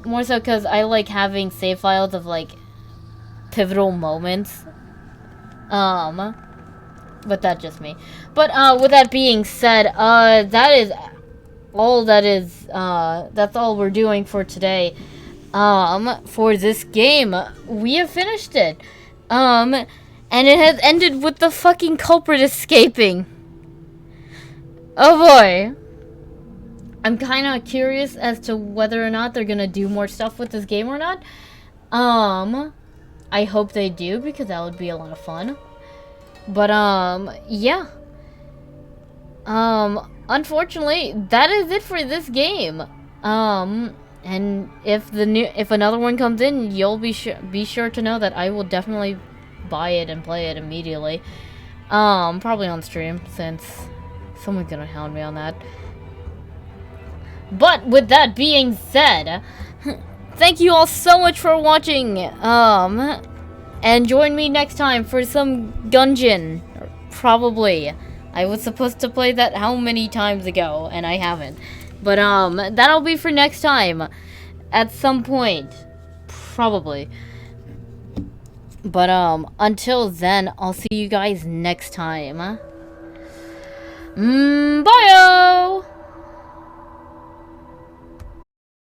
More so because I like having save files of, like, pivotal moments. But that's just me. But, with that being said, that's all we're doing for today. For this game. We have finished it. And it has ended with the fucking culprit escaping. Oh boy. I'm kind of curious as to whether or not they're gonna do more stuff with this game or not. I hope they do, because that would be a lot of fun. But, yeah. Unfortunately, that is it for this game. And if another one comes in, you'll be sure to know that I will definitely buy it and play it immediately. Probably on stream, since someone's gonna hound me on that. But with that being said, thank you all so much for watching. And join me next time for some Gungeon. Probably. I was supposed to play that how many times ago, and I haven't. But that'll be for next time. At some point. Probably. But until then, I'll see you guys next time. Bye-o!